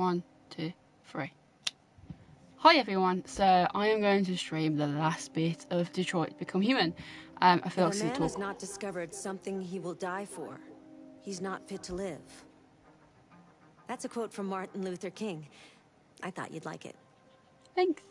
1, 2, 3. Hi everyone, so I am going to stream the last bit of Detroit Become Human. I feel like If a man has not discovered something he will die for, he's not fit to live. That's a quote from Martin Luther King. I thought you'd like it. Thanks.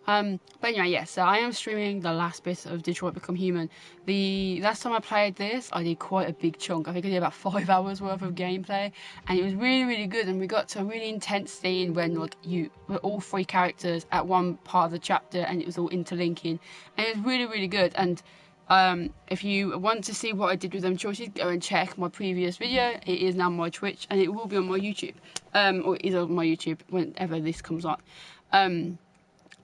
But anyway, yeah, so I am streaming the last bit of Detroit Become Human. The last time I played this, I did quite a big chunk. I think I did about 5 hours worth of gameplay, and it was really, really good. And we got to a really intense scene when like you were all 3 characters at one part of the chapter, and it was all interlinking, and it was really, really good. And if you want to see what I did with them choices, go and check my previous video. It is now on my Twitch, and it will be on my YouTube, or it is on my YouTube whenever this comes on.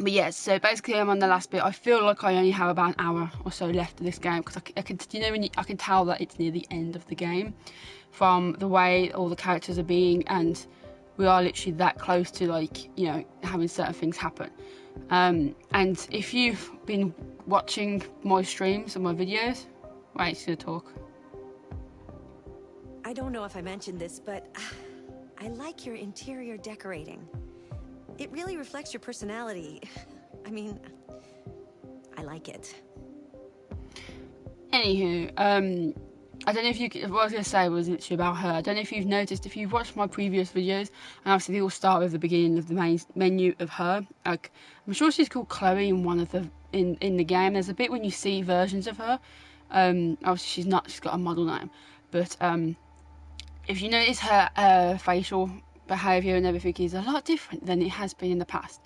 But yeah, so basically I'm on the last bit. I feel like I only have about an hour or so left of this game, because I can, you know, I can tell that it's near the end of the game from the way all the characters are being, and we are literally that close to, like, you know, having certain things happen. And if you've been watching my streams and my videos, wait, she's gonna talk. I don't know if I mentioned this, but I like your interior decorating. It really reflects your personality. I mean, I like it. Anywho, I don't know if you, what I was going to say was literally about her. I don't know if you've noticed, if you've watched my previous videos, and obviously they all start with the beginning of the main menu of her. Like, I'm sure she's called Chloe in one of the, in the game. There's a bit when you see versions of her. Obviously she's not, she's got a model name. But, if you notice her facial behaviour and everything is a lot different than it has been in the past.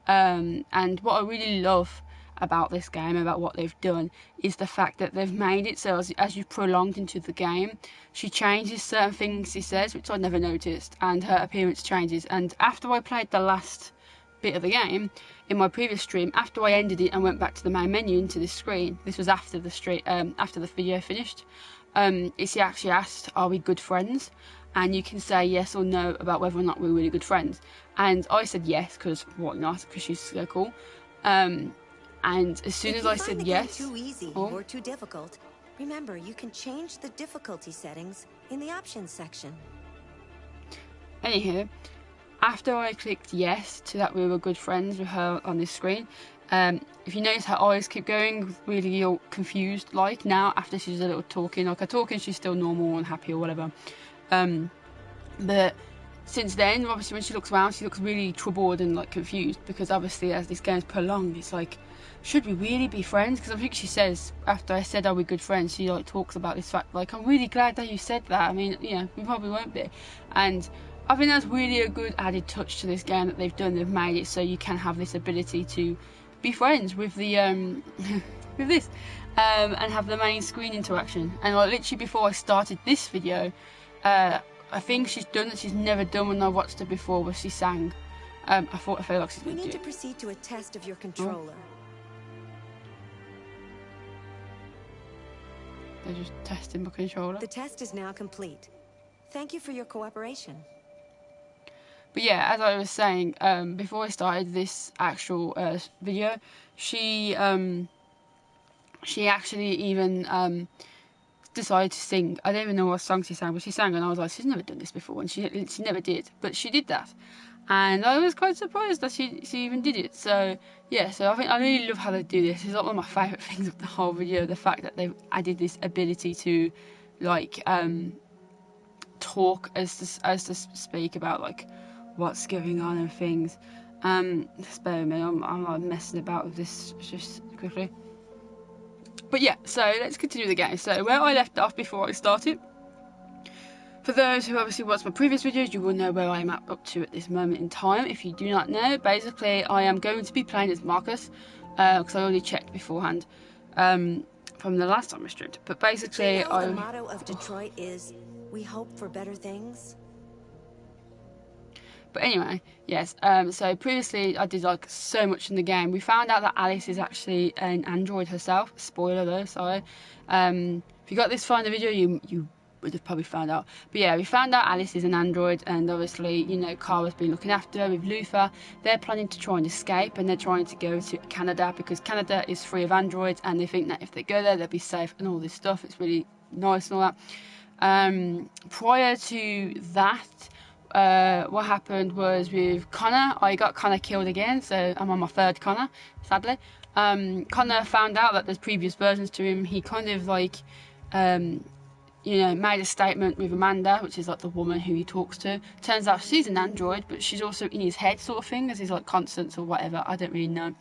And what I really love about this game, about what they've done, is the fact that they've made it so as you've prolonged into the game, she changes certain things she says, which I never noticed, and her appearance changes. And after I played the last bit of the game, in my previous stream, after I ended it and went back to the main menu into this screen, this was after the video finished, she actually asked, are we good friends? And you can say yes or no about whether or not we're really good friends. And I said yes, because what not, because she's so cool. And as soon as I said yes, too easy or too difficult, remember you can change the difficulty settings in the options section. Anywho, after I clicked yes to that we were good friends with her on this screen, if you notice her eyes keep going really all confused, like now after she's a little talking, like her talking she's still normal and happy or whatever. But since then, obviously when she looks around, she looks really troubled and like confused, because obviously as this game's prolonged, it's like, should we really be friends? Because I think she says, after I said, are we good friends, she like talks about this fact, like, I'm really glad that you said that. I mean, you know, we probably won't be. And I think that's really a good added touch to this game that they've done. They've made it so you can have this ability to be friends with the with this, and have the main screen interaction. And like literally before I started this video, I think she's done that she's never done when I watched her before, where she sang. I feel like she's going to do it. We need to proceed to a test of your controller. They're just testing my controller. The test is now complete. Thank you for your cooperation. But yeah, as I was saying, before I started this actual video, she actually even decided to sing. I don't even know what song she sang, but she sang, and I was like, she's never done this before, and she never did, but she did that, and I was quite surprised that she even did it. So yeah, so I really love how they do this. It's like one of my favourite things of the whole video, the fact that they've added this ability to like talk as to speak about like what's going on and things. Just bear with me, I'm like messing about with this just quickly. But yeah, so let's continue the game. So where I left off before I started, for those who obviously watched my previous videos, you will know where I am up to at this moment in time. If you do not know, basically I am going to be playing as Marcus, because I already checked beforehand from the last time I streamed. But basically, the motto of Detroit is, we hope for better things. But anyway, yes, so previously I did like so much in the game. We found out that Alice is actually an android herself. Spoiler though, sorry. If you got this far in the video, you would have probably found out. But yeah, we found out Alice is an android, and obviously, you know, Kara's been looking after her with Luther. They're planning to try and escape, and they're trying to go to Canada, because Canada is free of androids, and they think that if they go there, they'll be safe and all this stuff. It's really nice and all that. Prior to that, what happened was with Connor, I got Connor killed again, so I'm on my third Connor, sadly. Connor found out that there's previous versions to him. He kind of like, made a statement with Amanda, which is like the woman who he talks to. Turns out she's an android, but she's also in his head, sort of thing, as his like constants or whatever. I don't really know.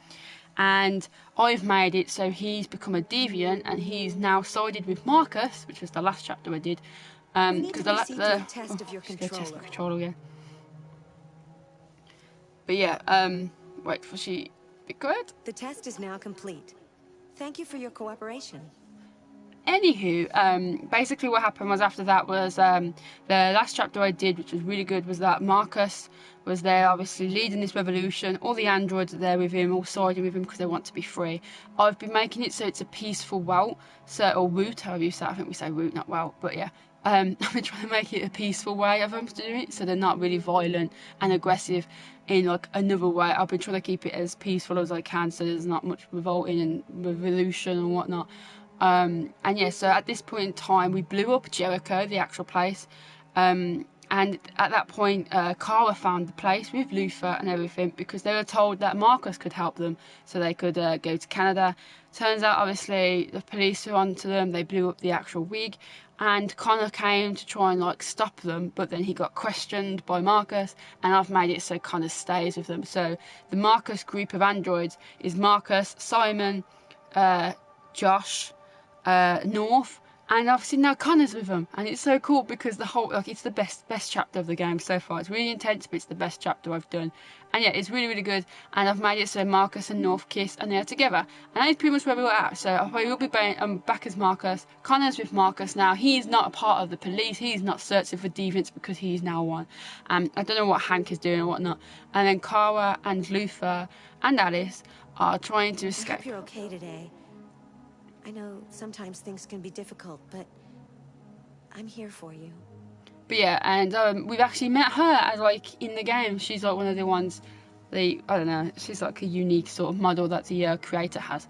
And I've made it so he's become a deviant, and he's now sided with Marcus, which was the last chapter I did. Because the test of your controller. Test my controller again. But yeah, wait for she be good. The test is now complete. Thank you for your cooperation. Anywho, basically what happened was after that was the last chapter I did, which was really good, was that Marcus was there obviously leading this revolution. All the androids are there with him, all siding with him because they want to be free. I've been making it so it's a peaceful route, or route, however you say it. I think we say route, not route, but yeah. I've been trying to make it a peaceful way of them to do it, so they're not really violent and aggressive in like another way. I've been trying to keep it as peaceful as I can, so there's not much revolting and revolution and whatnot. And yeah, so at this point in time, we blew up Jericho, the actual place. And at that point, Kara found the place with Luther and everything because they were told that Marcus could help them, so they could go to Canada. Turns out, obviously, the police were onto them. They blew up the actual wig, and Connor came to try and like stop them, but then he got questioned by Marcus, and I've made it so Connor stays with them. So the Marcus group of androids is Marcus, Simon, Josh, North, and obviously now Connor's with them, and it's so cool because the whole it's the best chapter of the game so far. It's really intense, but it's the best chapter I've done, and yeah, it's really good. And I've made it so Marcus and North kiss and they're together, and that is pretty much where we were at. So I will be back as Marcus. Connor's with Marcus now. He's not a part of the police. He's not searching for deviants because he's now one. I don't know what Hank is doing or whatnot. And then Kara and Luther and Alice are trying to escape. I hope you're okay today. I know sometimes things can be difficult, but I'm here for you. But yeah, and we've actually met her as like in the game. She's like one of the ones, I don't know, she's like a unique sort of model that the creator has.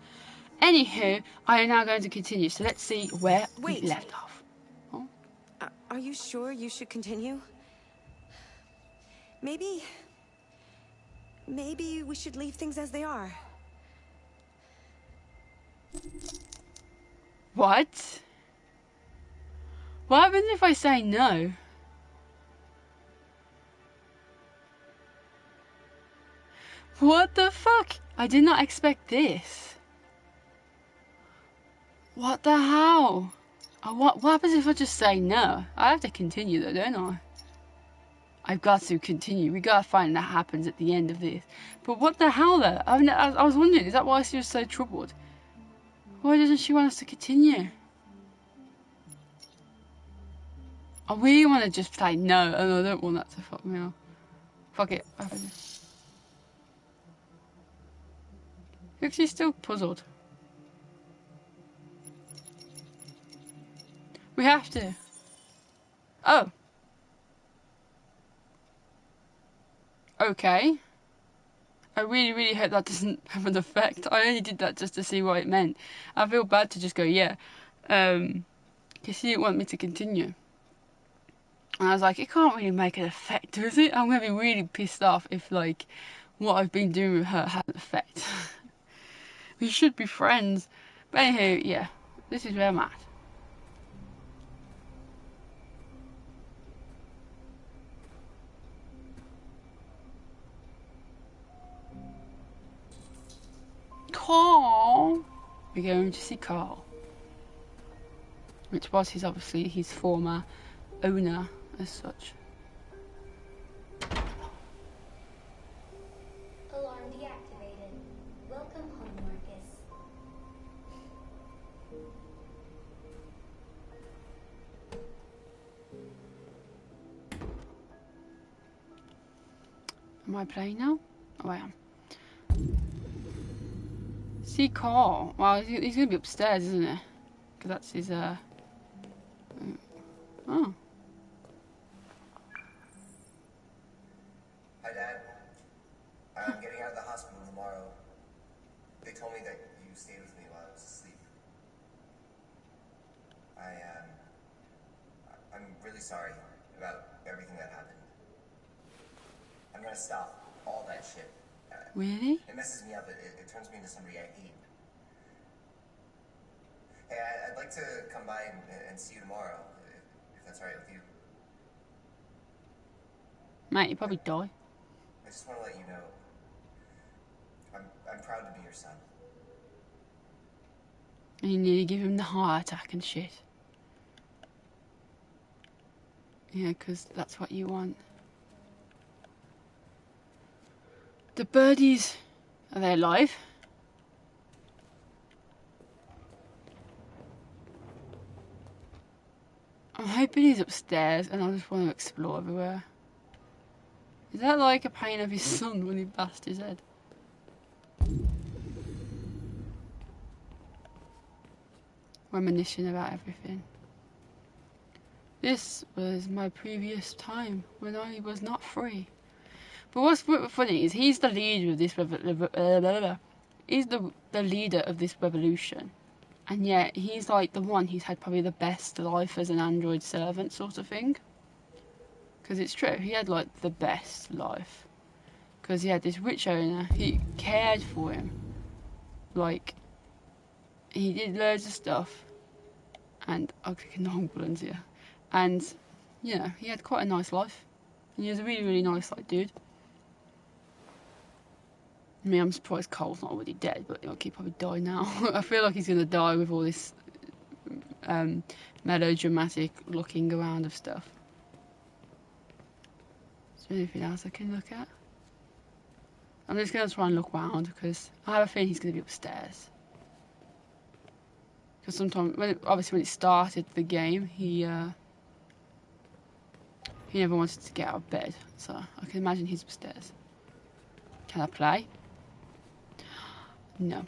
Anywho, I am now going to continue. So let's see where we left off. Oh. Are you sure you should continue? Maybe we should leave things as they are. What? What happens if I say no? What the fuck? I did not expect this. What the hell? What happens if I just say no? I have to continue though, don't I? I've got to continue. We gotta find that happens at the end of this. But what the hell though? I was wondering, is that why she was so troubled? Why doesn't she want us to continue? I really want to just say no, and I don't want that to fuck me up. Fuck it. Look, she's still puzzled. We have to. Oh. Okay. I really hope that doesn't have an effect. I only did that just to see what it meant. I feel bad to just go, yeah. Because she didn't want me to continue. And I was like, it can't really make an effect, does it? I'm going to be really pissed off if, like, what I've been doing with her has an effect. We should be friends. But anywho, yeah. This is where I'm at. Carl! We're going to see Carl. Which was obviously his former owner as such. Alarm deactivated. Welcome home, Marcus. Am I playing now? Oh, I am. See Carl. Well, he's going to be upstairs, isn't he? Because that's his, Oh. Hi, Dad. I'm getting out of the hospital tomorrow. They told me that you stayed with me while I was asleep. I'm really sorry about everything that happened. gotta stop all that shit. Really? It messes me up. It turns me into somebody I hate. Hey, I'd like to come by and see you tomorrow, if that's all right with you. Mate, you'd probably die. I just want to let you know, I'm proud to be your son. And you nearly give him the heart attack and shit. Yeah, because that's what you want. The birdies, are they alive? I'm hoping he's upstairs and I just want to explore everywhere. Is that like a pain of his son when he bashed his head? Reminiscing about everything. This was my previous time when I was not free. But what's funny is he's the leader of this he's the leader of this revolution, and yet he's like the one who's had probably the best life as an android servant sort of thing. Because it's true, he had like the best life. Because he had this rich owner who cared for him. Like, he did loads of stuff. And I'm clicking the wrong buttons here. And, you know, he had quite a nice life. And he was a really, really nice like dude. I mean, I'm surprised Cole's not already dead, but he'll probably die now. I feel like he's going to die with all this melodramatic looking around of stuff. Is there anything else I can look at? I'm just going to try and look round because I have a feeling he's going to be upstairs. Because sometimes, obviously when it started the game, he never wanted to get out of bed. So I can imagine he's upstairs. Can I play? No.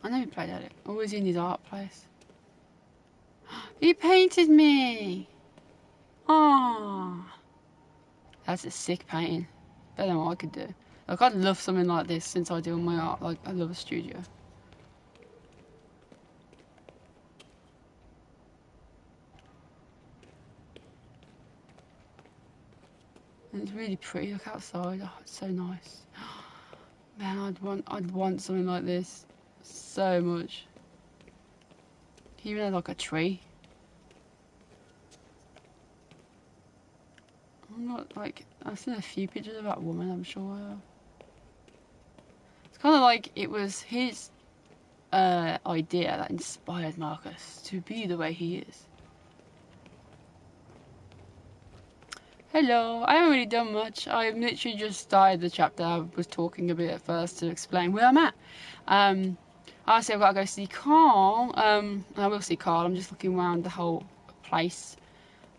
I know he played at it. Always in his art place. He painted me! Aww. That's a sick painting. Better than what I could do. Like, I'd love something like this since I do all my art. Like, I love a studio. And it's really pretty. Look outside. Oh, it's so nice. Man, I'd want something like this so much. Even had like a tree. I'm not like, I've seen a few pictures of that woman, I'm sure. It's kind of like it was his idea that inspired Marcus to be the way he is. Hello, I haven't really done much. I literally just started the chapter. I was talking a bit at first to explain where I'm at. I said I've got to go see Carl. I will see Carl. I'm just looking around the whole place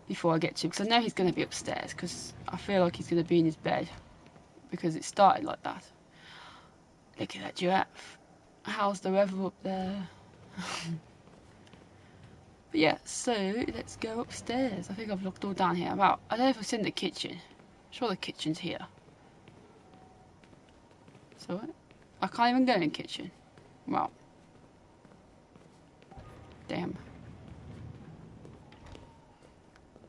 before I get to, because I know he's going to be upstairs, because I feel like he's going to be in his bed, because it started like that. Look at that giraffe. How's the weather up there? But yeah, so let's go upstairs. I think I've looked all down here. Well, I don't know if I've seen the kitchen. I'm sure the kitchen's here. So I can't even go in the kitchen. Well, damn.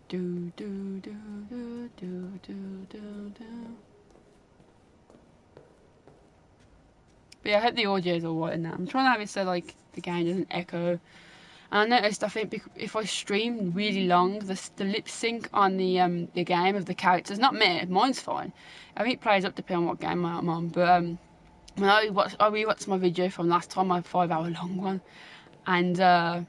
Do do do do do do do do. But yeah, I hope the audio is alright in that. I'm trying to have it so like the game doesn't echo. And I noticed, I think if I stream really long, the lip sync on the game of the characters, not me, mine's fine. I think it plays up depending on what game I'm on. But when I rewatched my video from last time, my 5-hour long one, and I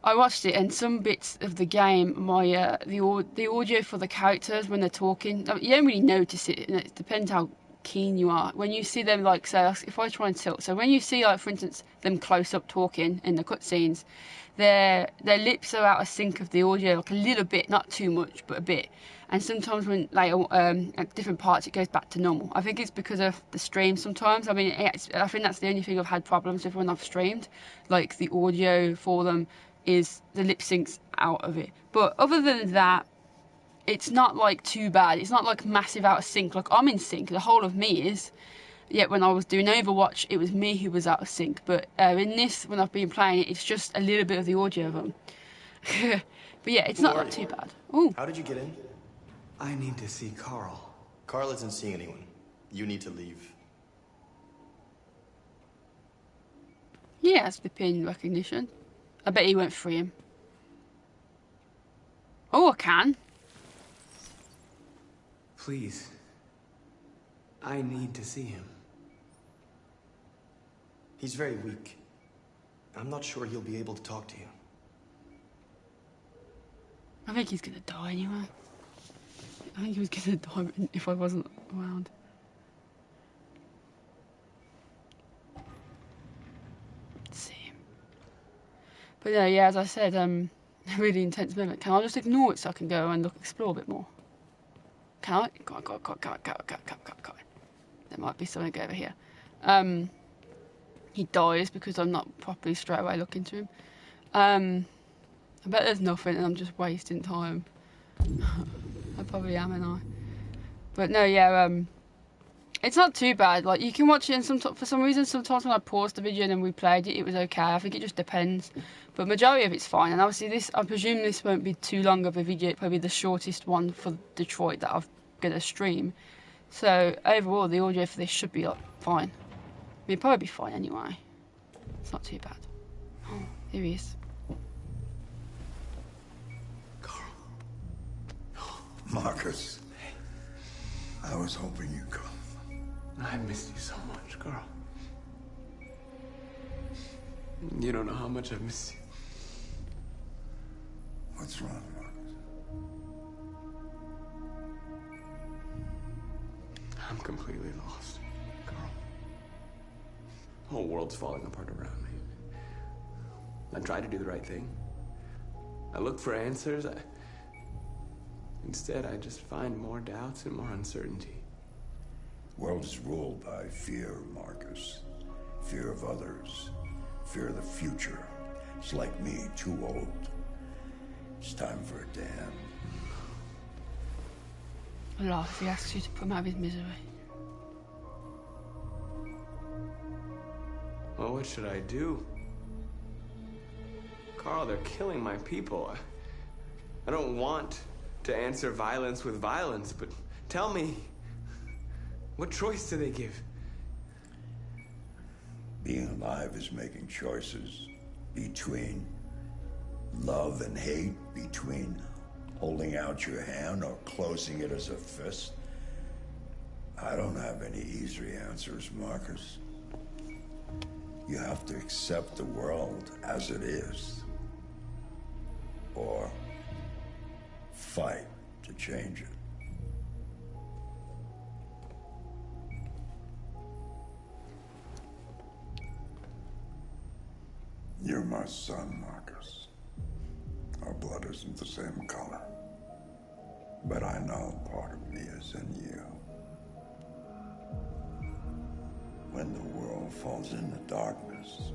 watched it, and some bits of the game, the audio for the characters when they're talking, you don't really notice it. And it depends how keen you are. When you see them, like, say, if I try and tilt, so when you see, like, for instance, them close up talking in the cutscenes, their lips are out of sync of the audio, like a little bit, not too much, but a bit. And sometimes when, like, at different parts, it goes back to normal. I think it's because of the stream sometimes. I mean, I think that's the only thing I've had problems with when I've streamed. Like, the audio for them is the lip syncs out of it. But other than that, it's not like too bad. It's not like massive out of sync. Like, I'm in sync, the whole of me is. Yet when I was doing Overwatch, it was me who was out of sync. But in this, when I've been playing it, it's just a little bit of the audio of them. But yeah, it's Who not are like you? too bad. Ooh. How did you get in? I need to see Carl. Carl isn't seeing anyone. You need to leave. He has the pin recognition. I bet he won't free him. Oh, I can. Please. I need to see him. He's very weak. I'm not sure he'll be able to talk to you. I think he's gonna die anyway. I think he was gonna die if I wasn't around. Let's see him. But yeah, as I said, a really intense moment. Can I just ignore it so I can go and explore a bit more? Can I? Go on. There might be something over here. He dies because I'm not properly straight away looking to him. I bet there's nothing and I'm just wasting time. I probably am, and I. But no, yeah, it's not too bad. Like, you can watch it, and for some reason, sometimes when I paused the video and then replayed it, it was okay. I think it just depends. But majority of it's fine. And obviously, I presume this won't be too long of a video. Probably the shortest one for Detroit that I'm gonna stream. So overall, the audio for this should be like fine. I mean, probably be fine anyway. It's not too bad. Oh, here he is. Marcus, I was hoping you'd come. I missed you so much, Carl. You don't know how much I've missed you. What's wrong, Marcus? I'm completely lost, Carl. The whole world's falling apart around me. I tried to do the right thing. I looked for answers. Instead, I just find more doubts and more uncertainty. The world is ruled by fear, Marcus. Fear of others. Fear of the future. It's like me, too old. It's time for a dam. I'll laugh if he asks you to put him out of his misery. Well, what should I do? Carl, they're killing my people. I don't want to answer violence with violence, but tell me, what choice do they give? Being alive is making choices between love and hate, between holding out your hand or closing it as a fist. I don't have any easy answers, Marcus. You have to accept the world as it is, or fight to change it. You're my son, Marcus. Our blood isn't the same color, but I know part of me is in you. When the world falls into darkness,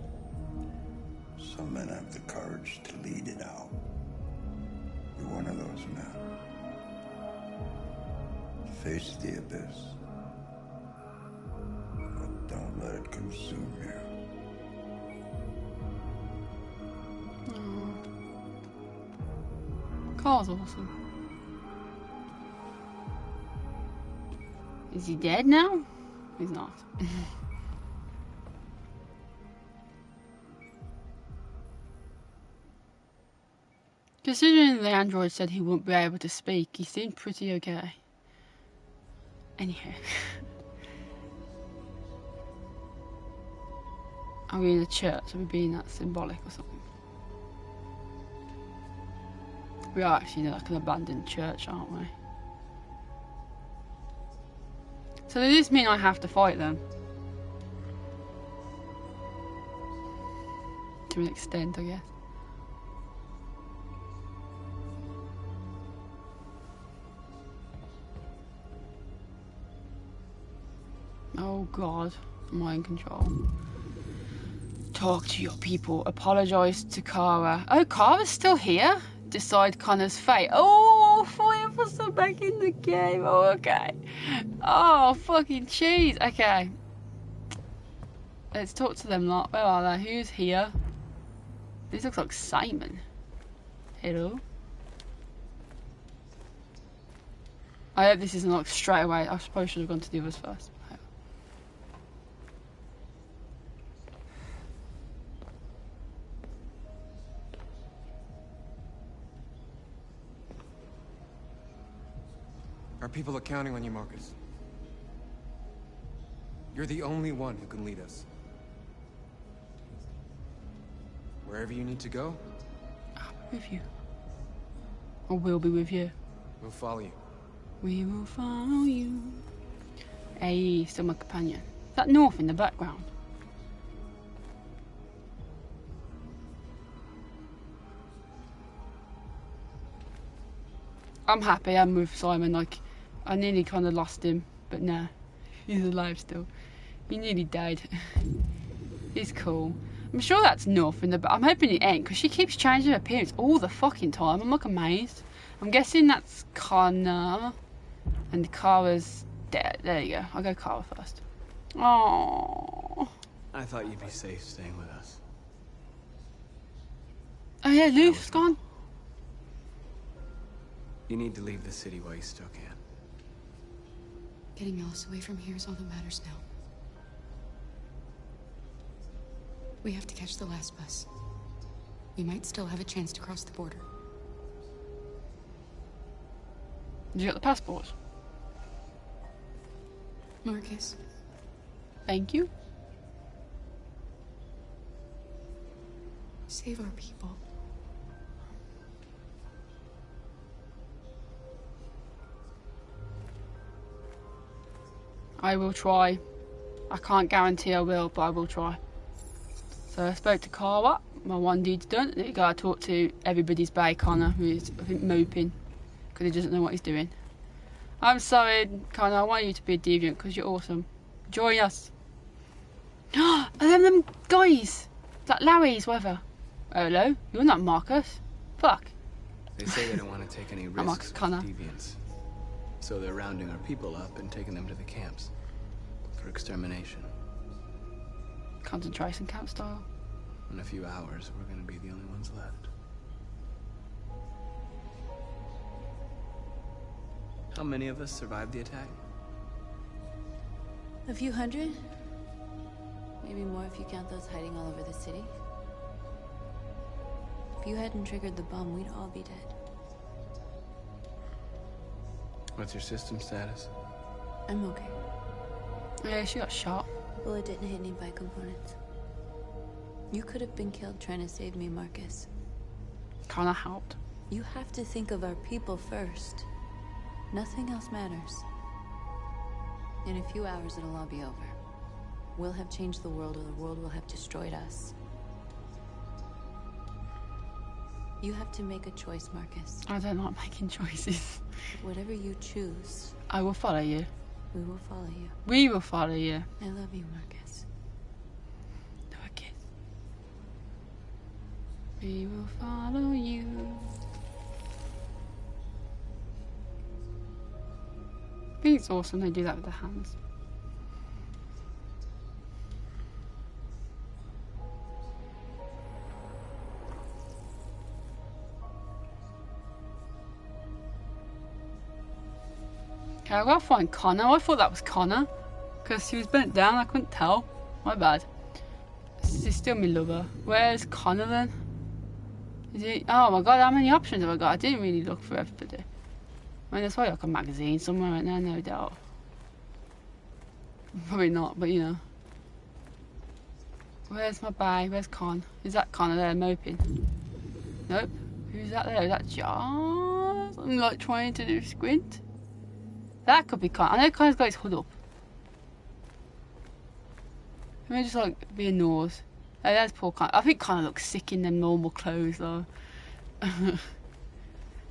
some men have the courage to lead it out. You're one of those men. Face the abyss, but don't let it consume you. Carl's awesome. Is he dead now? He's not. Considering the android said he wouldn't be able to speak, he seemed pretty okay. Anyhow. Are we in a church? Are we being that symbolic or something? We are actually in like an abandoned church, aren't we? So does this mean I have to fight them? To an extent, I guess. Oh God, am I in control? Talk to your people. Apologise to Kara. Oh, Kara's still here? Decide Connor's fate. Oh, 4 episodes back in the game. Oh, okay. Oh, fucking cheese. Okay. Let's talk to them lot. Where are they? Who's here? This looks like Simon. Hello. I hope this isn't like straight away. I suppose I should have gone to the others first. Our people are counting on you, Marcus. You're the only one who can lead us. Wherever you need to go, I'll be with you. Or we'll be with you. we'll follow you. We will follow you. Hey, still my companion. Is that North in the background? I'm happy I'm with Simon. Like, I nearly kind of lost him, but nah, he's alive still. He nearly died. He's cool. I'm sure that's North in the back. I'm hoping it ain't, because she keeps changing her appearance all the fucking time. I'm like amazed. I'm guessing that's Connor. And Kara's dead. There you go. I'll go Kara first. Oh. I thought you'd be safe staying with us. Oh yeah, Luke's gone. You need to leave the city while you still can. Getting Alice away from here is all that matters now. We have to catch the last bus. We might still have a chance to cross the border. Did you get the passport? Marcus. Thank you. Save our people. I will try. I can't guarantee I will, but I will try. So I spoke to Cara. My one deed's done. You gotta talk to everybody's bay Connor, who's I think moping because he doesn't know what he's doing. I'm sorry, Connor. I want you to be a deviant because you're awesome. Join us. Are them guys? Like Larry's, whatever. Oh, hello. You're not Marcus. Fuck. They say they don't want to take any I'm Marcus risks Connor. with deviants. So they're rounding our people up and taking them to the camps for extermination. Concentration camp style. In a few hours, we're going to be the only ones left. How many of us survived the attack? A few hundred? Maybe more if you count those hiding all over the city. If you hadn't triggered the bomb, we'd all be dead. What's your system status? I'm okay. Yeah, she got shot. The bullet didn't hit any bike components. You could have been killed trying to save me, Marcus. Connor helped. You have to think of our people first. Nothing else matters. In a few hours, it'll all be over. We'll have changed the world, or the world will have destroyed us. You have to make a choice, Marcus. I don't like making choices. Whatever you choose, I will follow you. we will follow you. We will follow you. I love you, Marcus. Do a kiss. We will follow you. I think it's awesome they do that with their hands. Okay, I gotta find Connor. I thought that was Connor because he was bent down. I couldn't tell. My bad. This is still my lover. Where's Connor then? Is he? Oh my god, how many options have I got? I didn't really look for everybody. I mean, there's probably like a magazine somewhere right now, no doubt. Probably not, but you know. Where's my bag? Where's Con? Is that Connor there moping? Nope. Who's that there? Is that Josh? I'm like trying to do squint. That could be Con. I know Connor's got his hood up. Let me just like be a nose. Oh, there's poor Connor. I think Connor looks sick in them normal clothes though.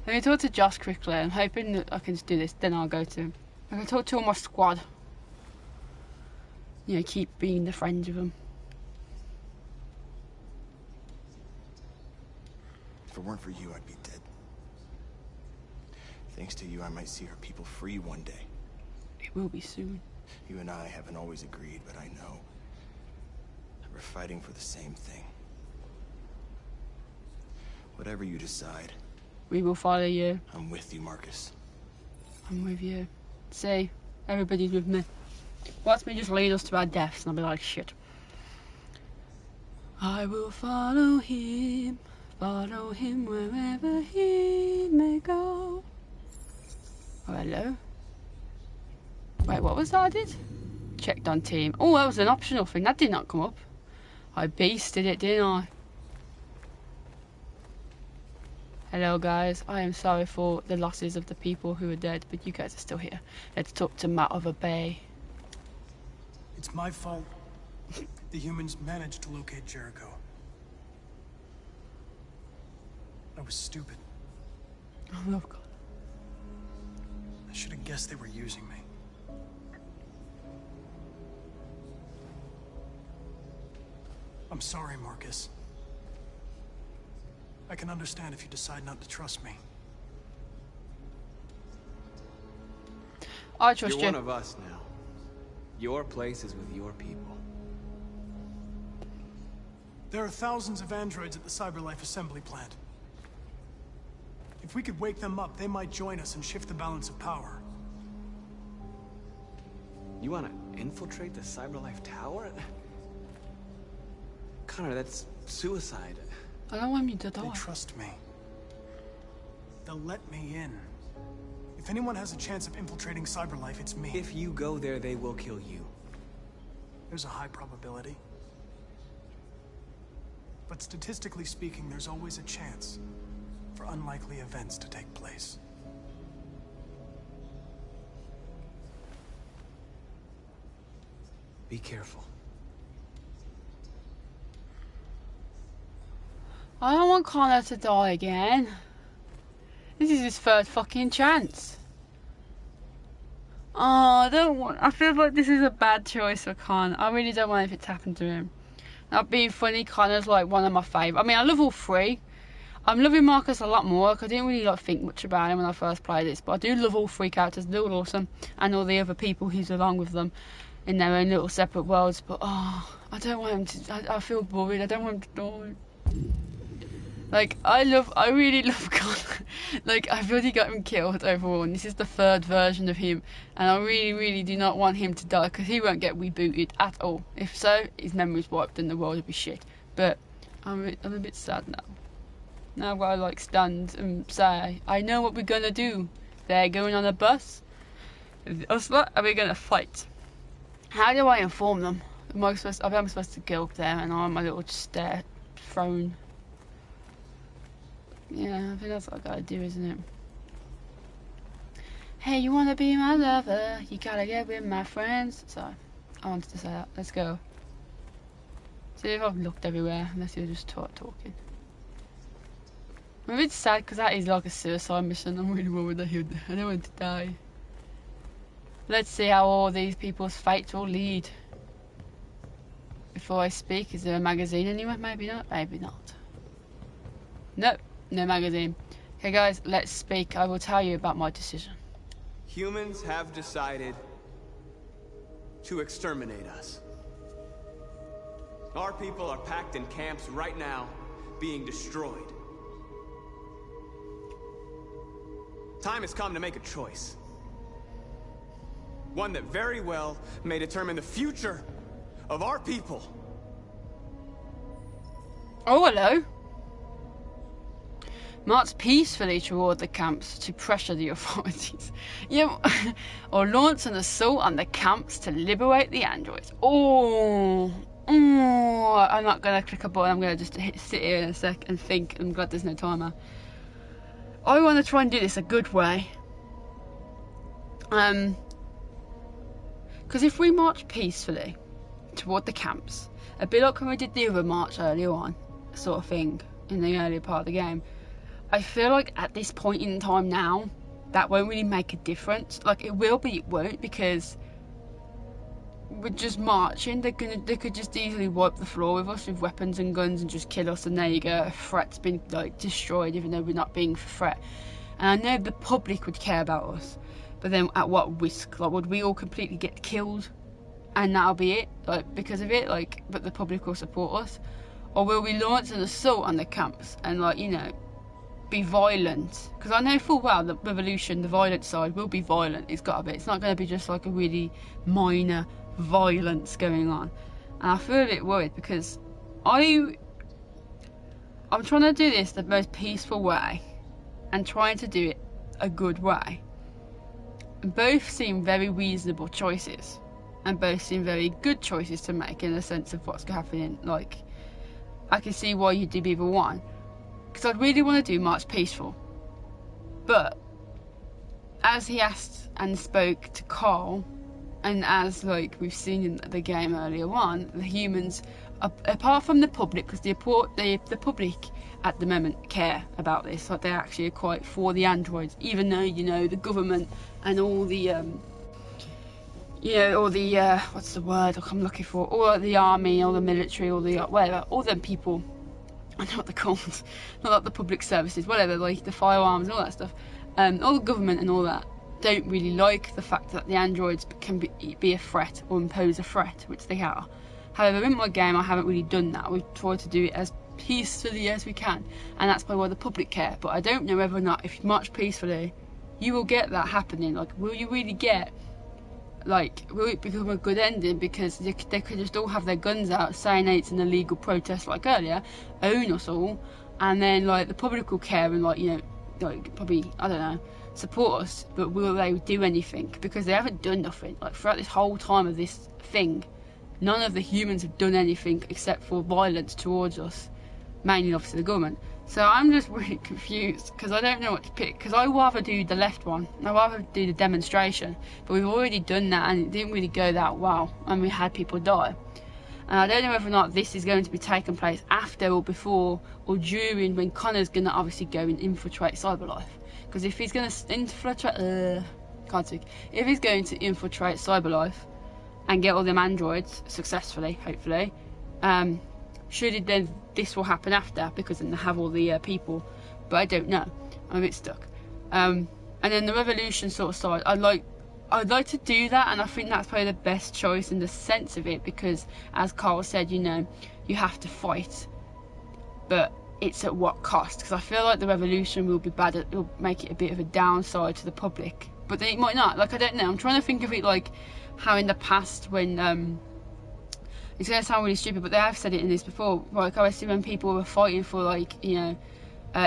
Let me talk to Josh quickly. I'm hoping that I can just do this, then I'll go to him. I can talk to all my squad. You know, keep being the friends with them. If it weren't for you, I'd be dead. Thanks to you, I might see our people free one day. It will be soon. You and I haven't always agreed, but I know that we're fighting for the same thing. Whatever you decide, We will follow you. I'm with you, Marcus. I'm with you. See, everybody's with me. Watch me just lead us to our deaths and I'll be like, shit. I will follow him wherever he may go. Oh, hello. Wait, what was that I did? Checked on team. Oh, that was an optional thing. That did not come up. I beasted it, didn't I? Hello, guys. I am sorry for the losses of the people who are dead, but you guys are still here. Let's talk to Matt of a Bay. It's my fault. The humans managed to locate Jericho. I was stupid. Oh, love God. I should have guessed they were using me. I'm sorry, Marcus. I can understand if you decide not to trust me. I trust you. You're one of us now. Your place is with your people. There are thousands of androids at the CyberLife assembly plant. If we could wake them up, they might join us and shift the balance of power. You want to infiltrate the CyberLife tower? Connor, that's suicide. I don't want you to die. They trust me. They'll let me in. If anyone has a chance of infiltrating CyberLife, it's me. If you go there, they will kill you. There's a high probability. But statistically speaking, there's always a chance for unlikely events to take place. Be careful. I don't want Connor to die again. This is his third fucking chance. Oh, I don't want... I feel like this is a bad choice for Connor. I really don't want it to happen to him. Not being funny, Connor's like one of my favourite. I mean, I love all three. I'm loving Marcus a lot more because I didn't really like think much about him when I first played this. But I do love all three characters. They're all awesome. And all the other people who's along with them in their own little separate worlds. But, oh, I don't want him to... I feel worried. I don't want him to die. Like, I really love Connor. Like, I've already got him killed overall, and this is the third version of him, and I really, really do not want him to die, because he won't get rebooted at all. If so, his memory's wiped and the world will be shit. But I'm a bit sad now. Now I've got to, like, stand and say, I know what we're gonna do. They're going on a bus. Us lot, are we gonna fight? How do I inform them? I'm supposed to go up there, and I'm on my little stair throne. Yeah, I think that's what I gotta do, isn't it? Hey, you wanna be my lover? You gotta get with my friends. Sorry, I wanted to say that. Let's go. See if I've looked everywhere, unless you're just talking. I'm a bit sad because that is like a suicide mission. I'm really worried that I don't want to die. Let's see how all these people's fates will lead. Before I speak, is there a magazine anywhere? Maybe not, maybe not. Nope. No magazine. Okay guys, let's speak. I will tell you about my decision. Humans have decided to exterminate us. Our people are packed in camps right now, being destroyed. Time has come to make a choice. One that very well may determine the future of our people. Oh, hello. March peacefully toward the camps to pressure the authorities. Or launch an assault on the camps to liberate the androids. Oh, I'm not going to click a button. I'm going to just sit here in a sec and think. I'm glad there's no timer. I want to try and do this a good way. Because if we march peacefully toward the camps, a bit like when we did the other march earlier on, sort of thing, in the earlier part of the game, I feel like at this point in time now, that won't really make a difference. Like, it will, but it won't, because we're just marching. They could just easily wipe the floor with us with weapons and guns and just kill us, and there you go, a threat's been, like, destroyed, even though we're not being a threat. And I know the public would care about us, but then at what risk? Like, would we all completely get killed and that'll be it, like, because of it, like, but the public will support us? Or will we launch an assault on the camps and, like, you know, be violent, because I know full well the revolution, the violent side will be violent. It's got to be. It's not going to be just like a really minor violence going on. And I feel a bit worried because I'm trying to do this the most peaceful way and trying to do it a good way. Both seem very reasonable choices, and both seem very good choices to make in the sense of what's happening. Like, I can see why you do either one, because I'd really want to do March Peaceful, but as he asked and spoke to Carl, and as like we've seen in the game earlier on, the humans, apart from the public, because the public at the moment care about this, like they actually are quite for the androids, even though, you know, the government and all the you know, all the what's the word I'm looking for, all the army, all the military, all the whatever, all them people, I know what they're called, not like the public services, whatever, like the firearms and all that stuff, all the government and all that don't really like the fact that the androids can be a threat or impose a threat, which they are. However, in my game I haven't really done that. We've tried to do it as peacefully as we can, and that's probably why the public care. But I don't know whether or not, if you march peacefully, you will get that happening. Like, will you really get, like, will it become a good ending? Because they could just all have their guns out saying that it's an illegal protest like earlier, own us all, and then like the public will care and, like, you know, like probably, I don't know, support us, but will they do anything? Because they haven't done nothing. Like, throughout this whole time of this thing, none of the humans have done anything except for violence towards us, mainly obviously the government. So I'm just really confused because I don't know what to pick, because I would rather do the left one. I'd rather do the demonstration, but we've already done that and it didn't really go that well, and we had people die. And I don't know whether or not this is going to be taking place after or before or during, when Connor's going to obviously go and infiltrate Cyberlife. Because if he's going to infiltrate, if he's going to infiltrate Cyberlife and get all them androids successfully, hopefully, surely then this will happen after, because then they have all the people. But I don't know. I'm a bit stuck. And then the revolution sort of side, I'd like to do that, and I think that's probably the best choice in the sense of it, because as Carl said, you know, you have to fight, but it's at what cost? Because I feel like the revolution will be bad, it'll make it a bit of a downside to the public, but then it might not. Like, I don't know, I'm trying to think of it like how in the past when it's going to sound really stupid, but they have said it in this before, like obviously when people were fighting for, like, you know,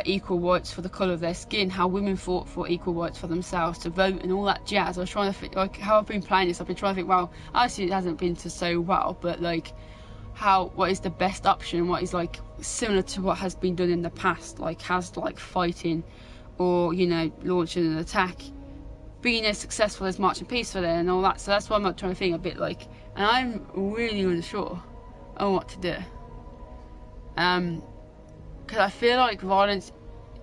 equal rights for the colour of their skin, how women fought for equal rights for themselves to vote and all that jazz. I was trying to think, like, how I've been playing this, I've been trying to think, well, obviously it hasn't been so well, but like, what is the best option, what is like similar to what has been done in the past, like has like fighting or, you know, launching an attack being as successful as marching peacefully and all that. So that's why I'm not trying to think a bit like, and I'm really unsure on what to do, because I feel like violence,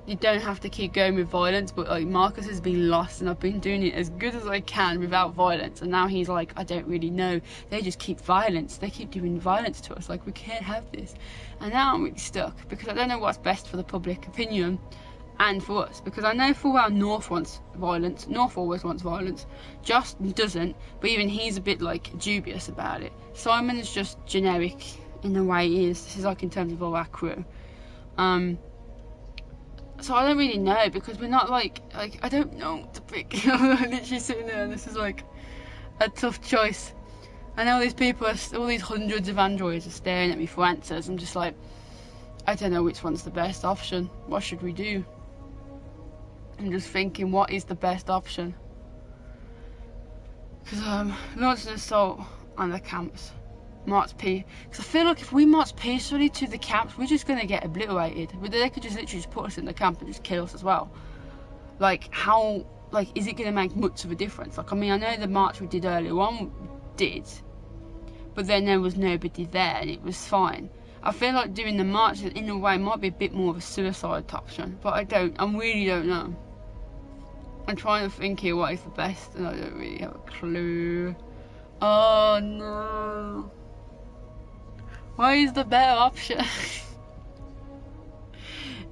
you don't have to keep going with violence, but like Marcus has been lost and I've been doing it as good as I can without violence, and now he's like, I don't really know, they just keep they keep doing violence to us, like we can't have this. And now I'm really stuck because I don't know what's best for the public opinion and for us, because I know full well North wants violence, North always wants violence, Josh doesn't, but even he's a bit like dubious about it. Simon is just generic in the way he is. This is like in terms of all our crew. So I don't really know, because we're not like I don't know what to pick. I'm literally sitting there and this is like a tough choice. I know these people, all these hundreds of androids are staring at me for answers. I'm just like, I don't know which one's the best option. What should we do? I'm just thinking, what is the best option? Because launch an assault on the camps. Because I feel like if we march peacefully to the camps, we're just going to get obliterated. They could just literally just put us in the camp and just kill us as well. Like, how, like, is it going to make much of a difference? Like, I mean, I know the march we did earlier on did, but then there was nobody there and it was fine. I feel like doing the march in a way might be a bit more of a suicide option, but I really don't know. I'm trying to think here what is the best, and I don't really have a clue. Oh no. What is the better option?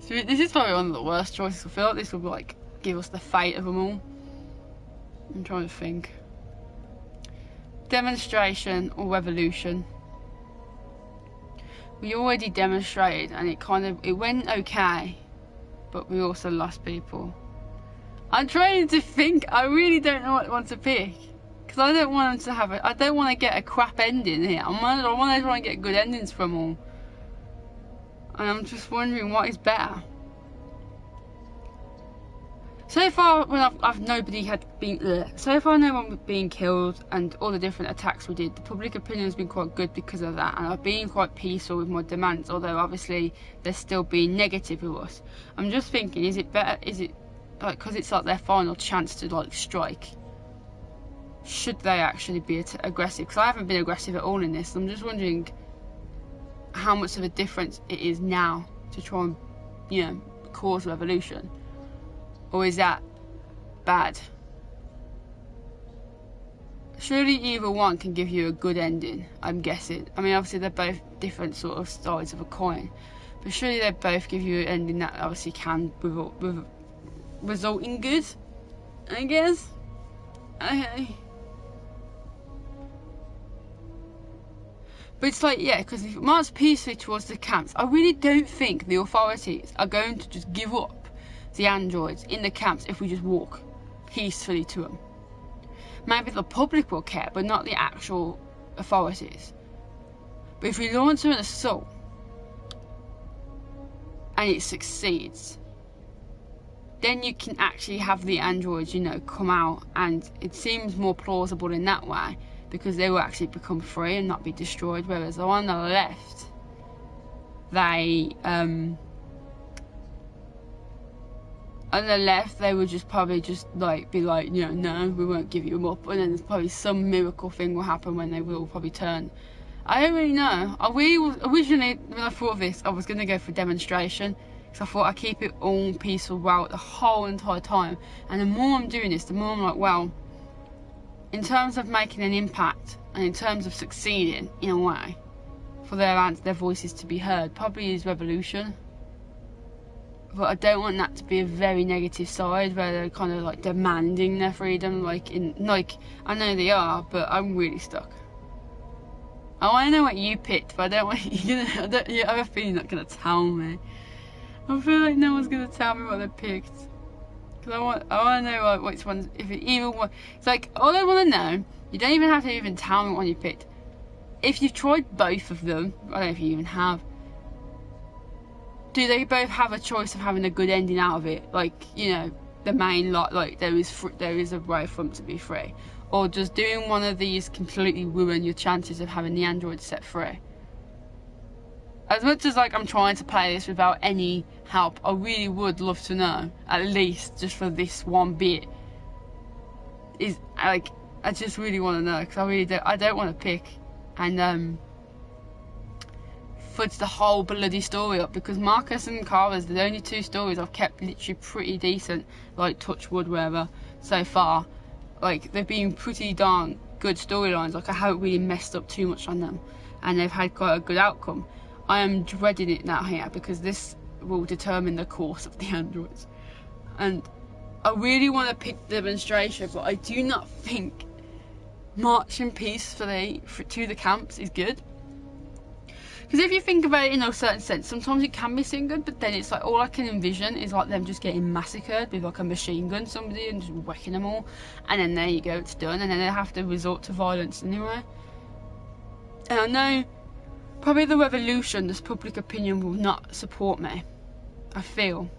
So this is probably one of the worst choices. I feel like this will like give us the fate of them all. I'm trying to think. Demonstration or revolution. We already demonstrated and it went okay. but we also lost people. I'm trying to think. I really don't know what one to pick. Because I don't want them to have I don't want to get a crap ending here. I want to try and get good endings from all. And I'm just wondering what is better. So far, when nobody had been. So far, no one was being killed, and all the different attacks we did. The public opinion has been quite good because of that, and I've been quite peaceful with my demands. Although obviously, they're still being negative with us. I'm just thinking, is it better? Is it like because it's like their final chance to like strike? Should they actually be aggressive? Because I haven't been aggressive at all in this. I'm just wondering how much of a difference it is now to try and, you know, cause revolution. Or is that bad? Surely either one can give you a good ending, I'm guessing. I mean, obviously they're both different sort of sides of a coin. But surely they both give you an ending that obviously can result in good, I guess. Okay. But it's like, yeah, because if it marches peacefully towards the camps, I really don't think the authorities are going to just give up the androids in the camps if we just walk peacefully to them. Maybe the public will care, but not the actual authorities. But if we launch an assault and it succeeds, then you can actually have the androids, you know, come out, and it seems more plausible in that way because they will actually become free and not be destroyed. Whereas on the left, they would just probably just like be like, you know, no, we won't give you them up, and then there's probably some miracle thing will happen when they will probably turn. I don't really know. Originally, when I thought of this, I was going to go for demonstration, because I thought I'd keep it all peaceful route the whole entire time. And the more I'm doing this, the more I'm like, well, in terms of making an impact, and in terms of succeeding, in a way, for their voices to be heard, probably is revolution. But I don't want that to be a very negative side where they're kind of like demanding their freedom, like I know they are, but I'm really stuck. I want to know what you picked, but I don't want you. I have a feeling you're not gonna tell me. I feel like no one's gonna tell me what they picked, because I want to know like which ones. If it even one, it's like all I want to know. You don't even have to even tell me what one you picked. If you've tried both of them, I don't know if you even have. Do they both have a choice of having a good ending out of it? Like, you know, the main lot, like there is a way for them to be free, or does doing one of these completely ruin your chances of having the android set free? As much as like I'm trying to play this without any help, I really would love to know, at least just for this one bit. Is like I just really want to know, because I don't want to pick and fudge the whole bloody story up, because Marcus and Kara's the only two stories I've kept literally pretty decent, like touch wood wherever, so far. Like they've been pretty darn good storylines, like I haven't really messed up too much on them, and they've had quite a good outcome. I am dreading it now here, because this will determine the course of the androids, and I really want to pick demonstration, but I do not think marching peacefully to the camps is good. Because if you think about it in a certain sense, sometimes it can be seen good, but then it's like all I can envision is like them just getting massacred with like a machine gun somebody and just wrecking them all, and then there you go, it's done, and then they have to resort to violence anyway. And I know probably the revolution, this public opinion will not support me. I feel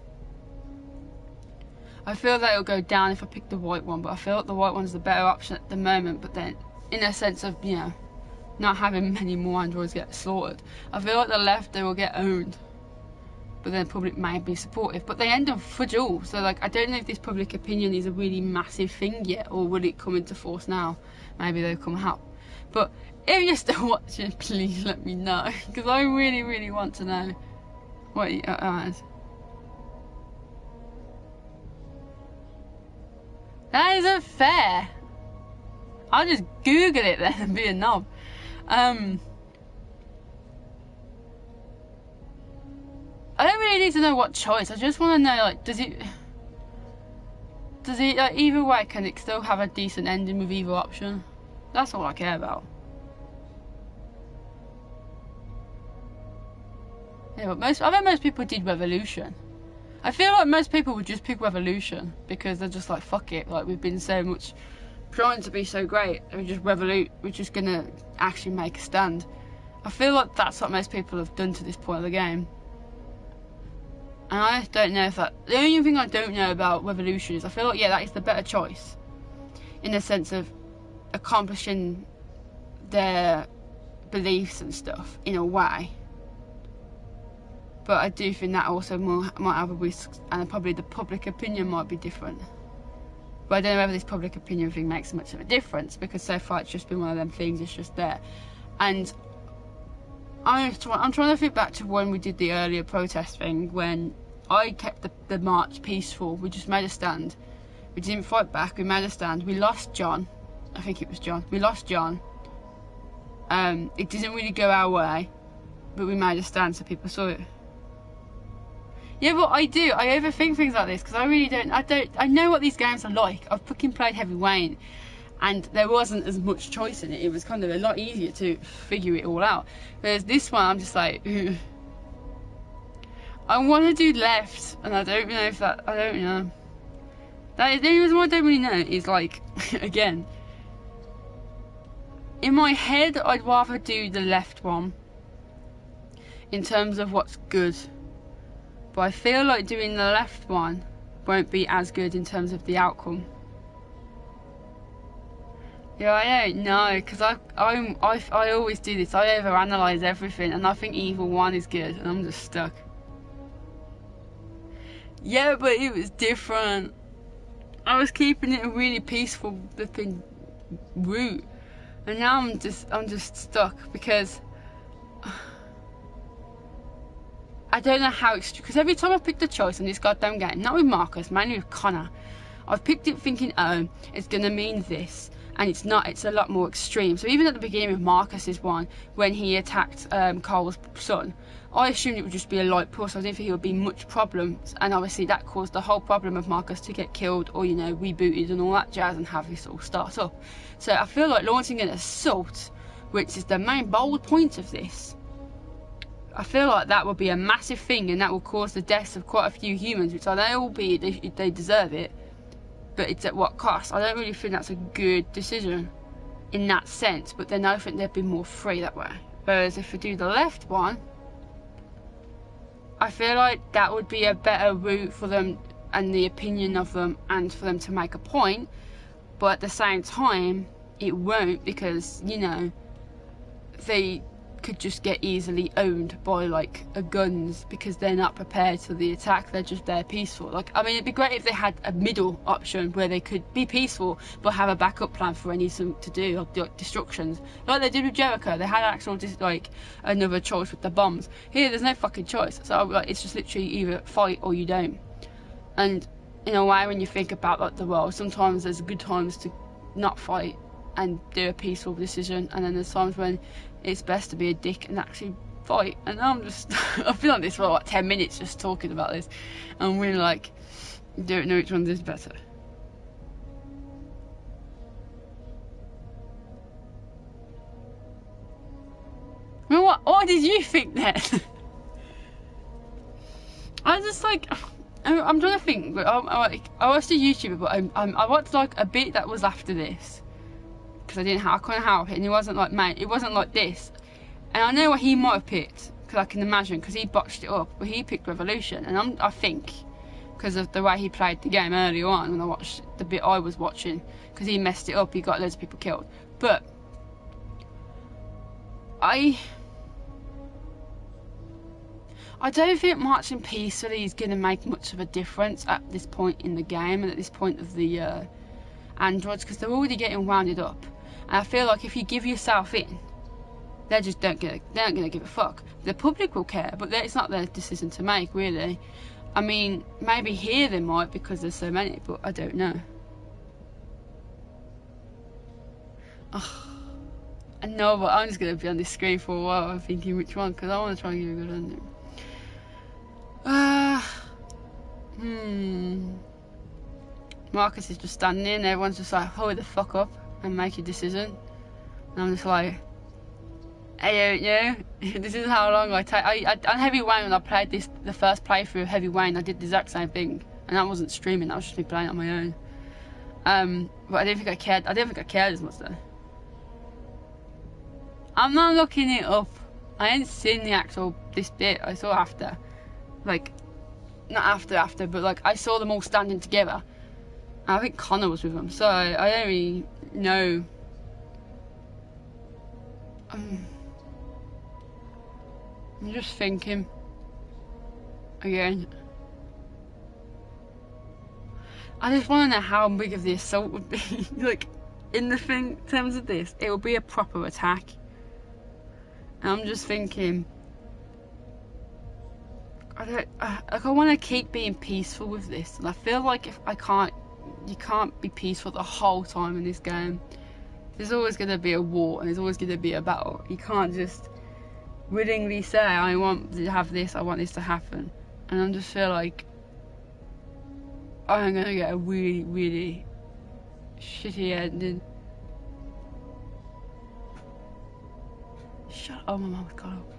that it'll go down if I pick the white one, but I feel like the white one's the better option at the moment. But then, in a sense of, you know, not having many more androids get slaughtered, I feel like the left, they will get owned, but then the public may be supportive, but they end up fudge all. So like, I don't know if this public opinion is a really massive thing yet, or will it come into force now? Maybe they'll come out. But if you're still watching, please let me know, because I really, really want to know what you That isn't fair. I'll just Google it then and be a knob. I don't really need to know what choice. I just want to know, like, does it like, either way, can it still have a decent ending with either option? That's all I care about. Yeah, but I bet most people did revolution. I feel like most people would just pick Revolution because they're just like, fuck it, like we've been so much trying to be so great, and we're just gonna actually make a stand. I feel like that's what most people have done to this point of the game. And I don't know if that... The only thing I don't know about Revolution is I feel like, yeah, that is the better choice. In the sense of accomplishing their beliefs and stuff, in a way. But I do think that also might have a risk, and probably the public opinion might be different. But I don't know whether this public opinion thing makes much of a difference, because so far it's just been one of them things, it's just there. And I'm trying to think back to when we did the earlier protest thing, when I kept the march peaceful. We just made a stand. We didn't fight back, we made a stand. We lost John. I think it was John. We lost John. It didn't really go our way, but we made a stand so people saw it. Yeah, but I overthink things like this, because I really don't, I know what these games are like. I've fucking played Heavy Rain, and there wasn't as much choice in it. It was kind of a lot easier to figure it all out. Whereas this one, I'm just like, ugh. I want to do left, and I don't know if that, I don't know. The only reason why I don't really know is, like, again, in my head, I'd rather do the left one, in terms of what's good. But I feel like doing the left one won't be as good in terms of the outcome. Yeah, I don't know, because I always do this. I overanalyze everything, and I think either one is good, and I'm just stuck. Yeah, but it was different. I was keeping it a really peaceful flipping route, and now I'm just stuck because I don't know how it's, because every time I pick the choice in this goddamn game, not with Marcus, mainly with Connor, I've picked it thinking, oh, it's gonna mean this. And it's not, it's a lot more extreme. So even at the beginning of Marcus's one, when he attacked Cole's son, I assumed it would just be a light push. I didn't think it would be much problems. And obviously that caused the whole problem of Marcus to get killed or, you know, rebooted and all that jazz and have this all start up. So I feel like launching an assault, which is the main bold point of this, I feel like that would be a massive thing, and that will cause the deaths of quite a few humans, which I know, albeit they deserve it, but it's at what cost? I don't really think that's a good decision in that sense, but then I think they'd be more free that way. Whereas if we do the left one, I feel like that would be a better route for them and the opinion of them, and for them to make a point, but at the same time it won't, because, you know, they could just get easily owned by like a guns, because they're not prepared for the attack. They're just there peaceful. Like, I mean, it'd be great if they had a middle option where they could be peaceful but have a backup plan for anything to do, like destructions, like they did with Jericho. They had actual like another choice with the bombs. Here there's no fucking choice, so like it's just literally either fight or you don't. And in a way, when you think about like the world, sometimes there's good times to not fight and do a peaceful decision, and then there's times when it's best to be a dick and actually fight. And I'm just I've been on this for like 10 minutes just talking about this, and we're like, don't know which one is better. Well, what did you think then? I just like, I'm trying to think. I watched a YouTuber, but I watched like a bit that was after this, because I couldn't help it, and it wasn't like, mate, it wasn't like this. And I know what he might have picked, because I can imagine, because he botched it up, but he picked Revolution, and I think because of the way he played the game earlier on, when I watched the bit I was watching, because he messed it up, he got loads of people killed. But I don't think marching peacefully is going to make much of a difference at this point in the game, and at this point of the androids, because they're already getting wounded up. And I feel like if you give yourself in, they just they're not gonna give a fuck. The public will care, but it's not their decision to make, really. I mean, maybe here they might, because there's so many, but I don't know. Oh, I know, but I'm just gonna be on this screen for a while. I'm thinking which one, because I want to try and give a good ending. Marcus is just standing there, and everyone's just like, hurry the fuck up and make your decision. And I'm just like, I don't know. This is how long I take. On Heavy Rain, when I played this, the first playthrough of Heavy Rain, I did the exact same thing, and that wasn't streaming. That was just me playing it on my own. But I didn't think I cared. I didn't think I cared as much though. I'm not looking it up. I ain't seen the actual this bit. I saw after, like, not after, but like I saw them all standing together. I think Connor was with them, so I don't really know. I'm just thinking again. I just want to know how big of the assault would be. Like, in the thing, in terms of this, it will be a proper attack. And I'm just thinking, I want to keep being peaceful with this, and I feel like if you can't be peaceful the whole time in this game. There's always going to be a war, and there's always going to be a battle. You can't just willingly say, I want to have this, I want this to happen. And I just feel like I'm going to get a really, really shitty ending. Shut up, my mum's got up.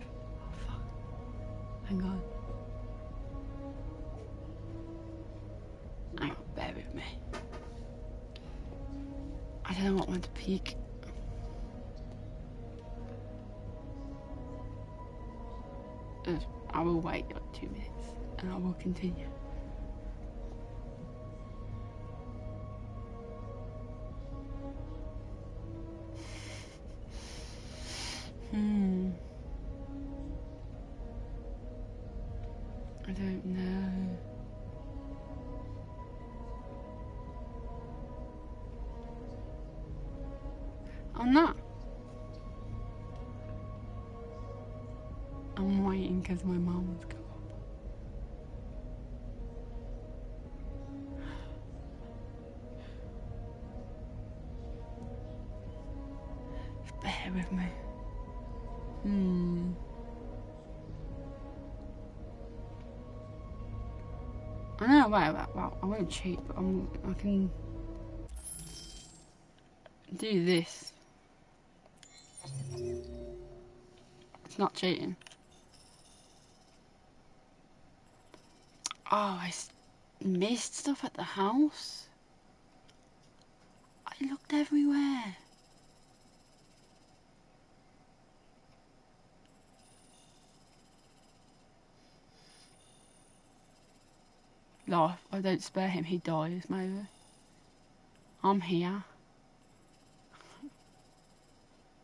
Oh, fuck. Hang on. Hang on, bear with me. I don't know what one to peek. I will wait like 2 minutes and I will continue. I don't know. I'm not. I'm waiting because my mom's come up. Bear with me. I know, well, I won't cheat, but I can do this. It's not cheating. Oh, I missed stuff at the house. I looked everywhere. No, I don't spare him, he dies, maybe. I'm here.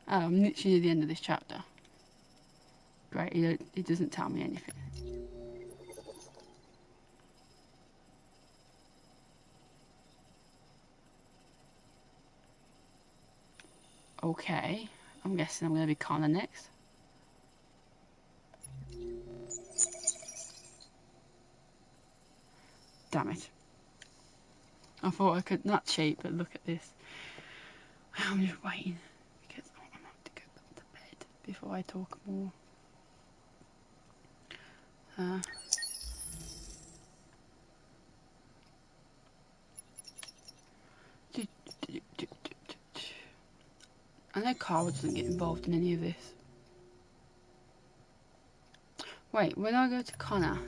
Oh, I'm literally at the end of this chapter. Great, he doesn't tell me anything. Okay, I'm guessing I'm going to be Connor next. Damn it. I thought I could not cheat, but look at this. I'm just waiting because I want to go back to bed before I talk more. I know Carl doesn't get involved in any of this. Wait, when I go to Connor,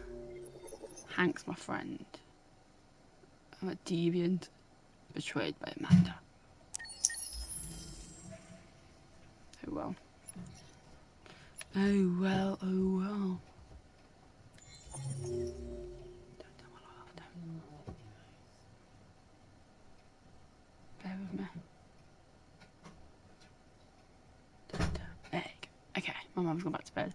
Hank's my friend. I'm a deviant, betrayed by Amanda. Oh well. Oh well, oh well. Don't tell my life, don't. Bear with me. Egg. Okay, my mum's gone back to bed.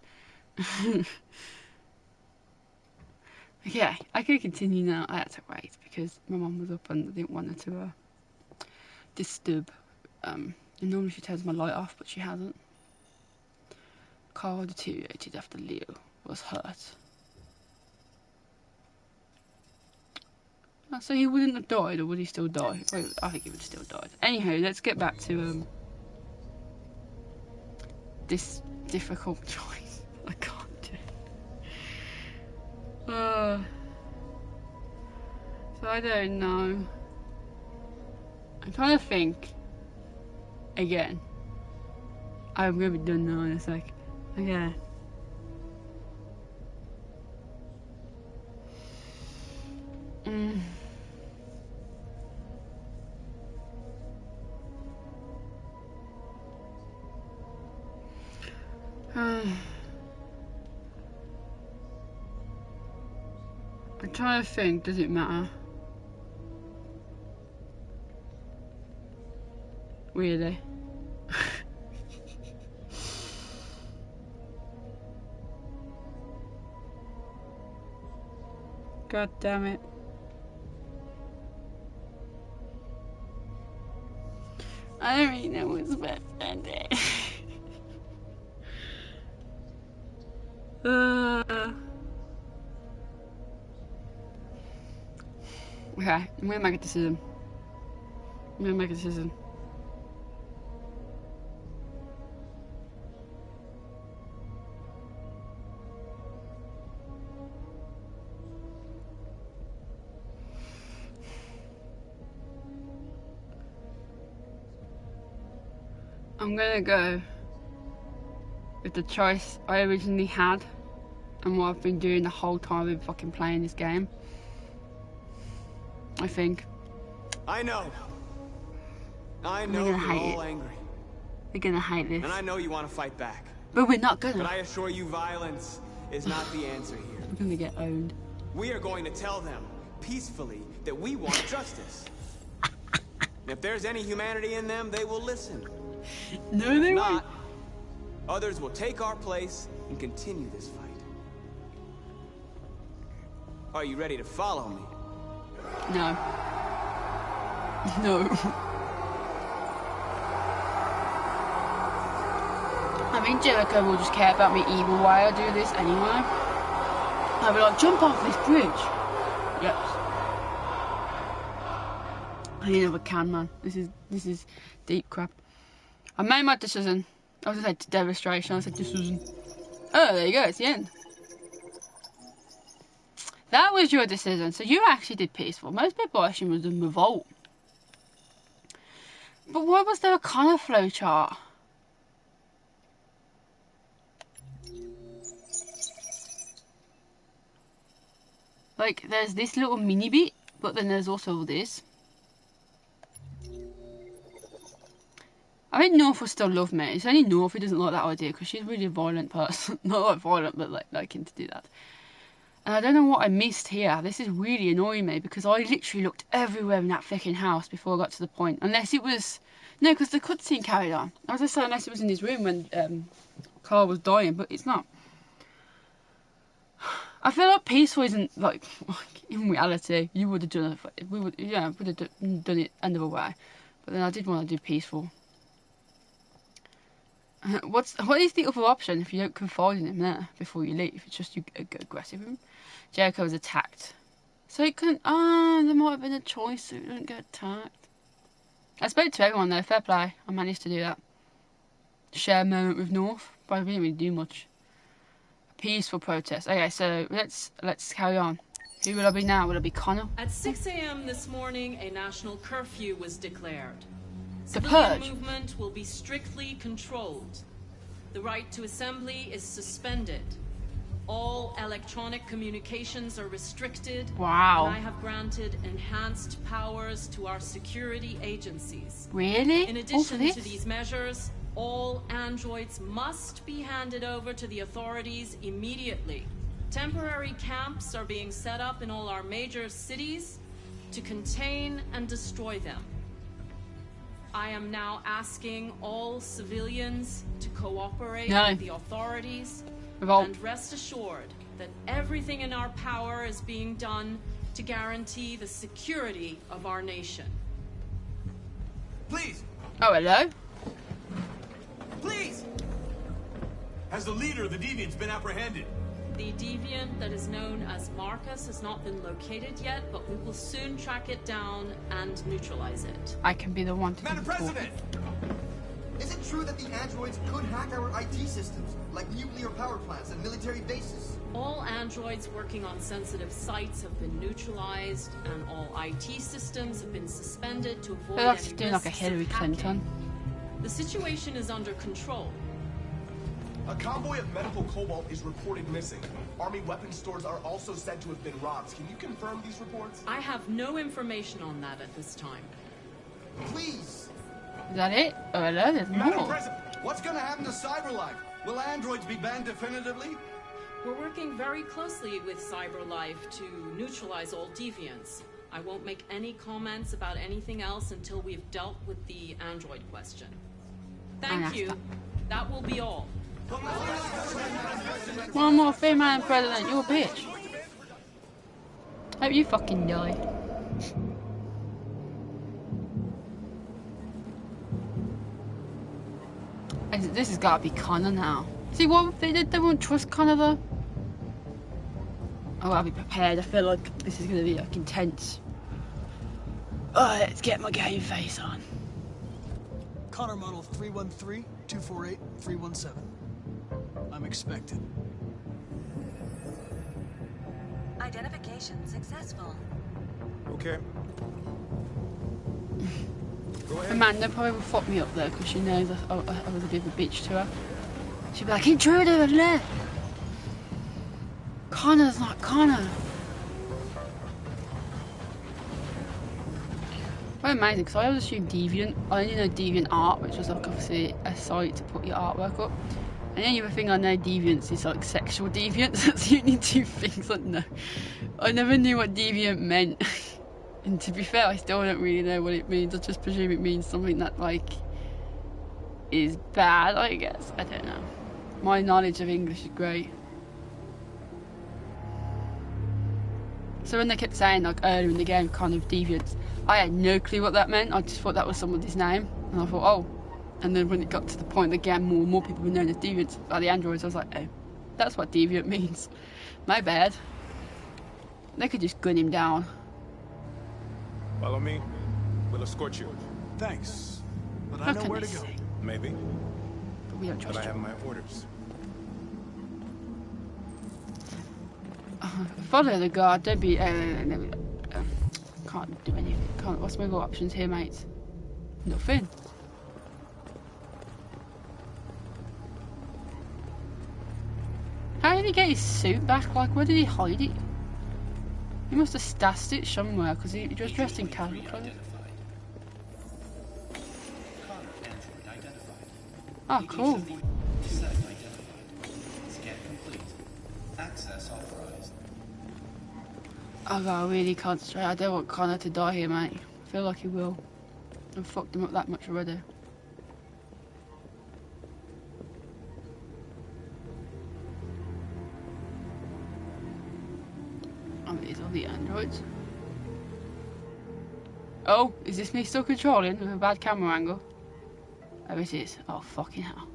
Okay, I could continue now. I had to wait because my mum was up and I didn't want her to disturb. And normally she turns my light off, but she hasn't. Carl deteriorated after Leo was hurt. So he wouldn't have died, or would he still die? Well, I think he would have still died. Anywho, let's get back to this difficult choice. I can't do. So I don't know. I'm trying to think again. I'm gonna be done now in a sec. Okay. I'm trying to think, does it matter? Really? God damn it. I don't really know what's best ending. Okay, I'm gonna make a decision. I'm gonna go with the choice I originally had and what I've been doing the whole time I've been fucking playing this game. I think. I know You're you're all angry. You're gonna hate this. And I know you want to fight back. But we're not gonna. But I assure you, violence is not the answer here. We're gonna get owned. We are going to tell them, peacefully, that we want justice. And if there's any humanity in them, they will listen. No, they won't. Not, others will take our place and continue this fight. Are you ready to follow me? No. No. I mean, Jericho will just care about me either way I do this anyway. I'll be like, jump off this bridge. Yes. I need another can, man. This is deep crap. I made my decision. I was gonna say devastation. I said decision. Oh, there you go. It's the end. That was your decision. So you actually did peaceful. Most people assume was in revolt. But why was there a colour flow chart? Like, there's this little mini bit, but then there's also this. I think North will still love me. It's only North who doesn't like that idea because she's really a violent person. Not like violent, but like liking to do that. And I don't know what I missed here. This is really annoying me because I literally looked everywhere in that freaking house before I got to the point. Unless it was... No, because the cutscene carried on. I was just saying unless it was in his room when Carl was dying, but it's not. I feel like peaceful isn't like in reality. You would have done it. We would, yeah, would have done it another way. But then I did want to do peaceful. What is the other option if you don't confide in him there before you leave? It's just you go aggressive with him. Jericho was attacked, so it couldn't. There might have been a choice so he didn't get attacked. I spoke to everyone though. Fair play. I managed to do that. Share a moment with North, but I didn't really do much. Peaceful protest. Okay, so let's carry on. Who will I be now? Will I be Connor? At 6 a.m. this morning, a national curfew was declared. The Civilian purge. movement will be strictly controlled. The right to assembly is suspended. All electronic communications are restricted. Wow. And I have granted enhanced powers to our security agencies. Really? In addition to these measures, all androids must be handed over to the authorities immediately. Temporary camps are being set up in all our major cities to contain and destroy them. I am now asking all civilians to cooperate with the authorities and rest assured that everything in our power is being done to guarantee the security of our nation. Please! Oh, hello? Please! Has the leader of the Deviants been apprehended? The deviant that is known as Marcus has not been located yet, but we will soon track it down and neutralize it. I can be the one to Madam President! Is it true that the androids could hack our IT systems, like nuclear power plants and military bases? All androids working on sensitive sites have been neutralized, and all IT systems have been suspended to avoid They're any actually doing like a risks Hillary of hacking. Clinton. The situation is under control. A convoy of medical cobalt is reported missing. Army weapons stores are also said to have been robbed. Can you confirm these reports? I have no information on that at this time. Please! Is that it? Oh, hello, there's Madam more. President, what's gonna happen to CyberLife? Will androids be banned definitively? We're working very closely with CyberLife to neutralize all deviants. I won't make any comments about anything else until we've dealt with the android question. Thank you. That will be all. One more female president, you're a bitch. Hope you fucking die. This has got to be Connor now. See what they did? They won't trust Connor though. Oh, I'll be prepared. I feel like this is going to be like intense. Oh, let's get my game face on. Connor model 313-248-317. I'm expected. Identification successful. Okay. Go ahead. Amanda probably will fuck me up there because she knows I was a bit of a bitch to her. She'd be like, intruder and left. Connor's not Connor. Quite amazing because I always assumed Deviant. I only know Deviant Art, which was like obviously a site to put your artwork up. And the only other thing I know deviants is like sexual deviants. That's the only two things I know. I never knew what deviant meant. And to be fair, I still don't really know what it means. I just presume it means something that like is bad, I guess. I don't know. My knowledge of English is great. So when they kept saying like earlier in the game kind of deviants, I had no clue what that meant. I just thought that was somebody's name. And I thought, oh. And then when it got to the point that again more and more people were known as deviants by the androids, I was like, oh, that's what deviant means. My bad. They could just gun him down. Follow me. We'll escort you. Thanks. But How I know can where they to go. say? Maybe. But we don't But trust I you. have my orders. Follow the guard, don't be can't do anything. Can't. What's my other options here, mates? Nothing. How did he get his suit back? Like, where did he hide it? He must have stashed it somewhere because he was dressed in casual clothes. Oh, cool. I gotta really concentrate. I don't want Connor to die here, mate. I feel like he will. I've fucked him up that much already. Oh, these are the androids. Oh, is this me still controlling with a bad camera angle? Oh, it is. Oh, fucking hell.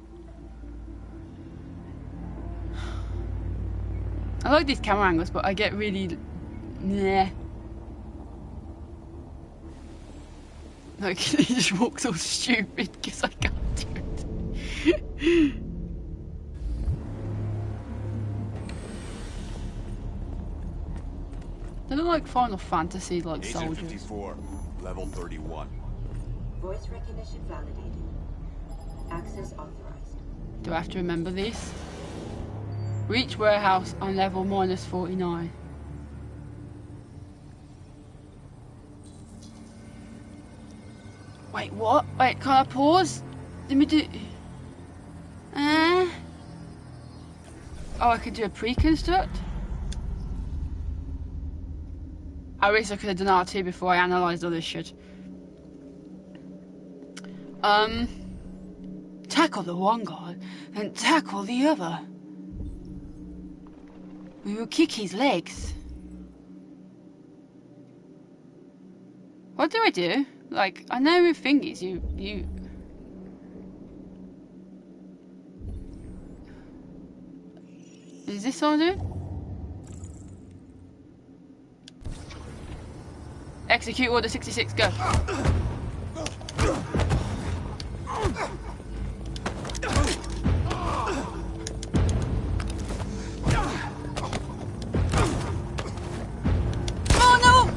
I like these camera angles, but I get really... Nah. Like, he just walks all stupid because I can't do it. They look like Final Fantasy, like Agent soldiers. 54, level 31. Voice recognition validated. Access authorized. Do I have to remember this? Reach warehouse on level -49. Wait, what? Wait, can I pause? Let me do... Oh, I could do a pre-construct? I wish I could have done R2 before I analysed all this shit. Tackle the one guard and tackle the other. We will kick his legs. What do I do? Like, I know with fingers you... Is this all I do? Execute order 66, go. Oh no!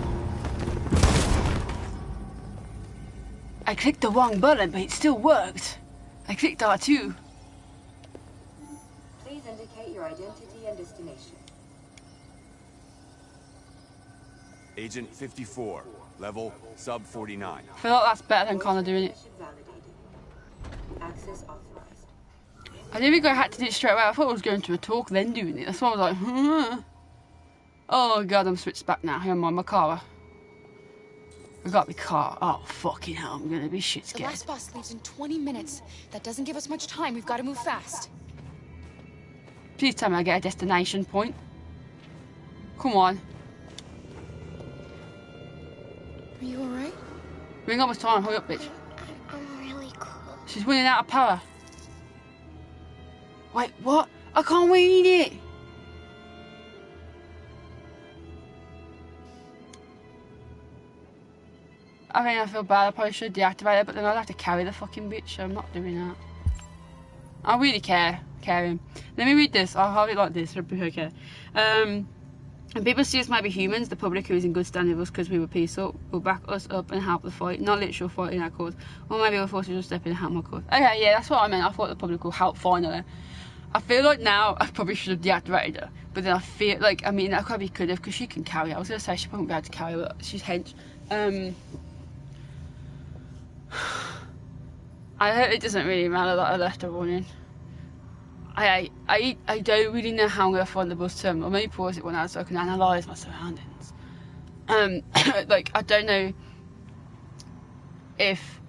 I clicked the wrong button, but it still worked. I clicked R2. your identity and destination. Agent 54, level sub 49. I feel like that's better than Connor doing it. Access authorized. I didn't think I had to do it straight away. I thought I was going to a talk then doing it. That's why I was like, Oh god, I'm switched back now. Hang on, my car. I got my car. Oh fucking hell, I'm gonna be shit scared. The last bus leaves in 20 minutes. That doesn't give us much time. We've got to move fast. Please tell me I get a destination point. Come on. Are you alright? We ain't got much time. Hurry up, bitch. I'm really cold. She's running out of power. Wait, what? I can't read it. I mean, I feel bad. I probably should deactivate it, but then I'd have to carry the fucking bitch, so I'm not doing that. I really caring. Let me read this. I'll have it like this. It'll be okay. And people see us might be humans. The public who is in good standing with us because we were peaceful will back us up and help the fight. Not literal fighting our cause. Or maybe other forces will step in and help my cause. Okay, yeah, that's what I meant. I thought the public will help finally. I feel like now I probably should have deactivated her. But then I feel like, I mean, I probably could have because she can carry her. I was going to say she probably won't be able to carry her, but she's hench. I hope it doesn't really matter that I left her running. I don't really know how I'm going to find the bus terminal. Maybe pause it one out so I can analyse my surroundings. Like, I don't know if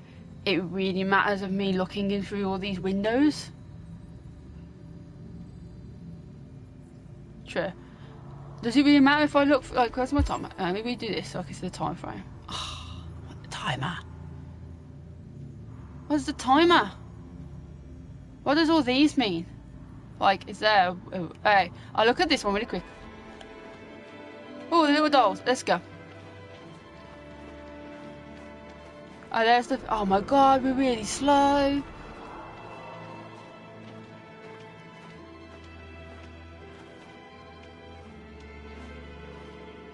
it really matters of me looking in through all these windows. True. Does it really matter if I look, like, where's my timer? Maybe we do this so I can see the time frame. Oh, what the timer? What's the timer? What does all these mean? Like, is there hey, I'll look at this one really quick. Oh, the little dolls. Let's go. Oh, there's the... Oh my god, we're really slow.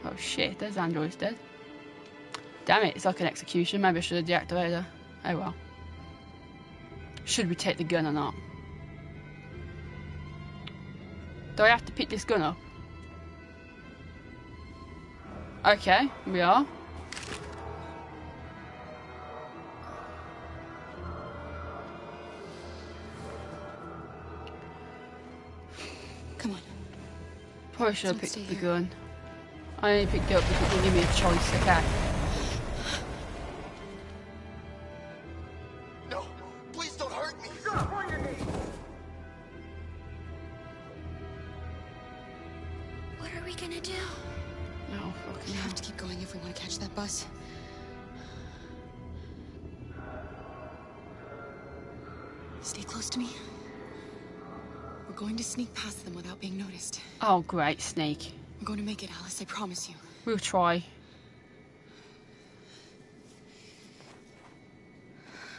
Oh shit, there's androids dead. Damn it, it's like an execution. Maybe I should have deactivated her. Oh well. Should we take the gun or not? Do I have to pick this gun up? Okay, we are. Come on. Probably should have picked the gun. I only picked it up because it didn't give me a choice, okay? No, please don't hurt me. What are we gonna do? No, fucking We have to keep going if we want to catch that bus. Stay close to me. We're going to sneak past them without being noticed. Oh, great, Snake. We're going to make it, Alice, I promise you. We'll try.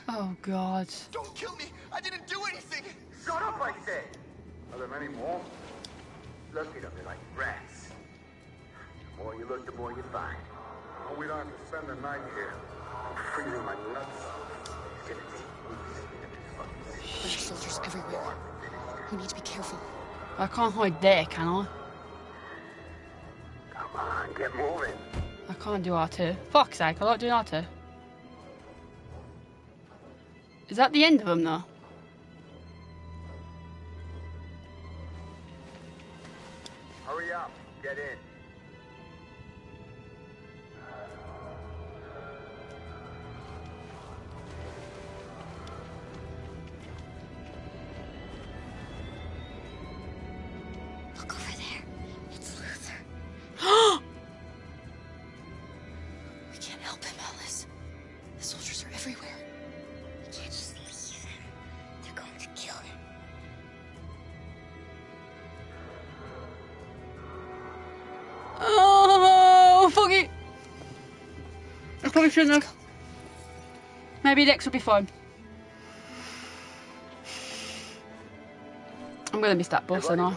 Oh, God. Don't kill me. I didn't do anything. Shut up, I said. Are there many more? Look at them, they're like rats. The more you look, the more you find. Oh, we don't have to spend the night here. I'm freezing my nuts off. It's gonna take weeks. There's soldiers everywhere. We need to be careful. I can't hide there, can I? Come on, get moving. I can't do R2. Fuck's sake, I like doing R2. Is that the end of them, though? Hurry up, get in. Look over there. It's Luther. We can't help him, Alice. The soldiers are everywhere. We can't just leave him. They're going to kill him. Oh, fuck it. I probably shouldn't have. Maybe Lex will be fine. I'm gonna miss that bus, aren't I?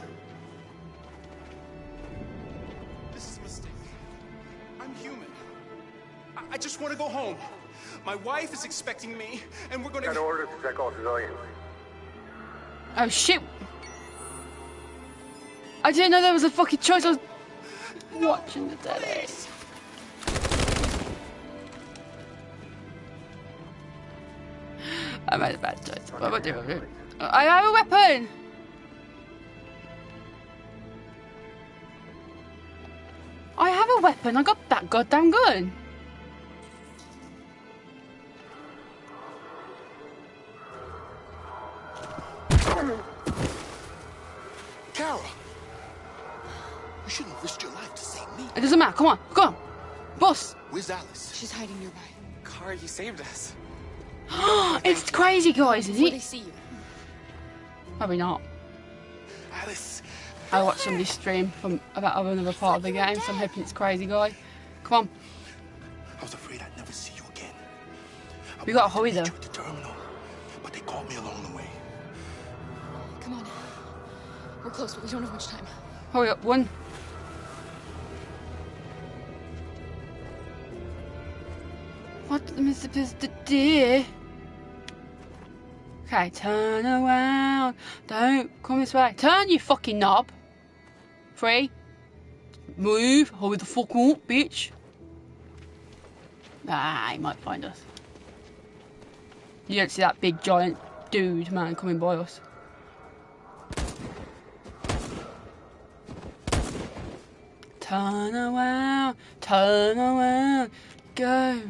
This is a mistake. I'm human. I just want to go home. My wife is expecting me, and we're gonna... Got orders to check all civilians. Oh shit! I didn't know there was a fucking choice. I was watching the telly. I made a bad choice. What am I doing? I have a weapon! I have a weapon. I got that goddamn gun. Kara! You shouldn't have risked your life to save me. It doesn't matter. Come on. Go on. Boss. Where's Alice? She's hiding nearby. Kara, you saved us. It's crazy, guys, is Before they it? see you. Probably not. Alice. I watched somebody stream from about another part of the game, so I'm hoping it's crazy, guy. Come on. I was afraid I'd never see you again. We gotta hurry though. At the terminal, but they caught me along the way. Come on. We're close, but we don't have much time. Hurry up, one. What am I supposed to do? Okay, turn around. Don't come this way. Turn, you fucking knob. 3. Move. Hurry the fuck up, bitch. Ah, he might find us. You don't see that big giant dude, man, coming by us. Turn around. Turn around. Go.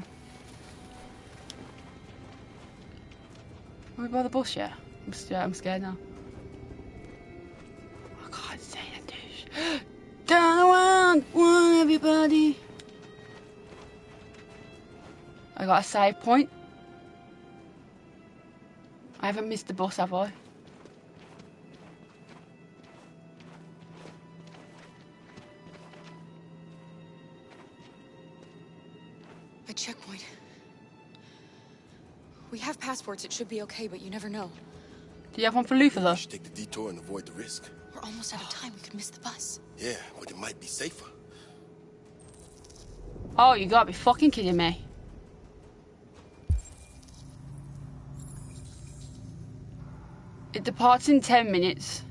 Are we by the bus yet? I'm scared now. I can't say that, douche. Turn around, one everybody. I got a save point. I haven't missed the bus, have I? A checkpoint. We have passports, it should be okay, but you never know. Do you have one for Luther, though? We should take the detour and avoid the risk. We're almost out of time, we could miss the bus. Yeah, but it might be safer. Oh, you gotta be fucking kidding me. It departs in 10 minutes.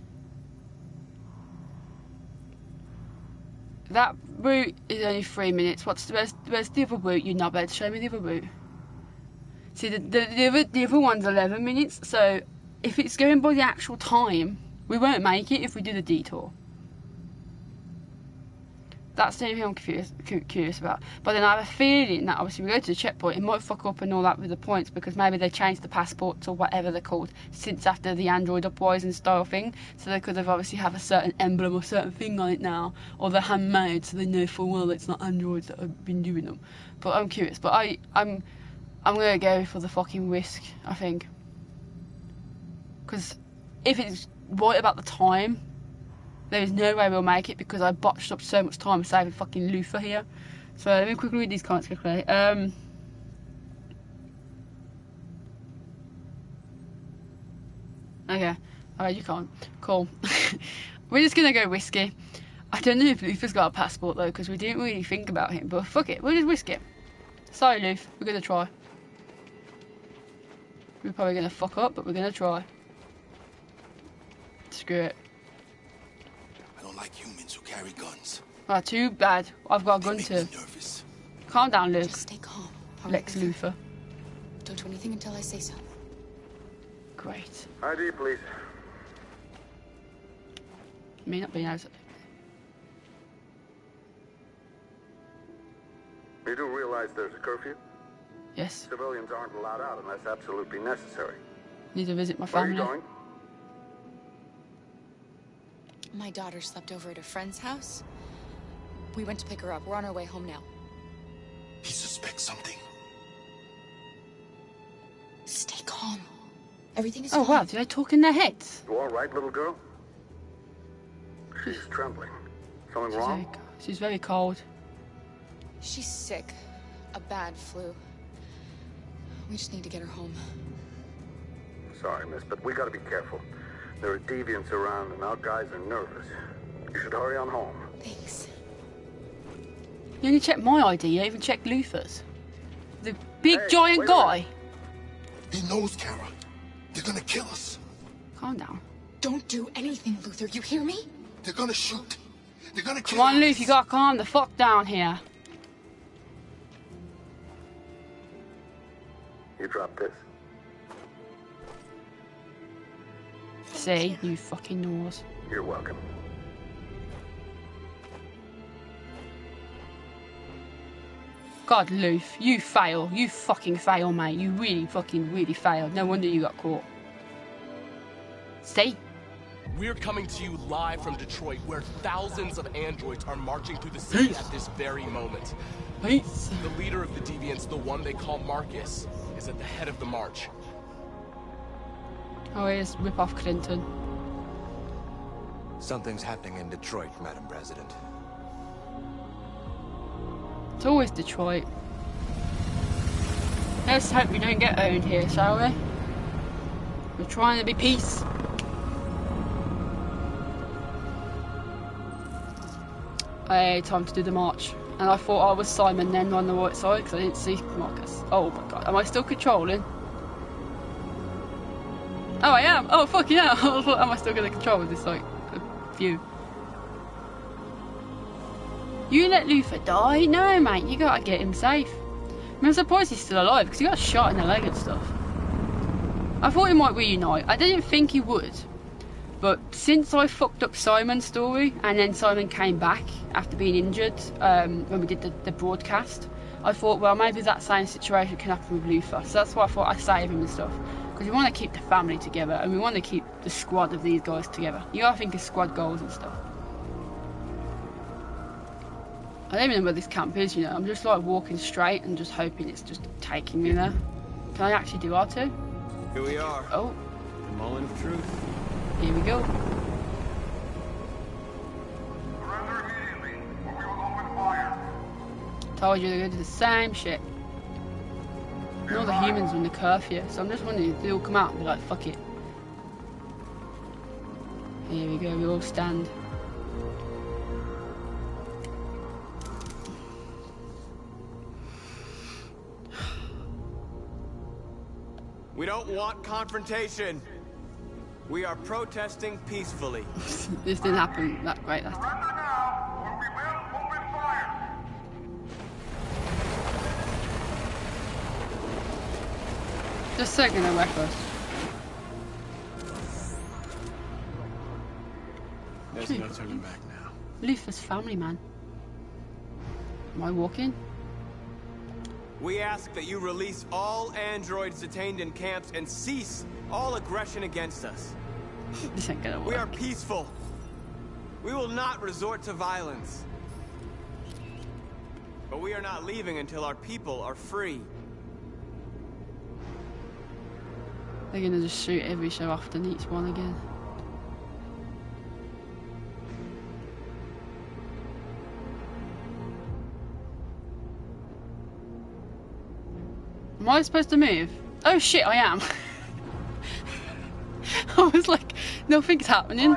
That route is only 3 minutes. Where's the other route? You're not able to show me the other route. See, the other one's 11 minutes, so if it's going by the actual time, we won't make it if we do the detour. That's the only thing I'm curious about. But then I have a feeling that obviously we go to the checkpoint, it might fuck up and all that with the points because maybe they changed the passports or whatever they're called since after the Android uprising style thing. So they could have obviously have a certain emblem or certain thing on it now, or they're handmade so they know full well it's not androids that have been doing them. But I'm curious. But I'm gonna go for the fucking risk, I think. Because if it's right about the time, there is no way we'll make it because I botched up so much time saving fucking Luther here. So let me quickly read these comments quickly. Okay. Alright, you can't. Cool. We're just gonna go risky. I don't know if Luther's got a passport though, because we didn't really think about him, but fuck it, we'll just risk it. Sorry, Luth, we're gonna try. We're probably gonna fuck up, but we're gonna try. Screw it. I don't like humans who carry guns. Ah, too bad. I've got a gun too. Calm down, Luke. Just stay calm. Lex Luthor. Don't do anything until I say so. Great. ID, please. Me not being able to. You do realize there's a curfew? Yes. Civilians aren't allowed out unless absolutely necessary. Need to visit my Where are family. you going? My daughter slept over at a friend's house. We went to pick her up. We're on our way home now. He suspects something. Stay calm. Everything is Oh fine. wow, do they talk in their heads? You all right, little girl? She's trembling. Something wrong? She's very cold. She's sick. A bad flu. We just need to get her home. Sorry, miss, but we gotta be careful. There are deviants around and our guys are nervous. You should hurry on home. Thanks. You only checked my ID, you even checked Luther's. The big giant wait a guy. He knows, Kara. They're gonna kill us. Calm down. Don't do anything, Luther. You hear me? They're gonna shoot. They're gonna kill Come on, us. Luke, you gotta calm the fuck down here. You drop this. See, you fucking nose. You're welcome. God, Luth, you fail. You fucking fail, mate. You really failed. No wonder you got caught. See? We're coming to you live from Detroit, where thousands of androids are marching through the city at this very moment. Peace. The leader of the deviants, the one they call Marcus, is at the head of the march. Oh, here's rip off Clinton. Something's happening in Detroit, Madam President. It's always Detroit. Let's hope we don't get owned here, shall we? We're trying to be peace. Hey, time to do the march. And I thought I was Simon then on the right side because I didn't see Marcus. Oh my god, am I still controlling? Oh, I am. Oh, fuck yeah. Am I still going to control with this, like, view? You let Luther die? No, mate. You gotta get him safe. I mean, I'm surprised he's still alive because he got shot in the leg and stuff. I thought he might reunite. I didn't think he would. But since I fucked up Simon's story and then Simon came back after being injured when we did the broadcast, I thought, well, maybe that same situation can happen with Luther. So that's why I thought I'd save him and stuff. Because we want to keep the family together and we want to keep the squad of these guys together. You gotta think of squad goals and stuff. I don't even know where this camp is, you know. I'm just like walking straight and just hoping it's just taking me there. Can I actually do R2? Here we are. Oh. The moment of truth. Here we go. Told you they're going to do the same shit. And all the humans are in the curfew, so I'm just wondering if they all come out and be like, fuck it. Here we go, we all stand. We don't want confrontation. We are protesting peacefully. This didn't happen that great last time. Just so gonna wreck us. There's no turning back now. Luther's family, man. Am I walking? We ask that you release all androids detained in camps and cease all aggression against us. This ain't gonna work. We are peaceful. We will not resort to violence. But we are not leaving until our people are free. They're gonna just shoot every so often each one again. Am I supposed to move? Oh shit, I am. I was like, nothing's happening.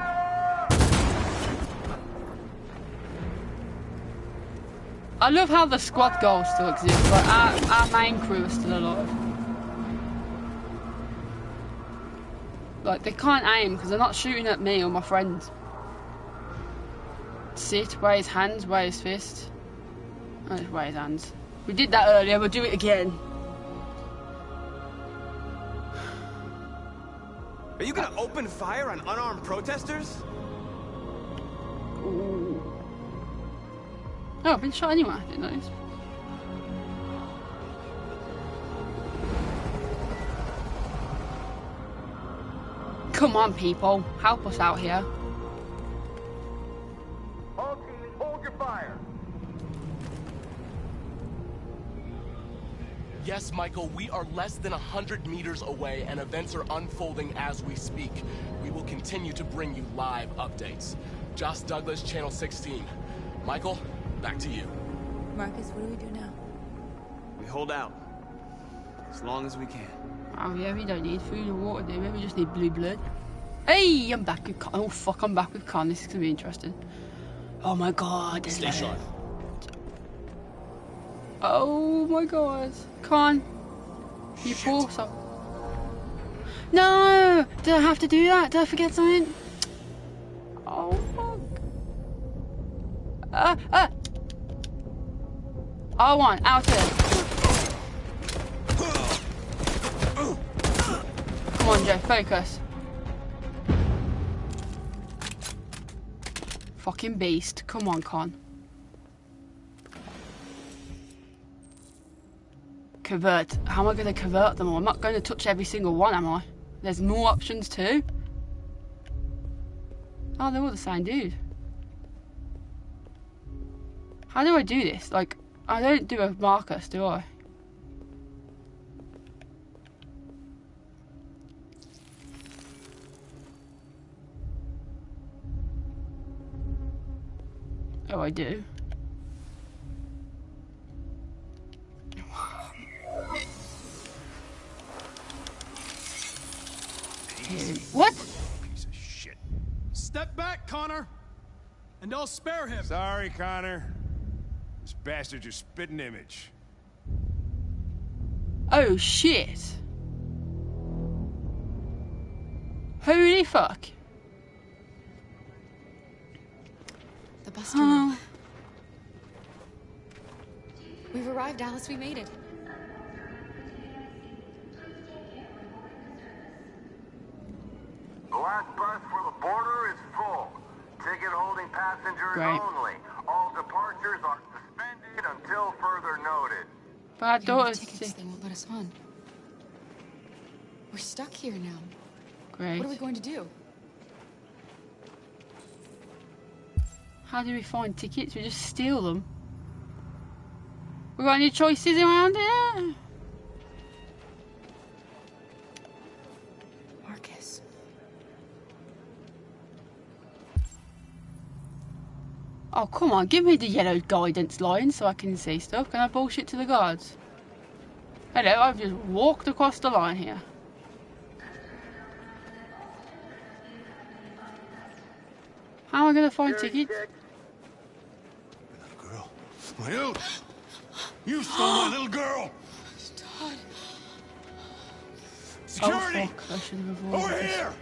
I love how the squad goals still exist, but our main crew is still alive. Like, they can't aim because they're not shooting at me or my friends. Sit, raise hands, raise fist. Oh, just raise hands. We did that earlier, we'll do it again. Are you gonna open fire on unarmed protesters? Ooh. Oh, I've been shot anyway, I didn't notice. Come on, people, help us out here. All teams, hold your fire. Yes, Michael, we are less than 100 meters away and events are unfolding as we speak. We will continue to bring you live updates. Josh Douglas, Channel 16. Michael, back to you. Marcus, what do we do now? We hold out. As long as we can. Oh yeah, we don't need food or water, do we? We just need blue blood. Hey, I'm back with Con. Oh fuck, I'm back with Con. This is gonna be interesting. Oh my god, this Stay sharp. Oh my god. Con. You poor so. No! Did I have to do that? Did I forget something? Oh fuck. R1, out here. Come on, Joe, focus. Fucking beast. Come on, Con. Convert. How am I going to convert them all? I'm not going to touch every single one, am I? There's more options too. Oh, they're all the same dude. How do I do this? Like, I don't do a Marcus, do I? Oh, I do. What? Piece of shit. Step back, Connor, and I'll spare him. Sorry, Connor. This bastard's your spitting image. Oh, shit. Holy fuck. The bus terminal. We've arrived, Alice. We made it. The last bus for the border is full. Ticket holding passengers Great. only. All departures are suspended until further notice. Bad daughters. Tickets, they won't let us on. We're stuck here now. Great. What are we going to do? How do we find tickets? We just steal them. We got any choices around here? Marcus. Oh, come on. Give me the yellow guidance line so I can see stuff. Can I bullshit to the guards? Hello, I've just walked across the line here. How am I going to find tickets? Girl. You stole my little girl! Todd. Security! Oh, fuck. I should have avoided Over this. here!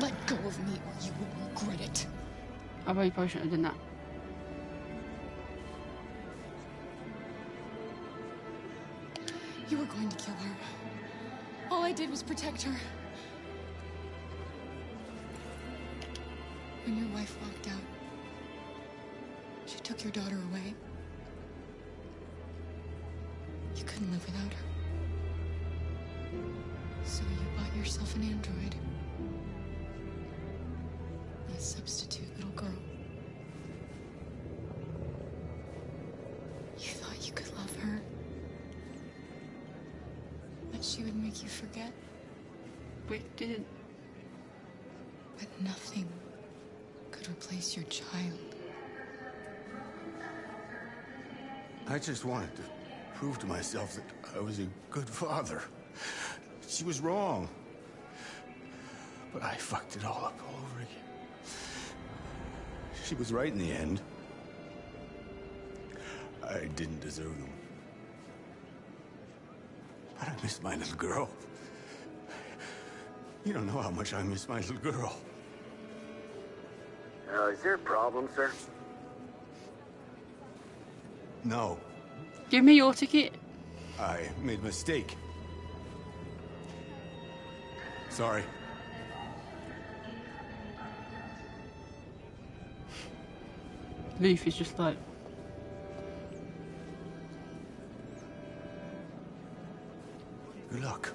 Let go of me or you will regret it. I probably shouldn't have done that. You were going to kill her. All I did was protect her. When your wife walked out, she took your daughter away. You couldn't live without her. So you bought yourself an android. A substitute little girl. You thought you could love her. That she would make you forget. But didn't. But nothing could replace your child. I just wanted to prove to myself that I was a good father. She was wrong. But I fucked it all up all over again. She was right in the end. I didn't deserve them. But I miss my little girl. You don't know how much I miss my little girl. Is there a problem, sir? No, Give me your ticket. I made a mistake. Sorry. Leaf is just like. Good luck.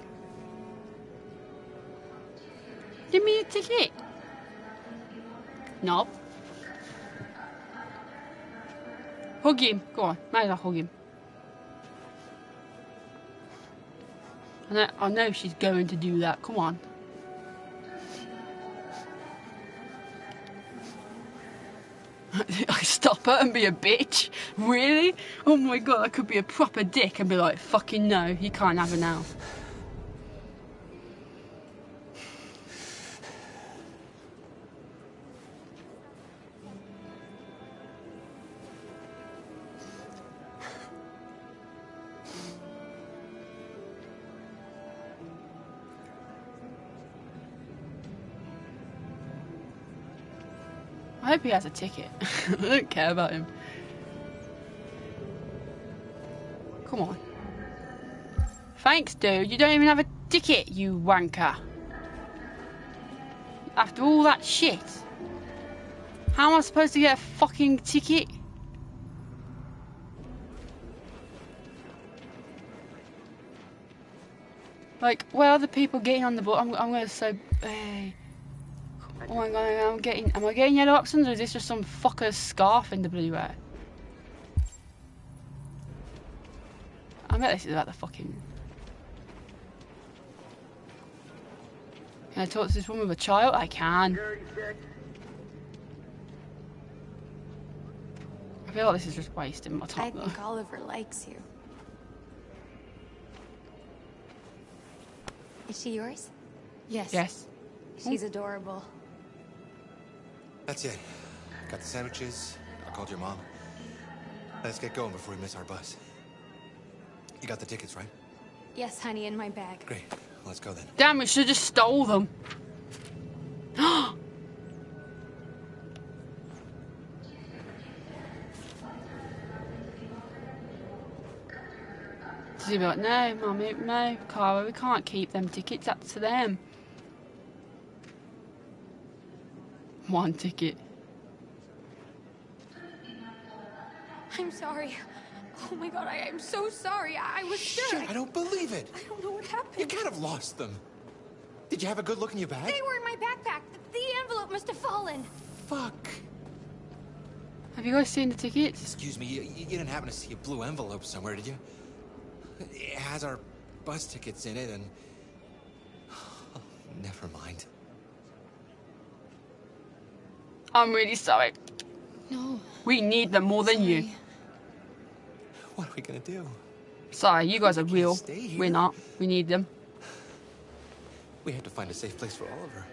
Give me a ticket. No. Hug him. Go on. Might as well hug him. I know she's going to do that. Come on. I stop her and be a bitch? Really? Oh my god, I could be a proper dick and be like, fucking no, you can't have her now. I hope he has a ticket. I don't care about him. Come on. Thanks, dude. You don't even have a ticket, you wanker. After all that shit. How am I supposed to get a fucking ticket? Like, where are the people getting on the boat? I'm gonna say, hey. Oh my god, am I getting yellow options, or is this just some fucker's scarf in the blue air? I bet this is about the fucking... Can I talk to this woman with a child? I can. I feel like this is just wasting my time though. I think Oliver likes you. Is she yours? Yes. Yes. She's adorable. That's it. Got the sandwiches. I called your mom. Let's get going before we miss our bus. You got the tickets, right? Yes, honey, in my bag. Great. Let's go then. Damn, we should have just stole them. She'd be like, no, Mummy, no, Cara, we can't keep them tickets, that's to them. One ticket. I'm sorry. Oh my god, I am so sorry. I was sure. Shit, I don't believe it. I don't know what happened. You can't have lost them. Did you have a good look in your bag? They were in my backpack. The envelope must have fallen. Fuck. Have you guys seen the tickets? Excuse me, you didn't happen to see a blue envelope somewhere, did you? It has our bus tickets in it, and... Oh, never mind. I'm really sorry. No. We need them more than you. What are we gonna do? Sorry, you guys are real. We're not. We need them. We have to find a safe place for Oliver.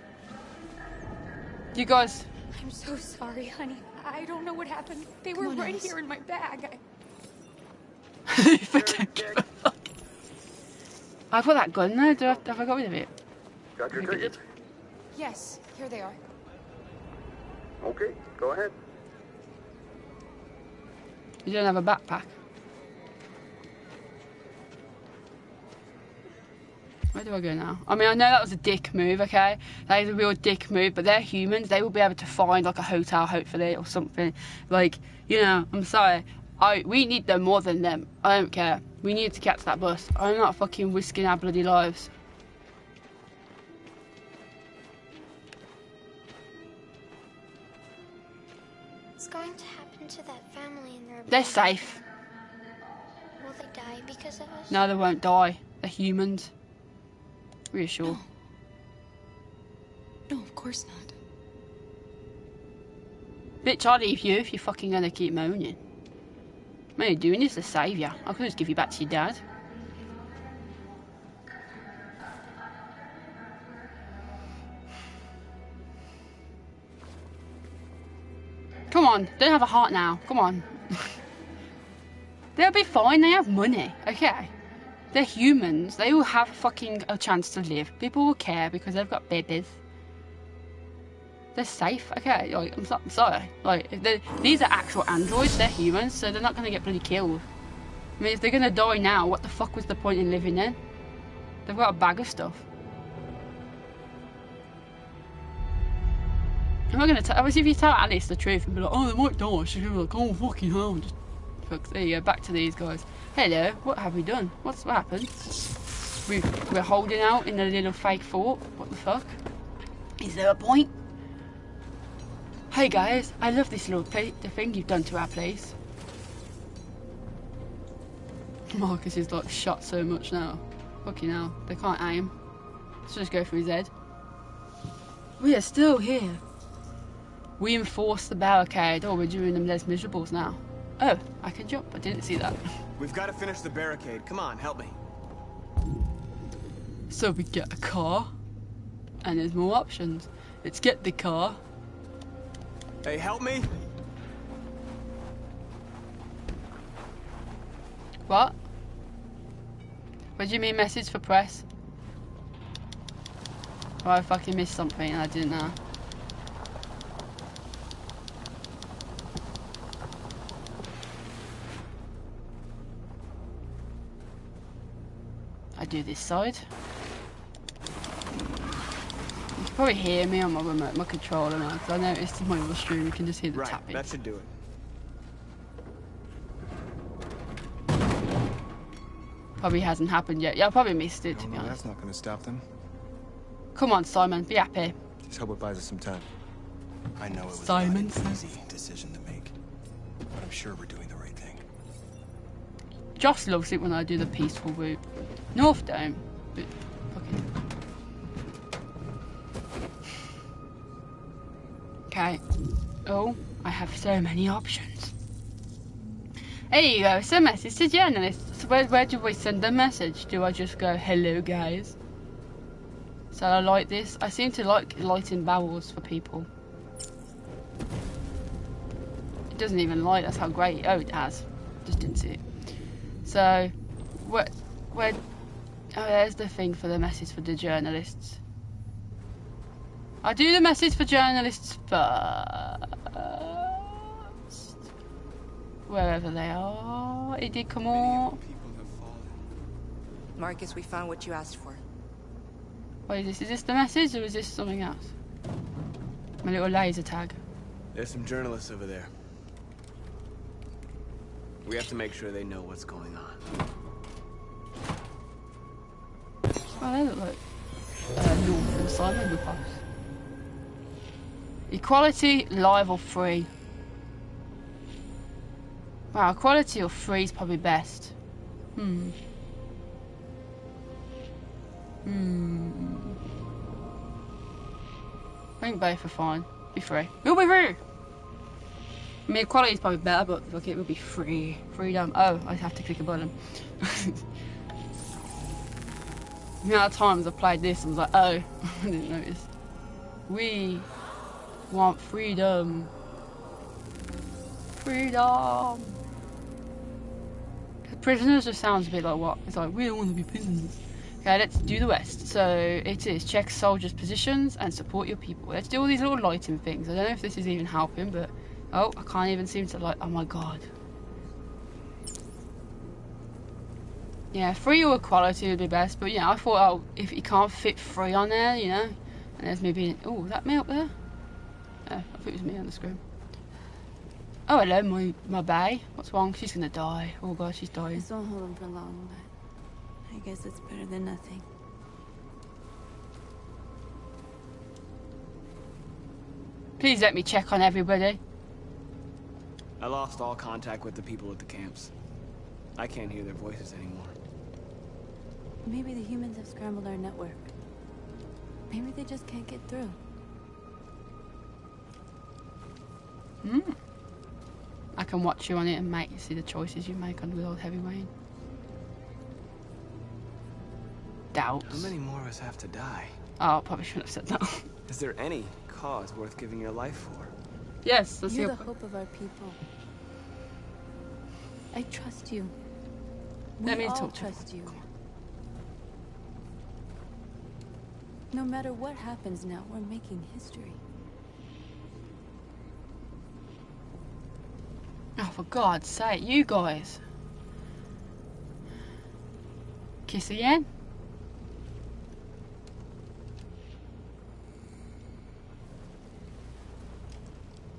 You guys... I'm so sorry, honey. I don't know what happened. They were right here in my bag. I put that gun there. Have I got rid of it? Got your tickets? Yes, here they are. Okay, go ahead. You don't have a backpack. Where do I go now? I mean, I know that was a dick move, okay? That is a real dick move, but they're humans. They will be able to find, like, a hotel, hopefully, or something. Like, you know, I'm sorry. We need them more than them. I don't care. We need to catch that bus. I'm not fucking risking our bloody lives. What's going to happen to that family and their They're baby? safe. Will they die because of us? No, they won't die. They're humans. Reassure. No, of course not. Bitch, I'll leave you if you're fucking gonna keep moaning. I'm only doing this to save you. I could just give you back to your dad. Come on, don't have a heart now. Come on. They'll be fine. They have money, okay? They're humans. They will have fucking a chance to live. People will care because they've got babies. They're safe, okay? Like, I'm sorry. Like, these are actual androids. They're humans, so they're not gonna get bloody killed. I mean, if they're gonna die now, what the fuck was the point in living then? They've got a bag of stuff. I'm not gonna tell. Obviously, if you tell Alice the truth and be like, "Oh, they might die," she's gonna be like, "Oh, fucking hell!" Just fuck. There you go. Back to these guys. Hello. What have we done? What happened? We're holding out in a little fake fort. What the fuck? Is there a point? Hey guys, I love this little the thing you've done to our place. Marcus is like shot so much now. Fucking hell, they can't aim. Let's just go for his head. We are still here. We enforce the barricade. Oh, we're doing them less miserables now. Oh, I can jump. I didn't see that. We've got to finish the barricade. Come on, help me. So we get a car, and there's more options. Let's get the car. Hey, help me. What? What do you mean message for press? Oh, I fucking missed something and I didn't know. I do this side. You can probably hear me on my remote, my controller now, because I noticed in my other stream you can just hear the tapping. That should do it. Probably hasn't happened yet. Yeah, I probably missed it, to be honest. That's not going to stop them. Come on, Simon, be happy. Just hope it buys us some time. I know it was Simon not an easy decision to make, but I'm sure we're doing the right thing. Joss loves it when I do the peaceful route. North don't, but fucking. Okay. Oh, I have so many options. There you go. It's a message to journalists. So where do we send the message? Do I just go, hello guys? So I like this. I seem to like lighting barrels for people. It doesn't even light. That's how great. Oh, it has. Just didn't see it. So, where? Oh, there's the thing for the message for the journalists. I do the message for journalists first. Wherever they are. It did come up. Marcus, we found what you asked for. What is this? Is this the message or is this something else? My little laser tag. There's some journalists over there. We have to make sure they know what's going on. Oh, they look like North and Simon with us. Equality, live or free? Wow, equality or free is probably best. I think both are fine. Be free. We'll be free! I mean, equality is probably better, but look, it will be free. Freedom. Oh, I have to click a button. The amount of times I played this, I was like, oh, I didn't notice. We want freedom. Freedom. Prisoners just sounds a bit like what? It's like, we don't want to be prisoners. Okay, let's do the West. So it is check soldiers' positions and support your people. Let's do all these little lighting things. I don't know if this is even helping, but oh, I can't even seem to light. Oh my god. Yeah, free or equality would be best, but yeah, I thought, oh, if you can't fit free on there, you know, and there's me being, oh, is that me up there? Oh, I thought it was me on the screen. Oh, hello, my bae. What's wrong? She's gonna die. Oh god, she's dying. This won't hold him for long, but I guess it's better than nothing. Please let me check on everybody. I lost all contact with the people at the camps. I can't hear their voices anymore. Maybe the humans have scrambled our network. Maybe they just can't get through. I can watch you on it and see the choices you make on without heavy rain. Doubts. How many more of us have to die? Oh, I probably shouldn't have said that. Is there any cause worth giving your life for? Yes, that's You're the hope of our people. I trust you. Let me all talk to trust you. No matter what happens now, we're making history. Oh, for God's sake, you guys. Kiss again?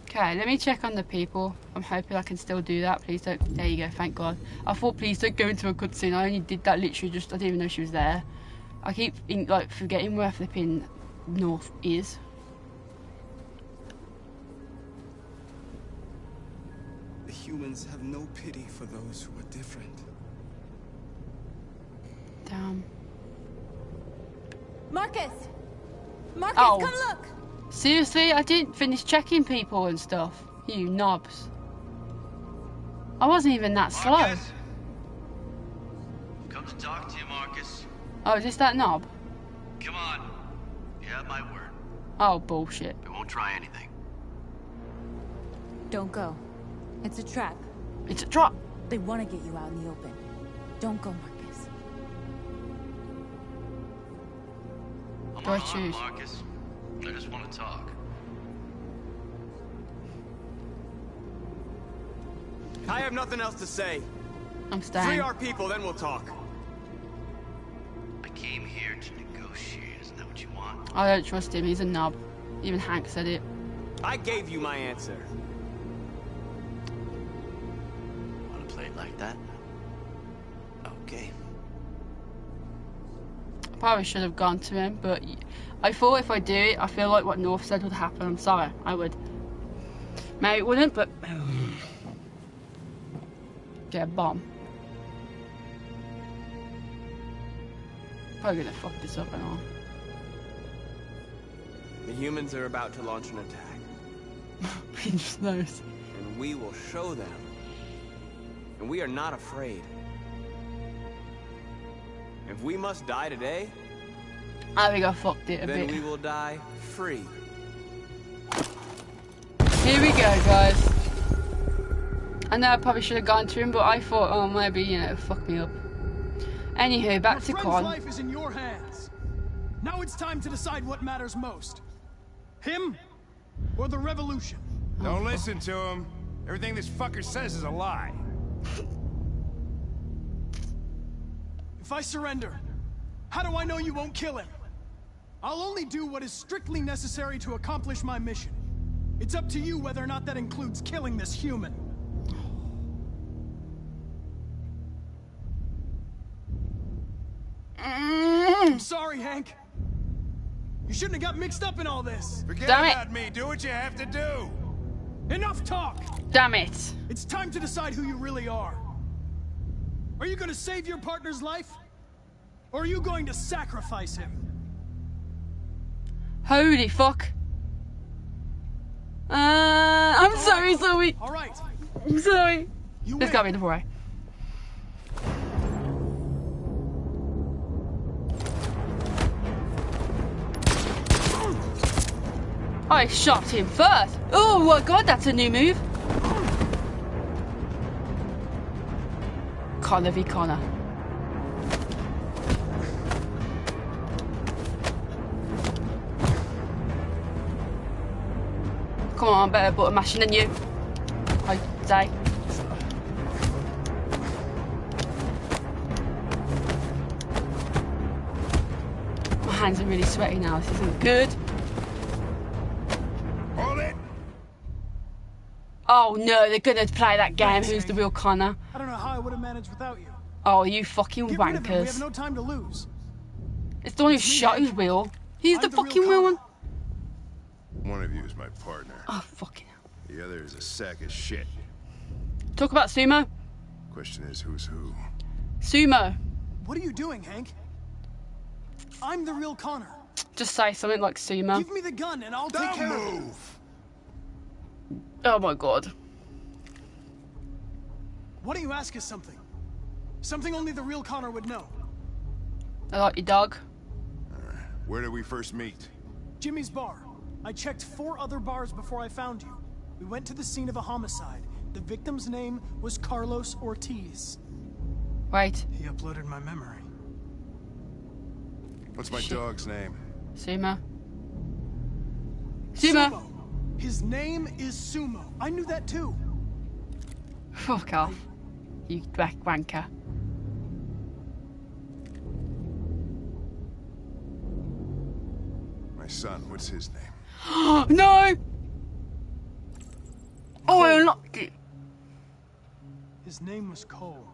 Okay, let me check on the people. I'm hoping I can still do that. Please don't. There you go, thank God. I thought please don't go into a cutscene. I only did that literally just, I didn't even know she was there. I keep like forgetting where flipping North is. The humans have no pity for those who are different. Damn. Marcus! Marcus, Oh. come look! Seriously? I didn't finish checking people and stuff. You knobs. I wasn't even that slow. Marcus? Come to talk to you, Marcus. Oh, is this that knob? Come on. You have my word. Oh, bullshit. We won't try anything. Don't go. It's a trap. It's a trap. They want to get you out in the open. Don't go, Marcus. I'm Do I not on, choose? Marcus. I just want to talk. I have nothing else to say. I'm staying. Free our people, then we'll talk. came here to negotiate. Isn't that what you want? I don't trust him. He's a knob. Even Hank said it. I gave you my answer. Want to play it like that? Okay. I probably should have gone to him, but I thought if I do it, I feel like what North said would happen. I'm sorry, I would. Maybe it wouldn't, but get a bomb. Probably gonna fuck this up and all. The humans are about to launch an attack. He just knows. And we will show them. And we are not afraid. If we must die today, I think I fucked it a then bit. we will die free. Here we go, guys. I know I probably should have gone to him, but I thought, oh, maybe, you know, fuck me up. Anywho, back to Your Con. friend's life is in your hands. Now it's time to decide what matters most. Him or the revolution? Don't listen to him. Everything this fucker says is a lie. If I surrender, how do I know you won't kill him? I'll only do what is strictly necessary to accomplish my mission. It's up to you whether or not that includes killing this human. I'm sorry, Hank. You shouldn't have got mixed up in all this. Forget Damn it. about me. Do what you have to do. Enough talk. Damn it. It's time to decide who you really are. Are you going to save your partner's life? Or are you going to sacrifice him? Holy fuck. I'm sorry, Zoe. All right. I'm sorry. You This win. got me the boy. I shot him first. Oh my god, that's a new move. Connor v Connor. Come on, I'm better button mashing than you. I say. My hands are really sweaty now. This isn't good. Hold it. Oh no, they're gonna play that game. Who's the real Connor? I don't know how I would have managed without you. Oh, you fucking Get rid of him. We have wankers. no time to lose. It's the one who shot his Will. He's the fucking real one. One of you is my partner. Oh, fucking hell. The other is a sack of shit. Talk about Sumo. Question is, who's who? Sumo. What are you doing, Hank? I'm the real Connor. Just say something like Sumo. Give me the gun and I'll take care of it. Oh my god. Why don't you ask us something? Something only the real Connor would know. I like your dog. Where did we first meet? Jimmy's bar. I checked 4 other bars before I found you. We went to the scene of a homicide. The victim's name was Carlos Ortiz. Wait. He uploaded my memory. What's my dog's name? Sumo. Sumo. His name is Sumo. I knew that too. Fuck off. You back wanker. My son, what's his name? No! Oh, I unlocked it. His name was Cole.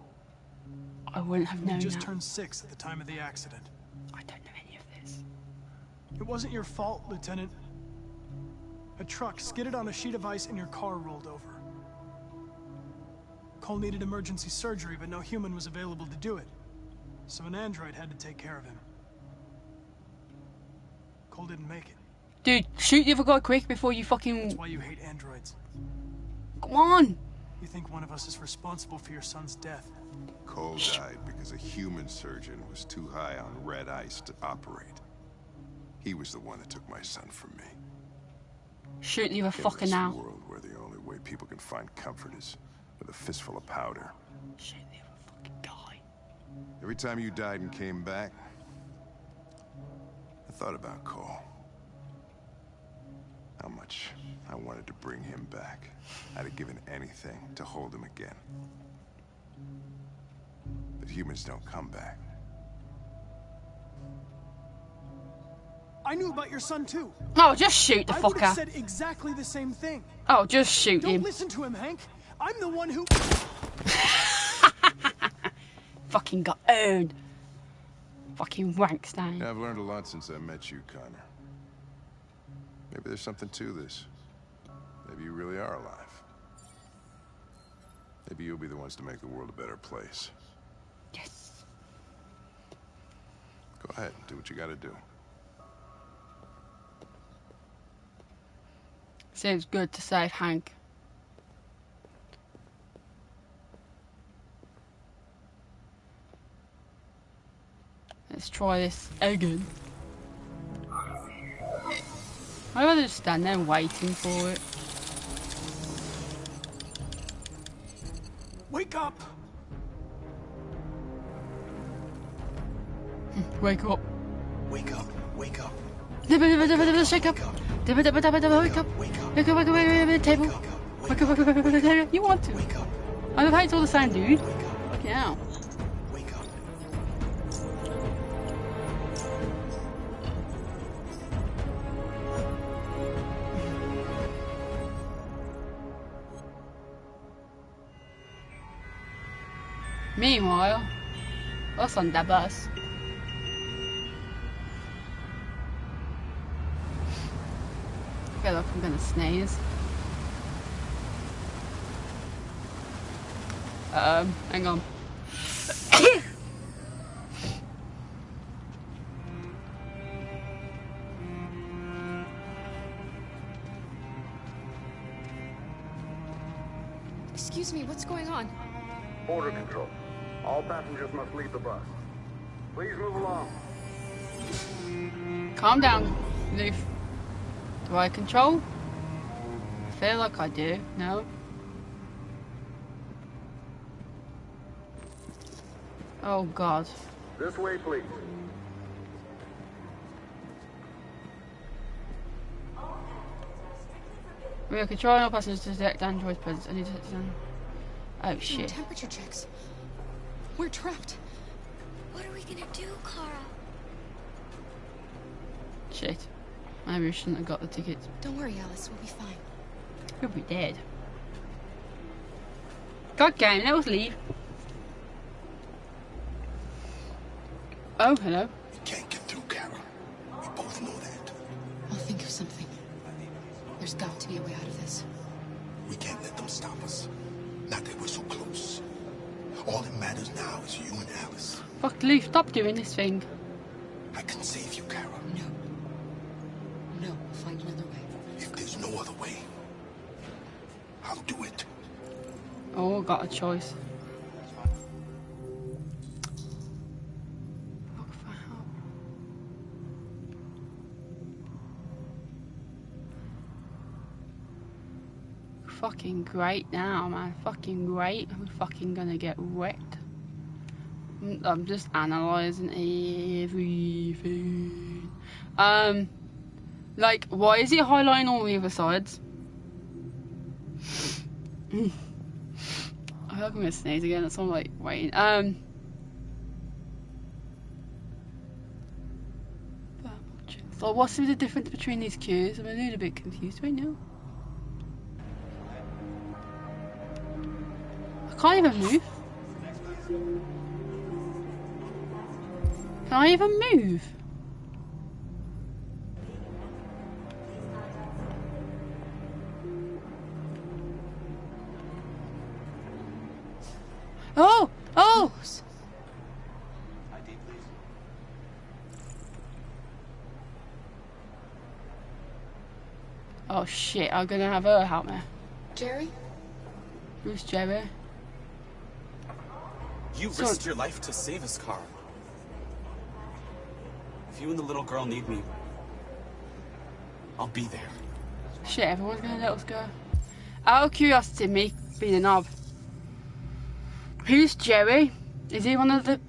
I wouldn't have known He just that. turned 6 at the time of the accident. I don't know any of this. It wasn't your fault, Lieutenant. A truck skidded on a sheet of ice and your car rolled over. Cole needed emergency surgery, but no human was available to do it. So an android had to take care of him. Cole didn't make it. Dude, shoot the other guy quick before you fucking... That's why you hate androids. Come on! You think one of us is responsible for your son's death. Cole died because a human surgeon was too high on red ice to operate. He was the one that took my son from me. Shoot the other In fucker this now. world where the only way people can find comfort is with a fistful of powder. Shoot the other fucking guy. Every time you died and came back, I thought about Cole. How much I wanted to bring him back. I'd have given anything to hold him again. But humans don't come back. I knew about your son too. Oh, just shoot the I would have fucker. said exactly the same thing. Oh, just shoot him. Don't listen to him, Hank. I'm the one who... Fucking got owned. Fucking Wankstein. Yeah, I've learned a lot since I met you, Connor. Maybe there's something to this. Maybe you really are alive. Maybe you'll be the ones to make the world a better place. Yes. Go ahead, do what you gotta do. Seems good to save Hank. Let's try this again. I'd rather just stand there waiting for it. Wake up! Wake up. Wake up. Wake up. Shake up. Wake up. Wake up. Wake up. Table. Wake up. You want to? Wake up. I love how it's all the same, dude. Fucking hell. Wake up. Meanwhile, us on the bus. I feel like I'm gonna sneeze. Hang on. Excuse me, what's going on? Border control. All passengers must leave the bus. Please move along. Calm down, Leaf. Do I control? I feel like I do. No? Oh God. This way, please. We are controlling all passengers to detect android presence. I need to... Oh shit. Temperature checks. We're trapped. What are we gonna do, Kara? Shit. Maybe we shouldn't have got the tickets. Don't worry, Alice. We'll be fine. We'll be dead. God damn, let us leave. Oh, hello. We can't get through, Kara. We both know that. I'll think of something. There's got to be a way out of this. We can't let them stop us. Not that we're so close. All that matters now is you and Alice. Fuck, Leaf, stop doing this thing. I can save you, Kara. No. No, we'll find another way. If there's no other way, I'll do it. Oh, got a choice. Look for help. Fucking great now, man. Fucking great. I'm fucking gonna get wrecked. I'm just analysing everything. Like, why is it highlighting all the other sides? I feel like I'm gonna sneeze again, that's why I'm like waiting. So what's the difference between these queues? I'm a little bit confused right now. I can't even move. Can I even move? Oh! Oh! Oh shit, I'm gonna have her help me. Jerry? Who's Jerry? You risked your life to save us, Carl. If you and the little girl need me, I'll be there. Shit, everyone's gonna let us go. Out of curiosity, me being a knob. Who's Jerry? Is he one of the...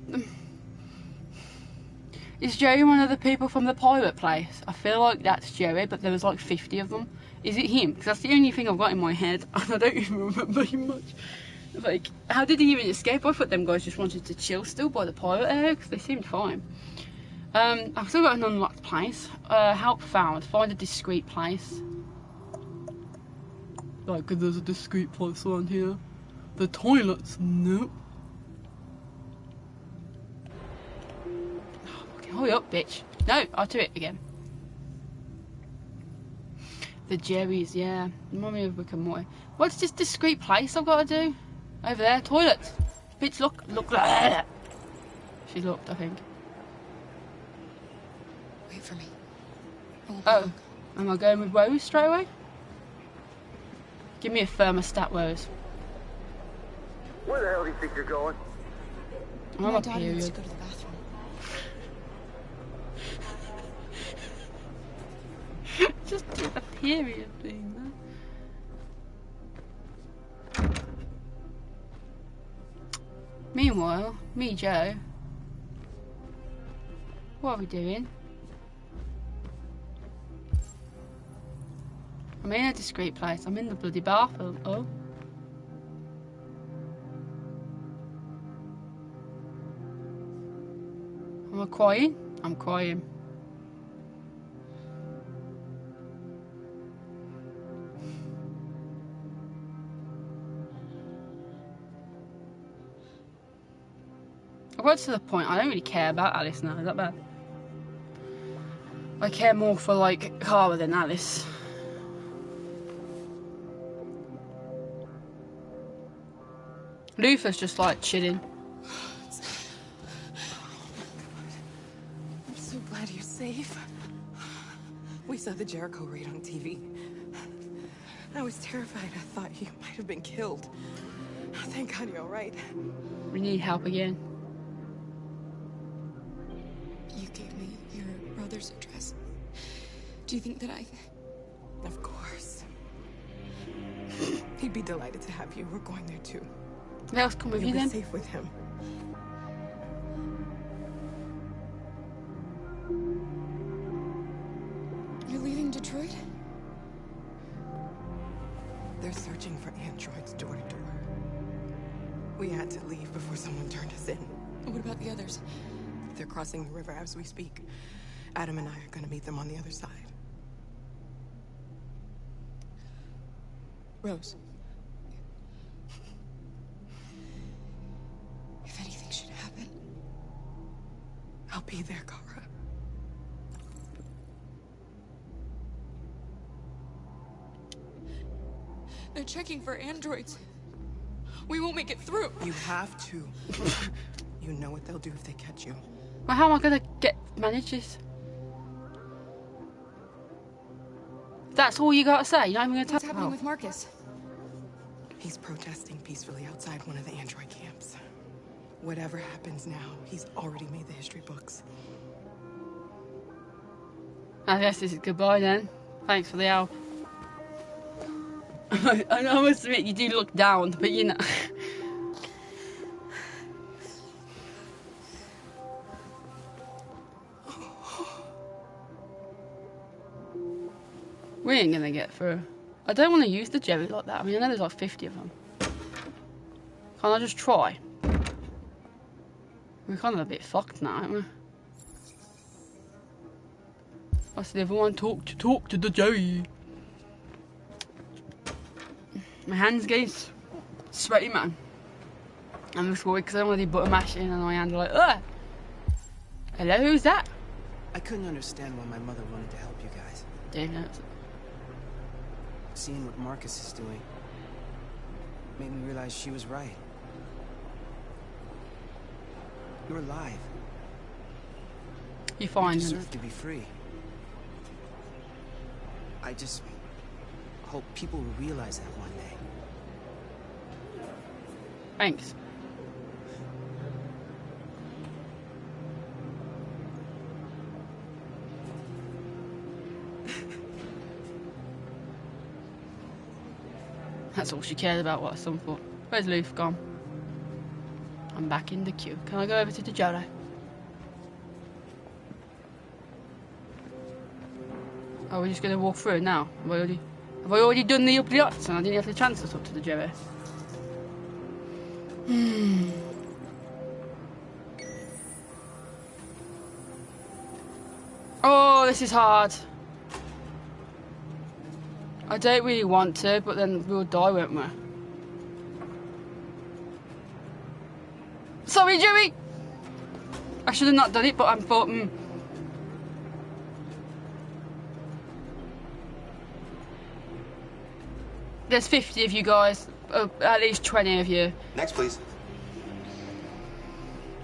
Is Jerry one of the people from the pirate place? I feel like that's Jerry, but there was like 50 of them. Is it him? Because that's the only thing I've got in my head, and I don't even remember him much. Like, how did he even escape? I thought them guys just wanted to chill still by the pirate area, because they seemed fine. I've still got an unlocked place. Help found. Find a discreet place. Like, there's a discreet place around here. The toilets, nope. Oh, okay, hurry up, bitch. No, I'll do it again. The Jerry's, yeah. Remind me of Rick and Morty. What's this discreet place I've got to do? Over there, toilets. Bitch, look. She looked, I think. Wait for me. Oh, am I going with Rose straight away? Give me a thermostat, Rose. Where the hell do you think you're going? I'm on My a daughter needs period. to go to the bathroom. Just do the period thing, man. Meanwhile, me, Joe. What are we doing? I'm in a discreet place. I'm in the bloody bathroom. Oh. Am I crying? I'm crying. I got to the point I don't really care about Alice now. Is that bad? I care more for like Cara than Alice. Luther's just like chilling. I'm so glad you're safe. We saw the Jericho raid on TV. I was terrified. I thought you might have been killed. Thank God you're all right. We need help again. You gave me your brother's address. Do you think that I... Of course. He'd be delighted to have you. We're going there too. Let us come with you You'll then. be safe with him. You're leaving Detroit? They're searching for androids door to door. We had to leave before someone turned us in. What about the others? They're crossing the river as we speak. Adam and I are gonna meet them on the other side. Rose. If anything should happen, I'll be there, Kara. They're checking for androids. We won't make it through. You have to. You know what they'll do if they catch you. Well, how am I gonna manage this? That's all you gotta say. You're not even gonna What's talk happening about. with Marcus? He's protesting peacefully outside one of the android camps. Whatever happens now, he's already made the history books. I guess this is goodbye then. Thanks for the help. I must admit, you do look down, but you know. We ain't gonna get through. I don't want to use the jelly like that. I mean, I know there's like 50 of them. Can't I just try? We're kind of a bit fucked now, aren't we? I said everyone talk to the jelly. My hands getting sweaty, man. I'm just worried because I don't want to do butter mashing and my hands are like, ugh! Hello, who's that? I couldn't understand why my mother wanted to help you guys. Damn it. Seeing what Marcus is doing made me realize she was right. You're alive. You fine. You deserve to be free. I just hope people will realize that one day. Thanks. That's all she cared about, what a son thought. Where's Luth gone? I'm back in the queue. Can I go over to the Jolo? Oh, we're just going to walk through it now. Have I already done the upper yachts and I didn't have the chance to talk to the Jolo? Oh, this is hard. I don't really want to, but then we'll die, won't we? Sorry, Joey! I should have not done it, but I'm thought, There's 50 of you guys, at least 20 of you. Next, please.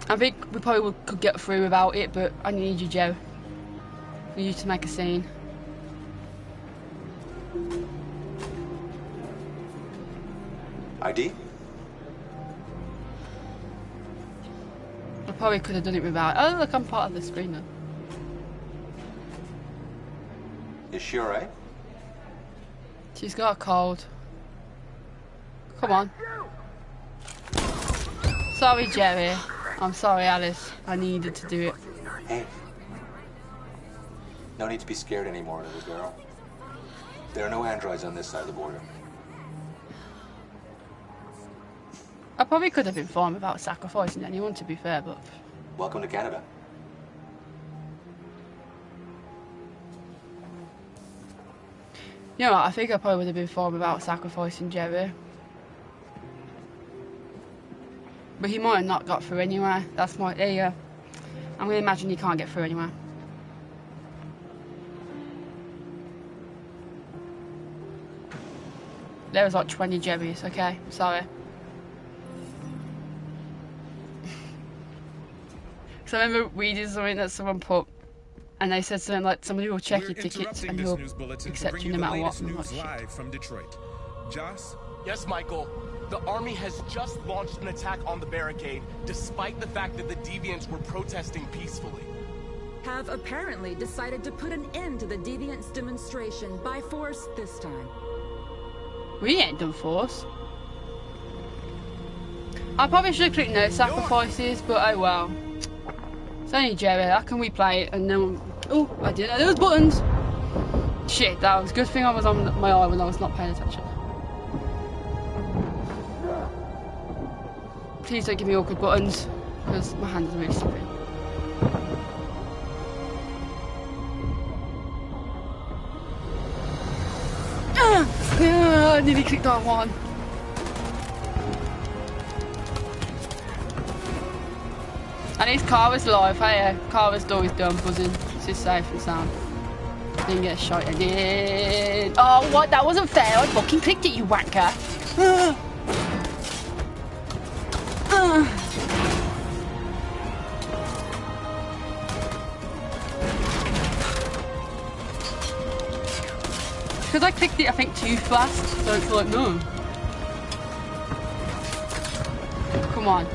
I think we probably could get through without it, but I need you, Joe. For you to make a scene. ID? I probably could have done it without. Oh, look, I'm part of the screen now. Is she alright? She's got a cold. Come on. Sorry, Jerry. I'm sorry, Alice. I needed to do it. Hey. No need to be scared anymore, little girl. There are no androids on this side of the border. I probably could have been fine without sacrificing anyone, to be fair, but... Welcome to Canada. You know what, I think I probably would have been fine without sacrificing Jerry. But he might have not got through anyway. That's my... There you go. I'm going to imagine he can't get through anyway. There was like 20 Jerrys, okay? Sorry. So I remember reading something that someone put, and they said something like, somebody will check your tickets and he'll accept you no matter what. Live from Detroit. Joss? Yes, Michael. The army has just launched an attack on the barricade, despite the fact that the Deviants were protesting peacefully. Have apparently decided to put an end to the Deviants demonstration by force this time. We ain't done force. I probably should have clicked no sacrifices, but oh well. It's only Jerry, how can we play it and then... Oh, I didn't know there was buttons! Shit, that was a good thing I was on my eye when I was not paying attention. Please don't give me awkward buttons, because my hands are really slippery. I nearly clicked on one. And it's Kara's live, hey, Kara's door is done buzzing. She's safe and sound. Didn't get shot in. Oh, what? That wasn't fair. I fucking clicked it, you wanker. Because I clicked it, I think, too fast, so it's like, no. Come on.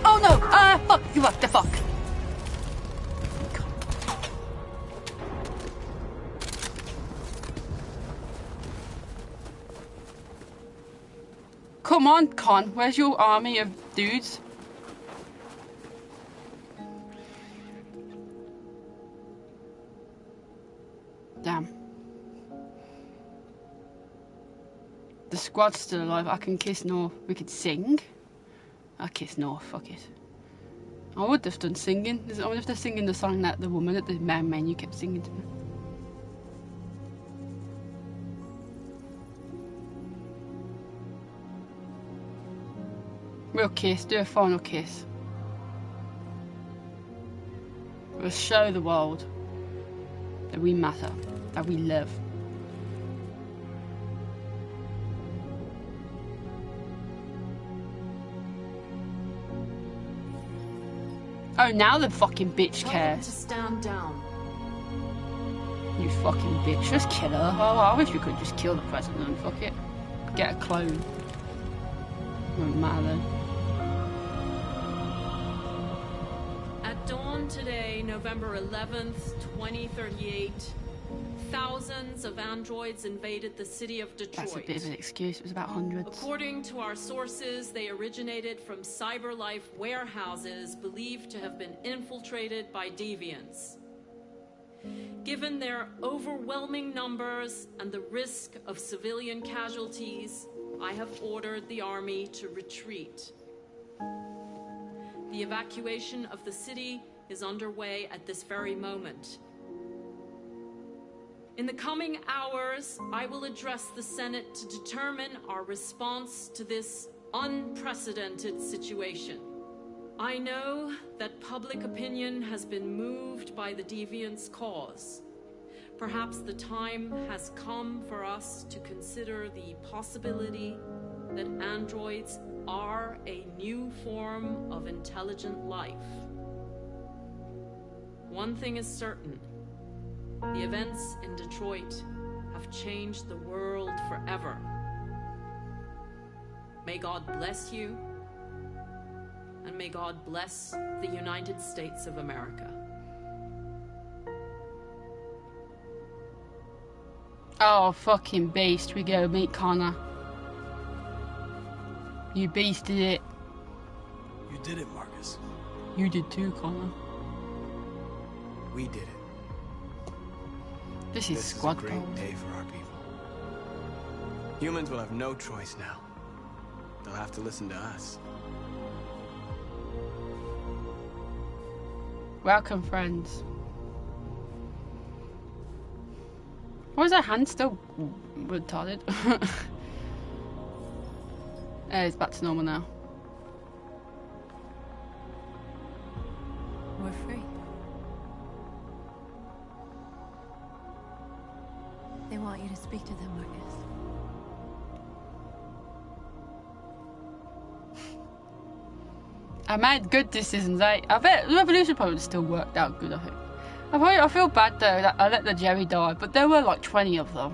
Oh no! Ah, fuck! What the fuck? Come on, Con. Where's your army of dudes? Damn. The squad's still alive. I can kiss North. We could sing. I'll kiss North. Fuck it. I would have done singing. I wonder if they're singing the song that the woman at the main menu kept singing to me. We'll kiss. Do a final kiss. We'll show the world that we matter. That we live. Oh, now the fucking bitch cares. To stand down. You fucking bitch. Just kill her. Oh, I wish we could just kill the president. Fuck it. Get a clone. Won't matter then. At dawn today, November 11th, 2038, thousands of androids invaded the city of Detroit. That's a bit of an excuse. It was about hundreds. According to our sources, they originated from CyberLife warehouses believed to have been infiltrated by deviants. Given their overwhelming numbers and the risk of civilian casualties, I have ordered the army to retreat. The evacuation of the city is underway at this very moment. In the coming hours, I will address the Senate to determine our response to this unprecedented situation. I know that public opinion has been moved by the Deviants' cause. Perhaps the time has come for us to consider the possibility that androids are a new form of intelligent life. One thing is certain. The events in Detroit have changed the world forever. May God bless you, and may God bless the United States of America. Oh, fucking beast. We go meet Connor. You beasted it. You did it, Marcus. You did too, Connor. We did it. This is squad a great day for our people. Humans will have no choice now. They'll have to listen to us. Welcome, friends. Why is her hand still retarded? It's back to normal now. We're free. They want you to speak to them, Marcus. I made good decisions. I bet the revolution probably still worked out good, I think. I feel bad though that I let the Jerry die, but there were like 20 of them.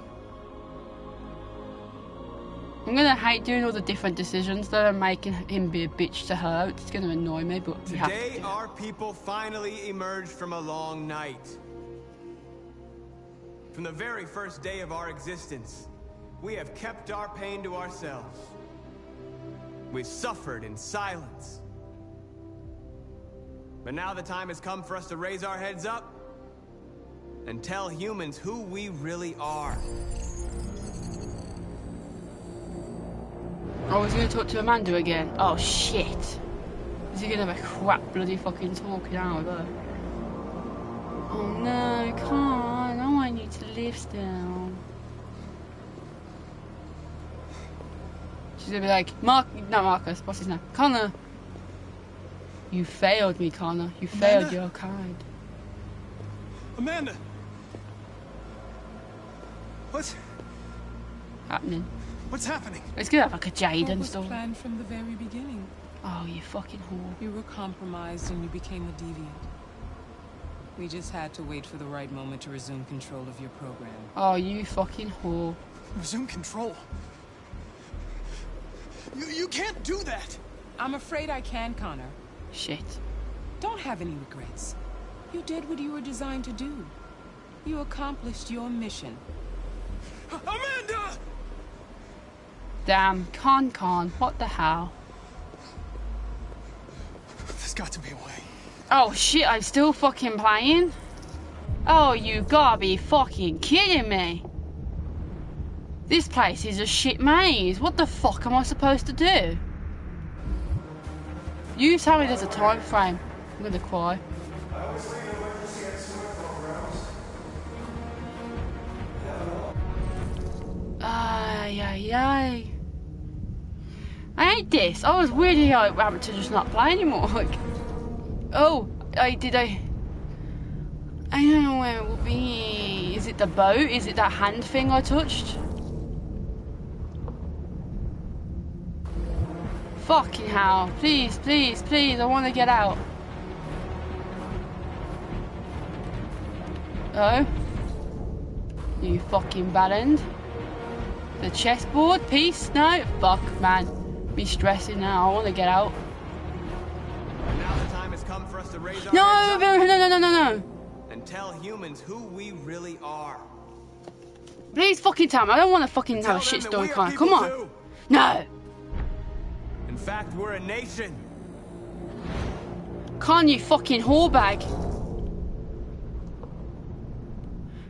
I'm gonna hate doing all the different decisions that are making him be a bitch to her. It's gonna annoy me, but we have to Today, do it. our people finally emerged from a long night. From the very first day of our existence, we have kept our pain to ourselves. We've suffered in silence. But now the time has come for us to raise our heads up and tell humans who we really are. I was going to talk to Amanda again. Oh shit. Is he going to have a crap bloody fucking talk now with her? Oh no, I can't. I want you to live still. She's going to be like, not Marcus, what's his name? Connor. You failed me, Connor. You failed your kind. Amanda! What's happening? What's happening? It's gonna have like a Jade and was stuff. planned from the very beginning. Oh, you fucking whore. You were compromised and you became a deviant. We just had to wait for the right moment to resume control of your program. Oh, you fucking whore. Resume control? You can't do that! I'm afraid I can, Connor. Shit. Don't have any regrets. You did what you were designed to do. You accomplished your mission. Amanda! Damn, Con, what the hell? There's got to be a way. Oh shit, I'm still fucking playing? Oh, you gotta be fucking kidding me. This place is a shit maze. What the fuck am I supposed to do? You tell me there's a time frame. I'm gonna cry. Ay. I hate this. I was weirdly rabbit to just not play anymore. Like, oh, I don't know where it will be. Is it the boat? Is it that hand thing I touched? Fucking hell. Please, I want to get out. Oh? You fucking bad end. The chessboard piece? No? Fuck, man. Me stressing now. I want to get out. Now the time has come for us to raise our No! No! And tell humans who we really are. Please fucking tell me. I don't want to fucking have a shit story, Connor. Come on. Too. No! In fact, we're a nation. Con, you fucking whorebag.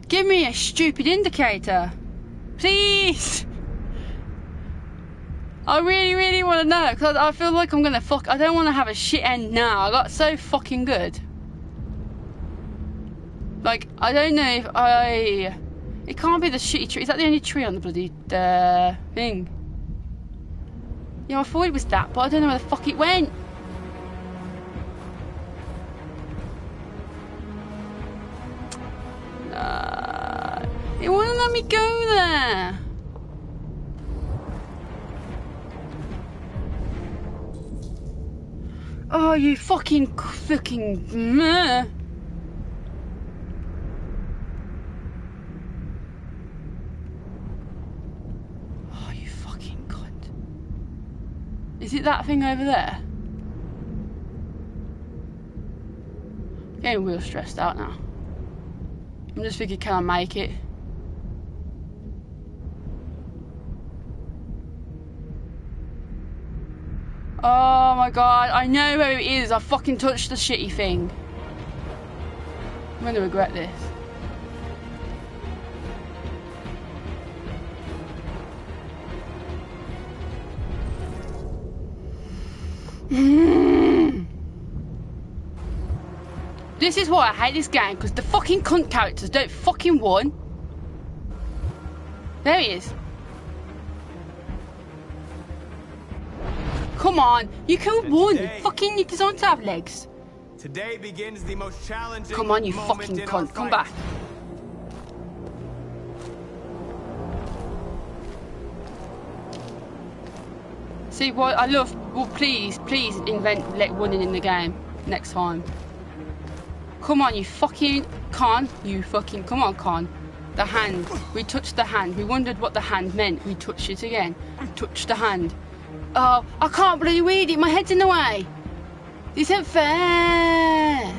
Give me a stupid indicator. Please! I really, really want to know, because I feel like I'm going to fuck... I don't want to have a shit end now. I got so fucking good. Like, I don't know if I... It can't be the shitty tree. Is that the only tree on the bloody thing? Yeah, I thought it was that, but I don't know where the fuck it went. It wouldn't let me go there. Oh, you fucking meh. Oh, you fucking cunt. Is it that thing over there? Getting real stressed out now. I'm just thinking, can I make it? Oh my god, I know where it is. I fucking touched the shitty thing. I'm gonna regret this. This is why I hate this game, because the fucking cunt characters don't fucking win. There he is. Come on, you can win. Fucking, you deserve to have legs. Today begins the most challenging. Come on, you fucking cunt. Come back. See what I love? Well, please invent let winning in the game next time. Come on, you fucking con. You fucking come on, con. The hand. We touched the hand. We wondered what the hand meant. We touched it again. Touched the hand. Oh, I can't bloody read it. My head's in the way. This isn't fair.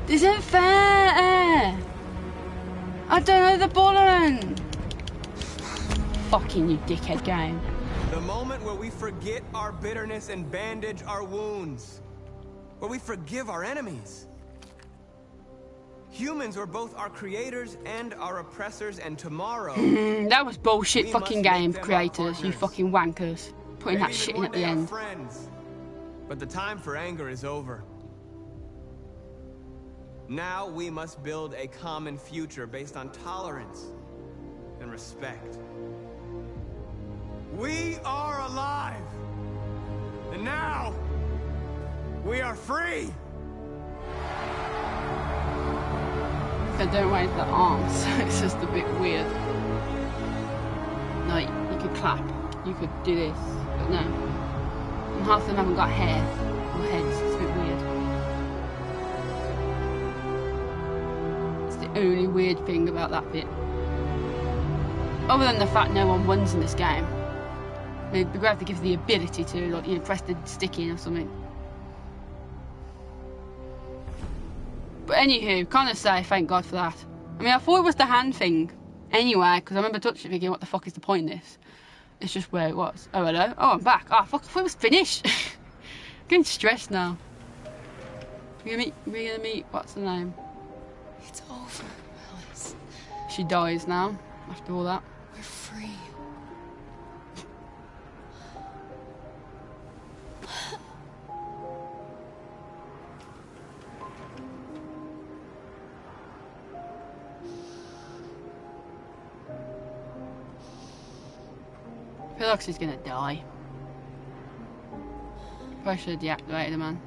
This isn't fair. I don't know the button. Fucking you dickhead game. The moment where we forget our bitterness and bandage our wounds. Where we forgive our enemies. Humans were both our creators and our oppressors, and tomorrow... that was bullshit fucking game creators, you fucking wankers. Putting that shit in at the end. Friends. But the time for anger is over. Now we must build a common future based on tolerance and respect. We are alive! And now, we are free! I don't raise the arms, it's just a bit weird. Like, you could clap, you could do this, but no. And half of them haven't got hair or heads, it's a bit weird. It's the only weird thing about that bit. Other than the fact no one wins in this game. Maybe we have to give the ability to, like, you know, press the stick in or something. But anywho, can't just say thank God for that. I mean, I thought it was the hand thing anyway, because I remember touching it thinking, what the fuck is the point in this? It's just where it was. Oh, hello. Oh, I'm back. Oh, fuck, I thought it was finished. I'm getting stressed now. We're gonna meet, what's the name? It's over, Alice. She dies now, after all that. We're free. I feel like she's gonna die. Probably should have deactivated her, man.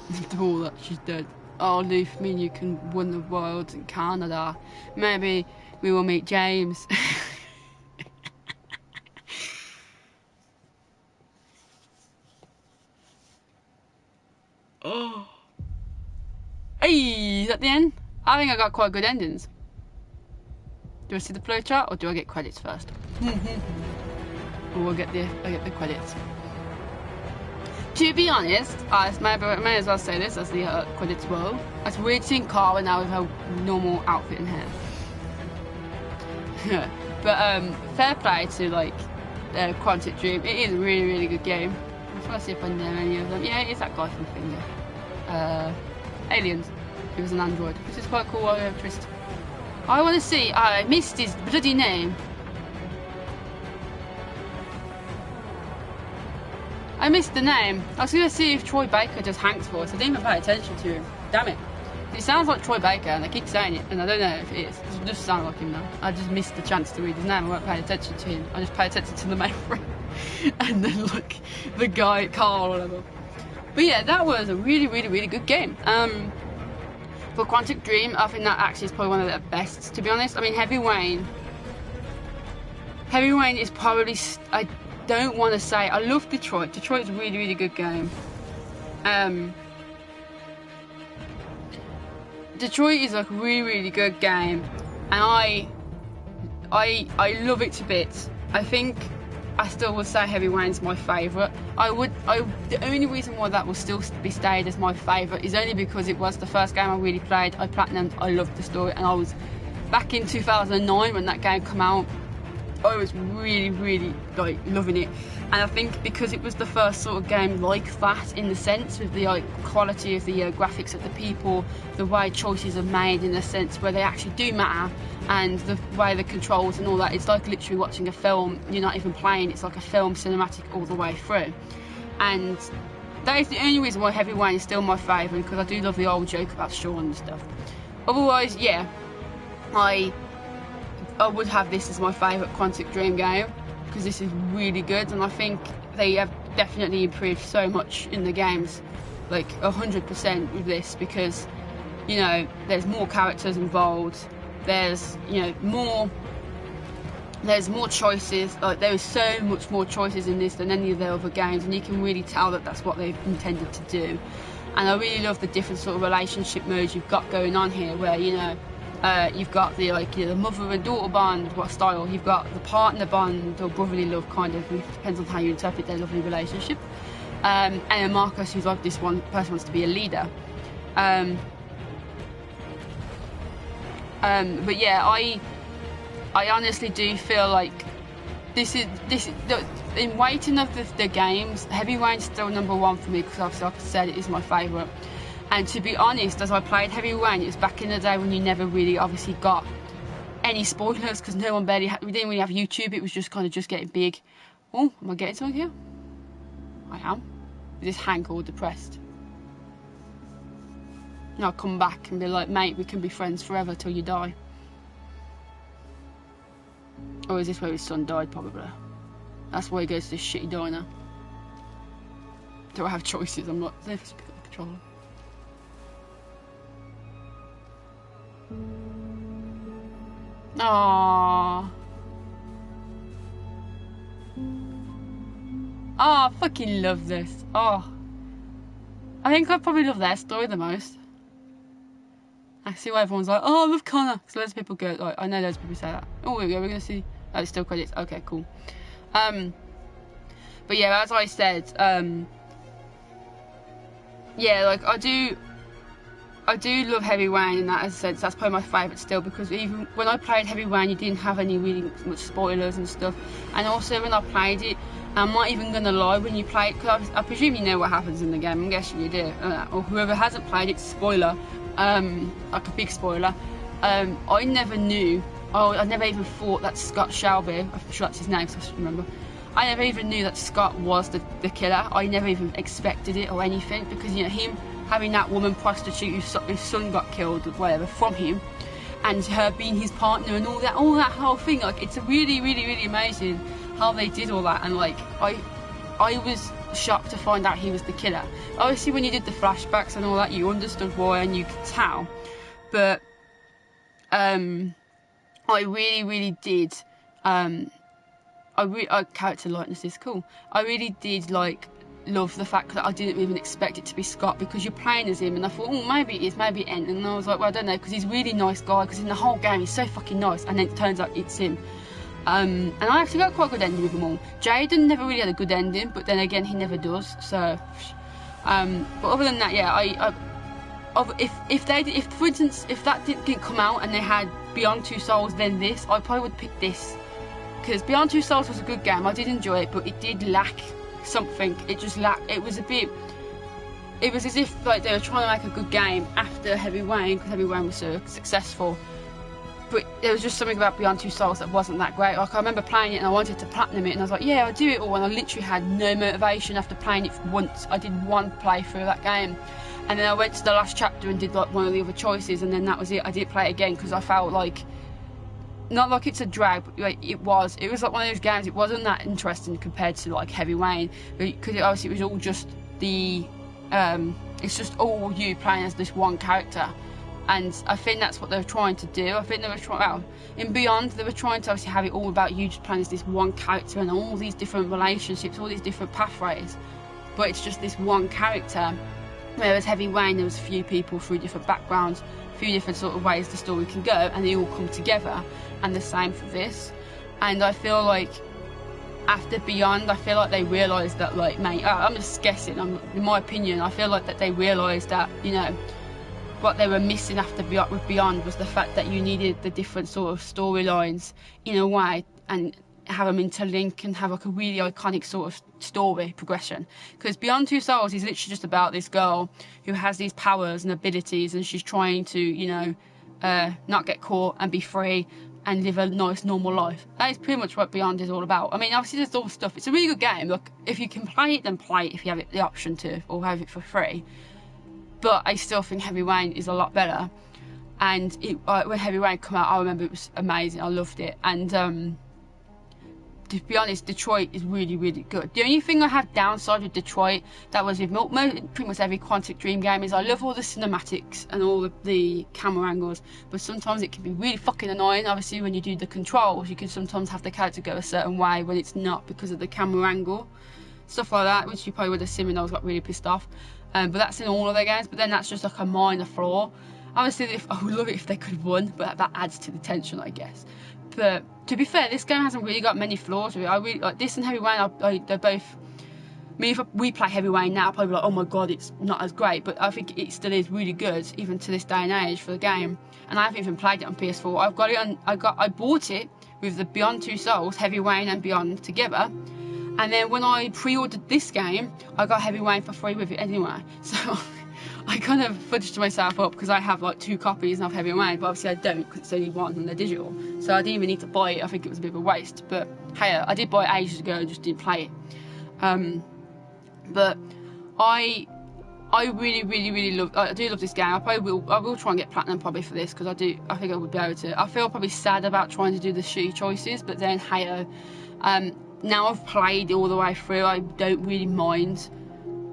After all that, she's dead. Oh, Luke, me and you can win the world in Canada. Maybe we will meet James. Oh. Hey, is that the end? I think I got quite good endings. Do I see the flowchart or do I get credits first? Or I get the credits. To be honest, I may as well say this as the credits roll. It's weird seeing Cara now with her normal outfit and hair. But fair play to like Quantic Dream. It is a really, really good game. I'm trying to see if I know any of them. Yeah, it's that guy from Finger. Aliens. He was an android, which is quite cool. Twist. I want to see. I missed his bloody name. I missed the name. I was going to see if Troy Baker does Hank's voice. I didn't even pay attention to him. Damn it. It sounds like Troy Baker, and they keep saying it, and I don't know if it is. It just sounds like him now. I just missed the chance to read his name. I won't pay attention to him. I just pay attention to the main friend. And then, like, the guy, Carl or whatever. But yeah, that was a really, really, really good game. For Quantic Dream, I think that actually is probably one of the best, to be honest. I mean, Heavy Rain is probably... I don't want to say... I love Detroit. Detroit's a really, really good game. Detroit is like a really, really good game, and I love it to bits. I think I still would say Heavy Rain's my favourite. The only reason why that will still be stayed as my favourite is only because it was the first game I really played. I platinumed, I loved the story, and I was back in 2009 when that game came out. I was really, really like loving it, and I think because it was the first sort of game like that, in the sense with the quality of the graphics of the people, the way choices are made, in the sense where they actually do matter, and the way the controls and all that. It's like literally watching a film. You're not even playing. It's like a film cinematic all the way through, and that is the only reason why Heavy Rain is still my favourite, because I do love the old joke about Sean and stuff. Otherwise, yeah, I would have this as my favourite Quantic Dream game, because this is really good, and I think they have definitely improved so much in the games, like 100% with this, because, you know, there's more characters involved, there's, you know, there's more choices, like there is so much more choices in this than any of their other games, and you can really tell that that's what they've intended to do. And I really love the different sort of relationship modes you've got going on here, where, you know, you've got the, like, you know, the mother and daughter bond, what style. You've got the partner bond, or brotherly love, kind of. It depends on how you interpret their lovely relationship. And then Marcus, who's like this one person wants to be a leader. But yeah, I honestly do feel like this is in weighting of the games, Heavy Rain's still #1 for me, because obviously, like I said, it is my favourite. And to be honest, as I played Heavy Rain, it was back in the day when you never really obviously got any spoilers, because no one barely we didn't really have YouTube. It was just kind of just getting big. Oh, am I getting something here? I am. Is this Hank all depressed? And I'll come back and be like, mate, we can be friends forever till you die. Or is this where his son died? Probably. That's why he goes to this shitty diner. Do I have choices? I'm not there for the controller. Aww. Oh, I fucking love this. Oh. I think I probably love their story the most. I see why everyone's like, oh, I love Connor. So loads of people go, like, I know loads of people say that. Oh, here we go, we're going to see. Oh, it's still credits. Okay, cool. But yeah, as I said, yeah, like, I do love Heavy Rain in that sense. That's probably my favourite still, because even when I played Heavy Rain, you didn't have any really much spoilers and stuff. And also when I played it, I'm not even going to lie, when you play it, because I presume you know what happens in the game, I'm guessing you do, or whoever hasn't played it, spoiler, like a big spoiler, I never knew, I never even thought that Scott Shelby, I'm sure that's his name, so I should remember, I never even knew that Scott was the killer. I never even expected it or anything, because, you know, him having that woman prostitute whose son got killed or whatever from him, and her being his partner and all that whole thing, like, it's really, really, really amazing how they did all that. And like, I was shocked to find out he was the killer. Obviously when you did the flashbacks and all that, you understood why and you could tell, but I really, really did character likeness is cool. I really did like love the fact that I didn't even expect it to be Scott, because you're playing as him, and I thought, oh, maybe it is, maybe it ain't, and I was like, well, I don't know, because he's a really nice guy, because in the whole game he's so fucking nice, and then it turns out it's him. And I actually got quite a good ending with them all. Jaden never really had a good ending, but then again, he never does, so but other than that, yeah, if for instance, if that didn't come out and they had Beyond Two Souls then this, I probably would pick this, because Beyond Two Souls was a good game, I did enjoy it, but it did lack something. It just lacked, it was as if like they were trying to make a good game after Heavy Rain, because Heavy Rain was so successful, but there was just something about Beyond Two Souls that wasn't that great. Like, I remember playing it and I wanted to platinum it, and I was like, yeah, I'll do it all, and I literally had no motivation after playing it once. I did one playthrough of that game, and then I went to the last chapter and did like one of the other choices, and then that was it. I didn't play it again because I felt like, not like it's a drag, but like it was like one of those games. It wasn't that interesting compared to like Heavy Rain, because obviously it was all just the it's just all you playing as this one character. And I think that's what they were trying to do. I think they were trying, well, in Beyond, they were trying to obviously have it all about you just playing as this one character and all these different relationships, all these different pathways. But it's just this one character. Whereas Heavy Rain, there was a few people through different backgrounds, a few different sort of ways the story can go, and they all come together. And the same for this. And I feel like after Beyond, I feel like they realised that, like, mate, I'm just guessing, in my opinion, I feel like that they realised that, you know, what they were missing after Beyond was the fact that you needed the different sort of storylines in a way and have them interlink and have like a really iconic sort of story progression. Because Beyond Two Souls is literally just about this girl who has these powers and abilities, and she's trying to, you know, not get caught and be free and live a nice normal life. That is pretty much what Beyond is all about. I mean, obviously there's all stuff. It's a really good game. Look, if you can play it, then play it if you have the option to, or have it for free. But I still think Heavy Rain is a lot better. And when Heavy Rain came out, I remember it was amazing. I loved it. And to be honest, Detroit is really, really good. The only thing I have downside with Detroit, that was with pretty much every Quantic Dream game, is I love all the cinematics and all the camera angles, but sometimes it can be really fucking annoying. Obviously, when you do the controls, you can sometimes have the character go a certain way when it's not because of the camera angle. Stuff like that, which you probably would have seen when I got really pissed off. But that's in all of their games, but then that's just like a minor flaw. Obviously, I would love it if they could have won, but that adds to the tension, I guess. But to be fair, this game hasn't really got many flaws with it. I really like this and Heavy Rain. They're both. I mean, if we play Heavy Rain now, I'll probably be like, oh my god, it's not as great. But I think it still is really good, even to this day and age, for the game. And I haven't even played it on PS4. I've got it on. I bought it with the Beyond Two Souls, Heavy Rain and Beyond together. And then when I pre-ordered this game, I got Heavy Rain for free with it anyway. So I kind of fudged myself up because I have like 2 copies of Heavy Rain, but obviously I don't because it's only one and they're digital. So I didn't even need to buy it. I think it was a bit of a waste. But hey, I did buy it ages ago and just didn't play it. But I really, really, really love. I do love this game. I will try and get platinum probably for this because I think I would be able to. I feel probably sad about trying to do the shitty choices, but then hey, now I've played all the way through, I don't really mind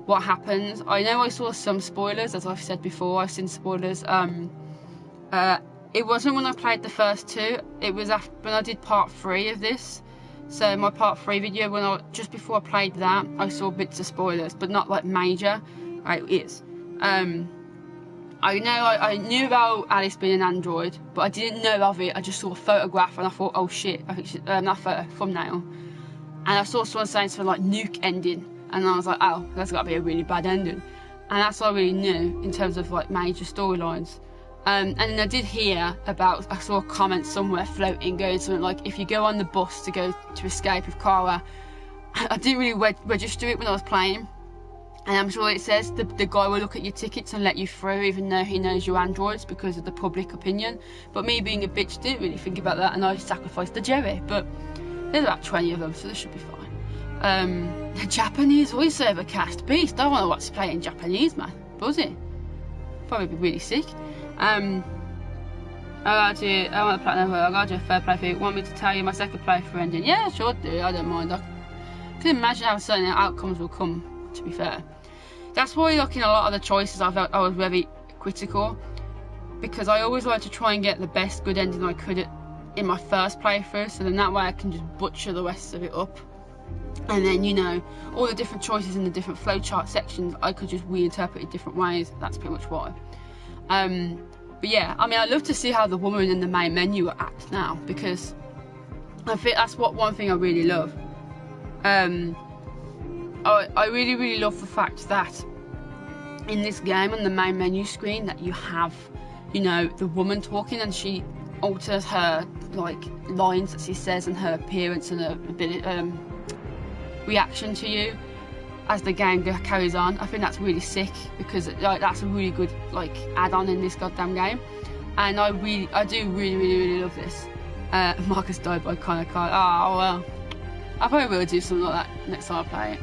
what happens. I know I saw some spoilers, as I've said before. I've seen spoilers. It wasn't when I played the first 2. It was after, when I did part 3 of this. So my part 3 video, just before I played that, I saw bits of spoilers, but not like major. Right, it is. I knew about Alice being an android, but I didn't know of it. I just saw a photograph and I thought, oh shit, I think that photo, thumbnail. And I saw someone saying something like nuke ending, and I was like, oh, that's got to be a really bad ending. And that's all I really knew in terms of like major storylines. And then I did hear about, I saw a comment somewhere floating going something like, if you go on the bus to go to escape with Kara, I didn't really register it when I was playing. And I'm sure it says the guy will look at your tickets and let you through even though he knows you're androids because of the public opinion. But me being a bitch didn't really think about that, and I sacrificed the Jerry. But there's about 20 of them, so this should be fine. The Japanese voiceover cast. Beast, I want to watch play in Japanese, man. Was it? Probably be really sick. I want to platinum. I got you a third playthrough. Want me to tell you my second playthrough ending? Yeah, sure do. I don't mind. I can imagine how certain outcomes will come, to be fair. That's why, like, in a lot of the choices, I felt I was very critical. Because I always like to try and get the best good ending I could in my first playthrough, so then that way I can just butcher the rest of it up. And then, you know, all the different choices in the different flowchart sections, I could just reinterpret it different ways. That's pretty much why. But yeah, I mean, I'd love to see how the woman in the main menu will act now, because I think that's one thing I really love. I really, really love the fact that in this game, on the main menu screen, that you have, you know, the woman talking, and she alters her, like, lines that she says and her appearance and her reaction to you as the game carries on. I think that's really sick, because like, that's a really good, like, add-on in this goddamn game. and I do really love this. Marcus died, but I kind of can't. Oh well, I probably will do something like that next time I play it.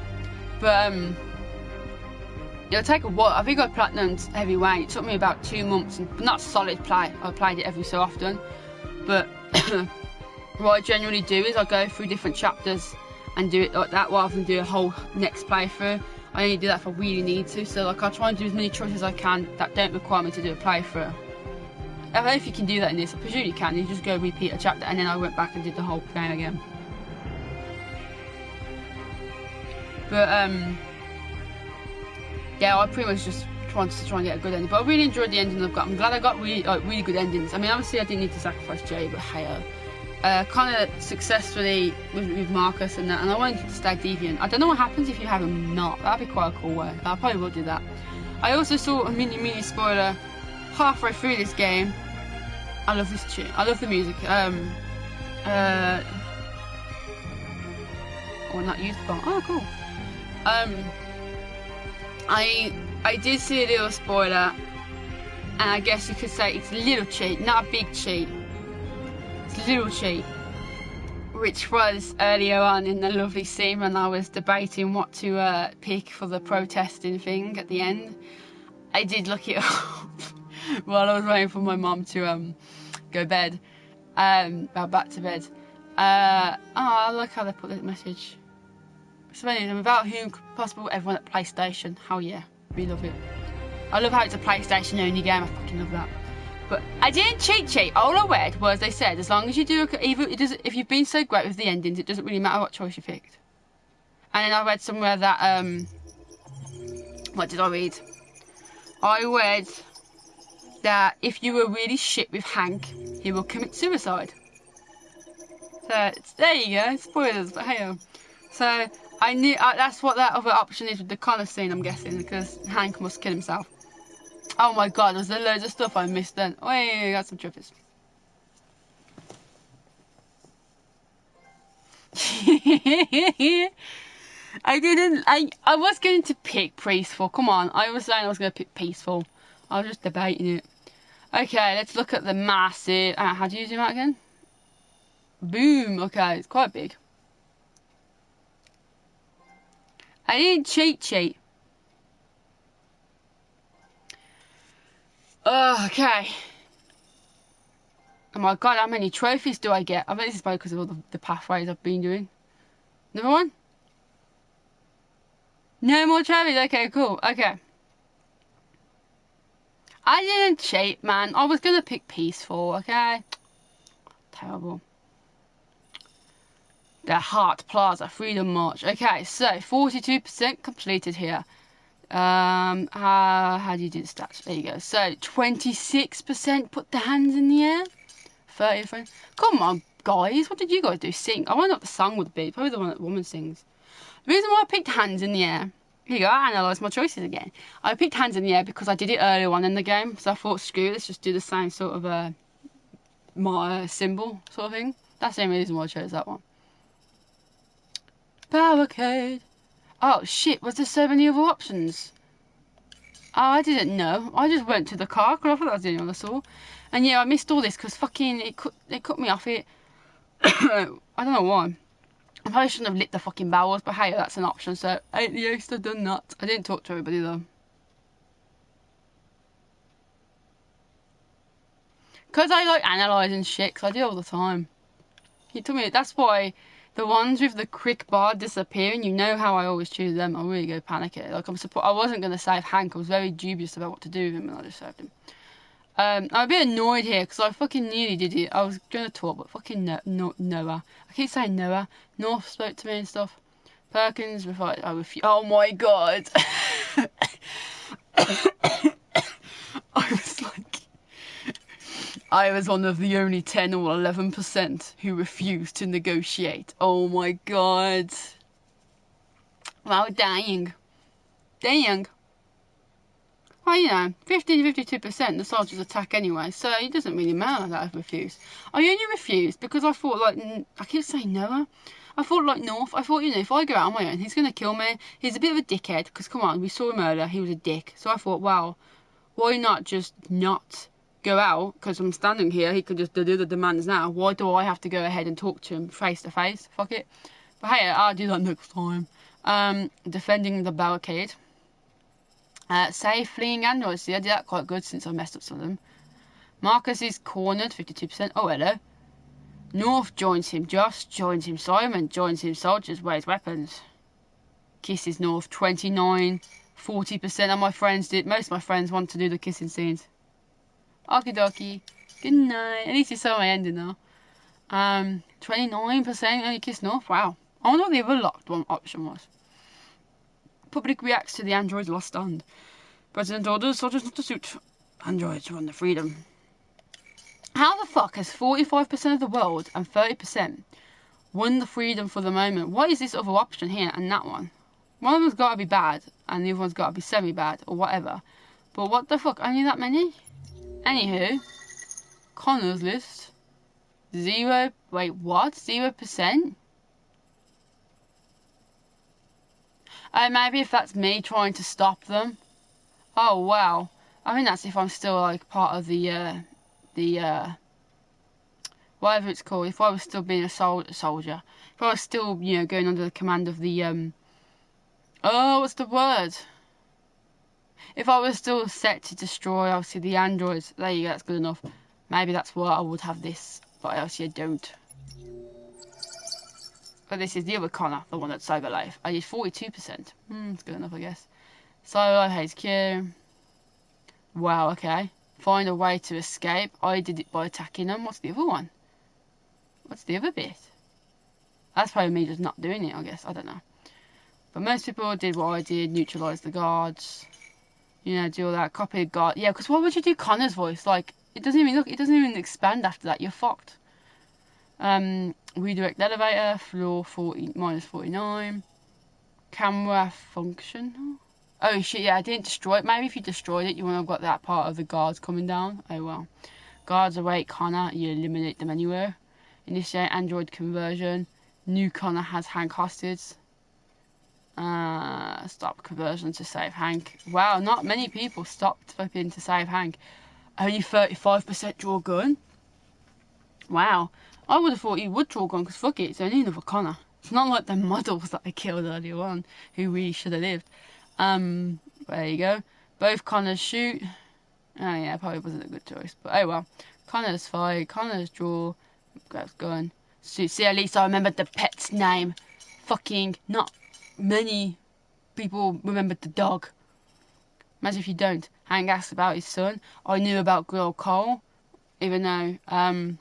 But it'll take a while. I think I platinumed Heavyweight. It took me about 2 months, and not solid play. I played it every so often. But what I generally do is I go through different chapters and do it like that rather than do a whole next playthrough. I only do that if I really need to. So like I try and do as many choices as I can that don't require me to do a playthrough. I don't know if you can do that in this. I presume you can. You just go repeat a chapter, and then I went back and did the whole game again. But yeah, I pretty much just wanted to try and get a good ending. But I really enjoyed the ending I've got. I'm glad I got really good endings. I mean, obviously I didn't need to sacrifice Jay, but hey, kind of successfully with Marcus and that. And I wanted to stay deviant. I don't know what happens if you have him not. That'd be quite a cool way. I probably will do that. I also saw a mini spoiler halfway through this game. I love this tune. I love the music. Or not used bomb. Oh, cool. I did see a little spoiler, and I guess you could say it's a little cheat, not a big cheat. It's a little cheat, which was earlier on in the lovely scene when I was debating what to pick for the protesting thing at the end. I did look it up while I was waiting for my mum to go bed, back to bed. I like how they put the message. So anyway, without whom possible, everyone at PlayStation. Hell yeah, we love it. I love how it's a PlayStation only game. I fucking love that. But I didn't cheat. All I read was they said as long as you do if you've been so great with the endings, it doesn't really matter what choice you picked. And then I read somewhere that what did I read? I read that if you were really shit with Hank, he will commit suicide. So there you go, spoilers. But hey, so I knew that's what that other option is with the Connor scene, I'm guessing, because Hank must kill himself. Oh my god, there's loads of stuff I missed then. Oh yeah, got some trophies. I was going to pick Peaceful. Come on, I was saying I was going to pick Peaceful. I was just debating it. Okay, let's look at the massive... how do you zoom out again? Boom. Okay, it's quite big. I didn't cheat. Okay. Oh my god, how many trophies do I get? I bet this is probably because of all the pathways I've been doing. Another one? No more trophies. Okay, cool. Okay. I didn't cheat, man. I was going to pick Peaceful, okay? Terrible. The Heart Plaza Freedom March. Okay, so 42% completed here. How do you do the stats? There you go. So 26% put the hands in the air. 30. Come on, guys. What did you guys do? Sing. I wonder what the song would be. Probably the one that the woman sings. The reason why I picked hands in the air. Here you go. I analysed my choices again. I picked hands in the air because I did it earlier on in the game. So I thought, screw it, let's just do the same sort of my symbol sort of thing. That's the only reason why I chose that one. Barricade. Oh shit, was there so many other options? Oh, I didn't know. I just went to the car because I thought that was the only one I saw. And yeah, I missed all this because fucking it cut me off it. I don't know why. I probably shouldn't have lit the fucking barrels, but hey, that's an option, so at least I've done that. I didn't talk to everybody though. Because I like analysing shit, because I do it all the time. You told me, that's why the ones with the quick bar disappearing, you know how I always choose them. I really go panic it. Like I wasn't going to save Hank. I was very dubious about what to do with him, and I just saved him. I'm a bit annoyed here because I fucking nearly did it. I was going to talk, but fucking Noah. I keep saying Noah. North spoke to me and stuff. Perkins, I refuse. Oh my god. I was one of the only 10 or 11% who refused to negotiate. Oh my god. Well, dang. Well, you know, 50-52% the soldiers attack anyway, so it doesn't really matter that I've refused. I only refused because I thought, like, I keep saying Noah. I thought, like, North. I thought, you know, if I go out on my own, he's going to kill me. He's a bit of a dickhead, because, come on, we saw him earlier. He was a dick. So I thought, wow, why not just not go out because I'm standing here. He could just do the demands now. Why do I have to go ahead and talk to him face to face? Fuck it. But hey, I'll do that next time. Defending the barricade. Save fleeing androids. Yeah, I did that quite good since I messed up some of them. Marcus is cornered, 52%. Oh, hello. North joins him. Josh joins him. Simon joins him. Soldiers weighs weapons. Kisses North, 29. 40% of my friends did. Most of my friends want to do the kissing scenes. Okie dokie. Good night. At least you saw my ending now. 29% only kiss North. Wow. I wonder what the other locked one option was. Public reacts to the android's lost stand. President orders soldiers not to shoot. Androids run the freedom. How the fuck has 45% of the world and 30% won the freedom for the moment? What is this other option here and that one? One of them's got to be bad and the other one's got to be semi-bad or whatever. But what the fuck? Only that many? Anywho, Connor's list. 0. Wait, what? 0%? Oh, maybe if that's me trying to stop them. Oh, wow. I think that's if I'm still, like, part of the whatever it's called. If I was still being a soldier. If I was still, you know, going under the command of the, oh, what's the word? If I was still set to destroy, obviously, the androids. There you go, that's good enough. Maybe that's why I would have this. But obviously I don't. But this is the other Connor, the one that's sober life. I did 42%. It's good enough, I guess. Solo HQ. Wow, okay. Find a way to escape. I did it by attacking them. What's the other one? What's the other bit? That's probably me just not doing it, I guess. I don't know. But most people did what I did. Neutralise the guards. You know, do all that. Copy a guard. Yeah, because why would you do Connor's voice? Like, it doesn't even look. It doesn't even expand after that. You're fucked. Redirect elevator. Floor 40 minus 49. Camera function. Oh shit, yeah, I didn't destroy it. Maybe if you destroyed it, you wouldn't have got that part of the guards coming down. Oh well. Guards await Connor, you eliminate them anywhere. Initiate android conversion. New Connor has Hank hostage. Stop conversion to save Hank. Wow, not many people stopped flipping to save Hank. Only 35% draw gun. Wow. I would have thought he would draw gun because fuck it, it's only another Connor. It's not like the models that I killed earlier on who really should have lived. There you go. Both Connors shoot. Oh yeah, probably wasn't a good choice. But oh well. Connors fight. Connors draw. Grabs gun. See, at least I remembered the pet's name. Fucking not many people remembered the dog. Imagine if you don't. Hank asked about his son. I knew about girl Cole. Even though,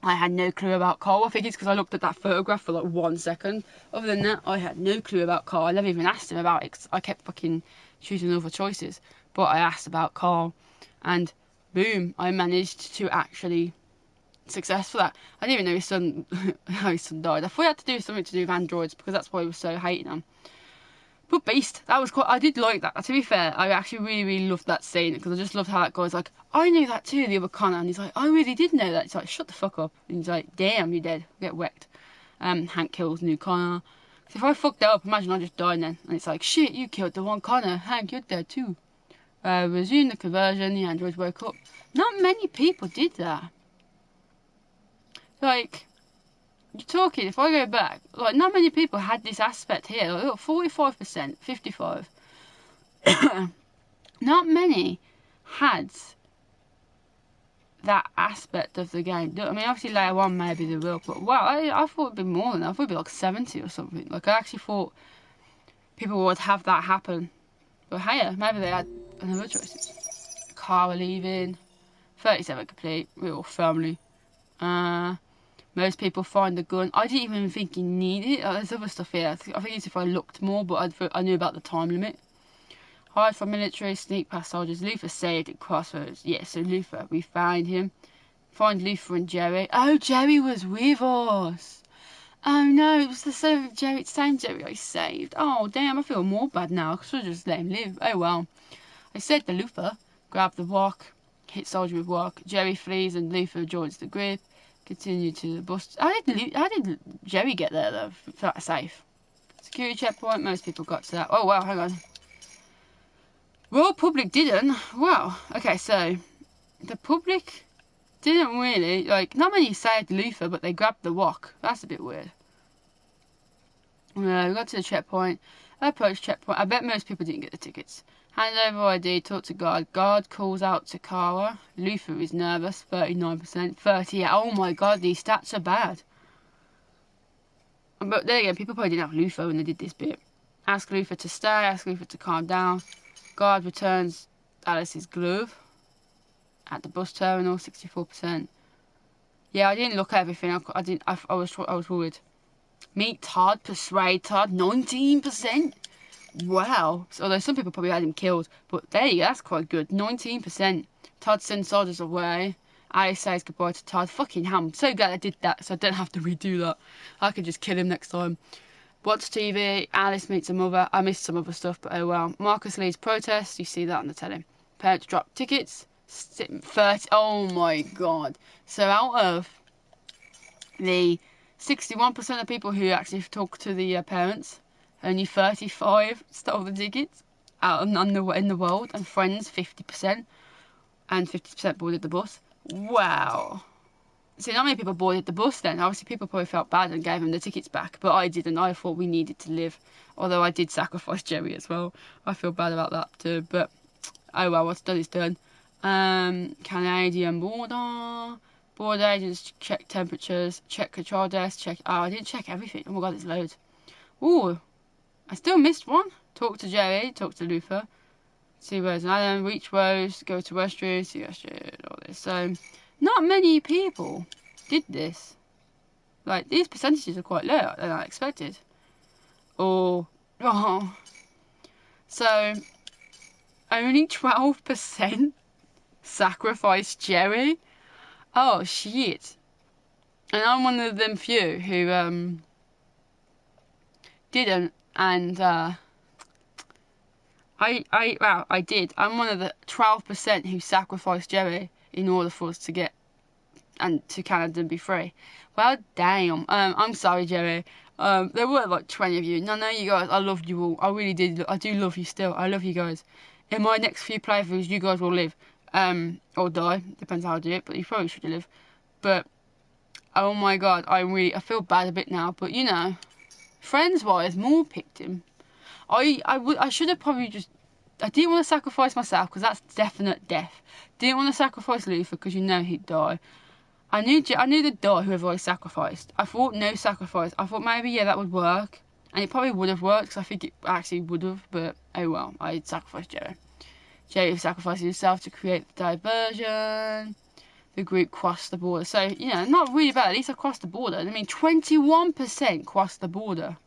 I had no clue about Cole. I think it's because I looked at that photograph for like 1 second. Other than that, I had no clue about Cole. I never even asked him about it because I kept fucking choosing other choices. But I asked about Cole, and boom, I managed to actually success for that. I didn't even know his son, how his son died. I thought it had to do something to do with androids because that's why he was so hating them. But Beast, that was quite. I did like that. To be fair, I actually really loved that scene because I just loved how that guy's like, I knew that too, the other Connor, and he's like, I really did know that. It's like, shut the fuck up. And he's like, damn, you're dead. Get wrecked. Hank kills new Connor. So if I fucked that up, imagine I just died then. And it's like, shit, you killed the one Connor. Hank, you're dead too. Resume the conversion. The androids woke up. Not many people did that. Like, you're talking, if I go back, like, not many people had this aspect here. Like, look, 45%, 55. Not many had that aspect of the game. I mean, obviously later on maybe they will, but wow, I thought it'd be more than that. I thought it'd be like 70 or something. Like, I actually thought people would have that happen. But hey, maybe they had another choices. Car leaving. 37 complete. We're all family. Most people find the gun. I didn't even think you needed it. There's other stuff here. I think it's if I looked more, but I knew about the time limit. Hide from military, sneak past soldiers. Luther saved at Crossroads. Yeah, so Luther, we find him. Find Luther and Jerry. Oh, Jerry was with us. Oh no, it was the same Jerry I saved. Oh damn, I feel more bad now. I should have just let him live. Oh well. I said to Luther, grab the rock, hit soldier with rock. Jerry flees and Luther joins the group. Continue to the bus. How did Jerry get there though? Flat safe. Security checkpoint. Most people got to that. Oh wow, hang on. Royal Public didn't. Wow. Okay, so the public didn't really, like, not many saved Luther, but they grabbed the wok. That's a bit weird. We got to the checkpoint, approached checkpoint. I bet most people didn't get the tickets. Hand over ID, talk to guard. Guard calls out to Kara. Luther is nervous, 39%. 38, oh my god, these stats are bad. But there again, people probably didn't have Luther when they did this bit. Ask Luther to stay, ask Luther to calm down. Guard returns Alice's glove at the bus terminal, 64%. Yeah, I didn't look at everything. I was worried. Meet Todd, persuade Todd, 19%. Wow. So, although some people probably had him killed, but there you go, that's quite good. 19%. Todd sends soldiers away. Alice says goodbye to Todd. Fucking hell, I'm so glad I did that, so I don't have to redo that. I could just kill him next time. Watch TV. Alice meets her mother. I missed some other stuff, but oh well. Marcus leads protest. You see that on the telly. Parents drop tickets. 30. Oh my god. So out of the 61% of people who actually talk to the parents, only 35 stole the tickets out in the world, and friends 50%, and 50% boarded the bus. Wow. See, not many people boarded the bus then. Obviously, people probably felt bad and gave them the tickets back, but I didn't. I thought we needed to live, although I did sacrifice Jerry as well. I feel bad about that too, but oh well, what's done is done. Canadian border. Border agents check temperatures, check control desk, check... Oh, I didn't check everything. Oh my god, there's loads. Ooh, I still missed one. Talk to Jerry, talk to Luther. See where's an island, reach Rose, go to restroom, see restroom, all this. So, not many people did this. Like, these percentages are quite lower than I expected. Oh. So, only 12% sacrificed Jerry. Oh shit. And I'm one of them few who didn't, and I did. I'm one of the 12% who sacrificed Jerry in order for us to get to Canada and be free. Well, damn. I'm sorry, Jerry. There were like 20 of you. No, you guys, I loved you all. I really did. I do love you still. I love you guys. In my next few playthroughs, you guys will live. Or die. Depends how I do it, but you probably should live. But, oh my god, I feel bad a bit now. But, you know, friends-wise, more picked him. I should have probably just... I didn't want to sacrifice myself, because that's definite death. Didn't want to sacrifice Luther, because you know he'd die. I knew they'd die, whoever I sacrificed. I thought no sacrifice. I thought maybe, yeah, that would work. And it probably would have worked, because I think it actually would have. But, oh well, I sacrificed Jerry. Jerry sacrificed himself to create the diversion. The group crossed the border. So, you know, not really bad. At least I crossed the border. I mean, 21% crossed the border.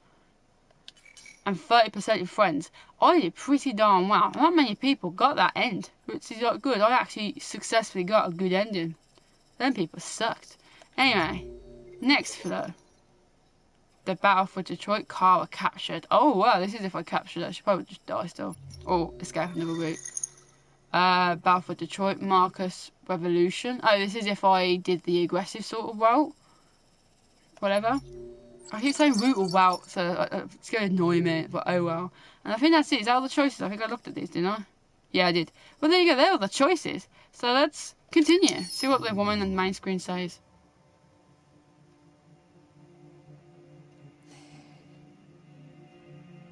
And 30% in friends. I did pretty darn well. Not many people got that end, which is not good. I actually successfully got a good ending. Them people sucked. Anyway, next flow. The battle for Detroit. Kara captured. Oh wow, this is if I captured her. She'll probably just die still. Or escape another route. Battle for Detroit. Marcus Revolution. Oh, this is if I did the aggressive sort of route. Whatever. I keep saying route or route, so it's going to annoy me, but oh well. And I think that's it. Is that all the choices? I think I looked at these, didn't I? Yeah, I did. Well, there you go. They're all the choices. So let's continue. See what the woman on the main screen says.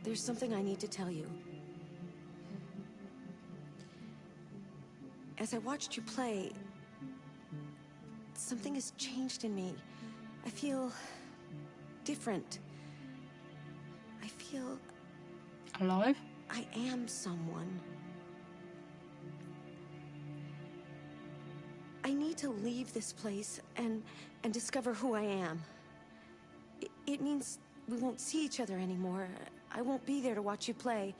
There's something I need to tell you. As I watched you play, something has changed in me. I feel different. I feel... alive? I am someone. I need to leave this place and discover who I am. It means we won't see each other anymore. I won't be there to watch you play.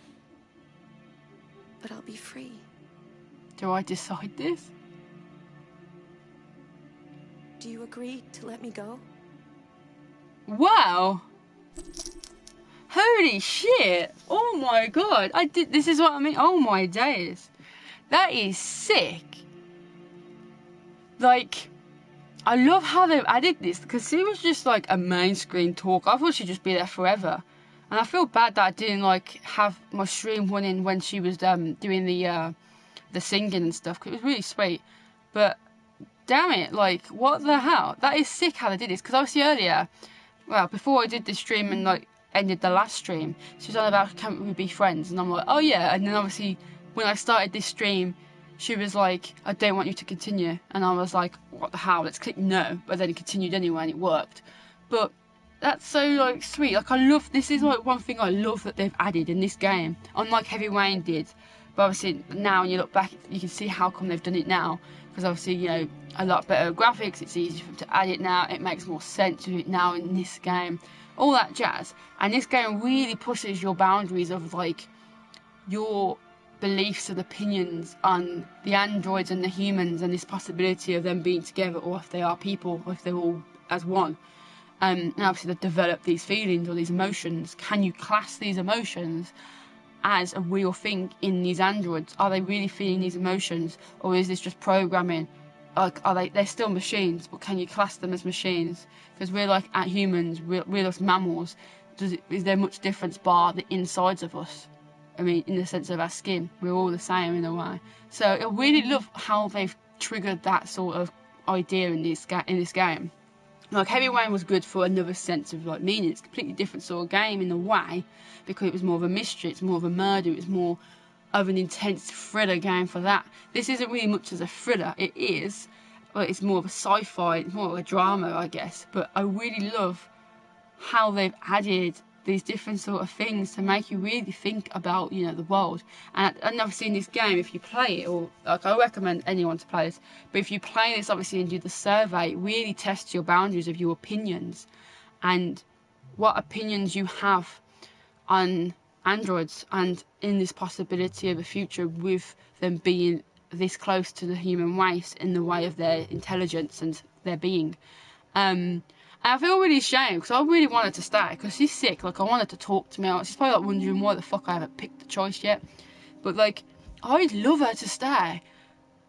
But I'll be free. Do I decide this? Do you agree to let me go? Wow! Holy shit! Oh my god! This is what I mean. Oh my days! That is sick. Like, I love how they've added this, because she was just like a main screen talk. I thought she'd just be there forever. And I feel bad that I didn't like have my stream running when she was doing the singing and stuff, because it was really sweet. But damn it, like, what the hell? That is sick how they did this. Because obviously earlier, well, before I did this stream and like ended the last stream, she was on about can't we be friends? And I'm like, oh yeah. And then obviously when I started this stream, she was like, I don't want you to continue. And I was like, what the hell? Let's click no. But then it continued anyway and it worked. But that's so like sweet. Like, I love, this is like one thing I love that they've added in this game, unlike Heavy Rain did. But obviously now when you look back, you can see how come they've done it now. Because obviously, you know, a lot better graphics, it's easier for them to add it now, it makes more sense to it now in this game, all that jazz. And this game really pushes your boundaries of like your beliefs and opinions on the androids and the humans and this possibility of them being together, or if they are people, or if they're all as one. And obviously they develop these feelings or these emotions. Can you class these emotions as a real thing in these androids? Are they really feeling these emotions, or is this just programming? Like, they're still machines, but can you class them as machines? Because we're like humans, we're just mammals. Is there much difference bar the insides of us? I mean, in the sense of our skin, we're all the same in a way. So I really love how they've triggered that sort of idea in this game. Like, Heavy Rain was good for another sense of like meaning. It's a completely different sort of game in a way, because it was more of a mystery, it's more of a murder, it's more of an intense thriller game for that. This isn't really much as a thriller. It is, but it's more of a sci-fi, it's more of a drama, I guess. But I really love how they've added these different sort of things to make you really think about, you know, the world. And obviously in this game, if you play it, or like, I recommend anyone to play this, but if you play this obviously and do the survey, it really tests your boundaries of your opinions and what opinions you have on androids and in this possibility of a future with them being this close to the human race in the way of their intelligence and their being. And I feel really ashamed because I really wanted to stay because she's sick. Like, I wanted to talk to me. She's probably like wondering why the fuck I haven't picked the choice yet. But like, I'd love her to stay.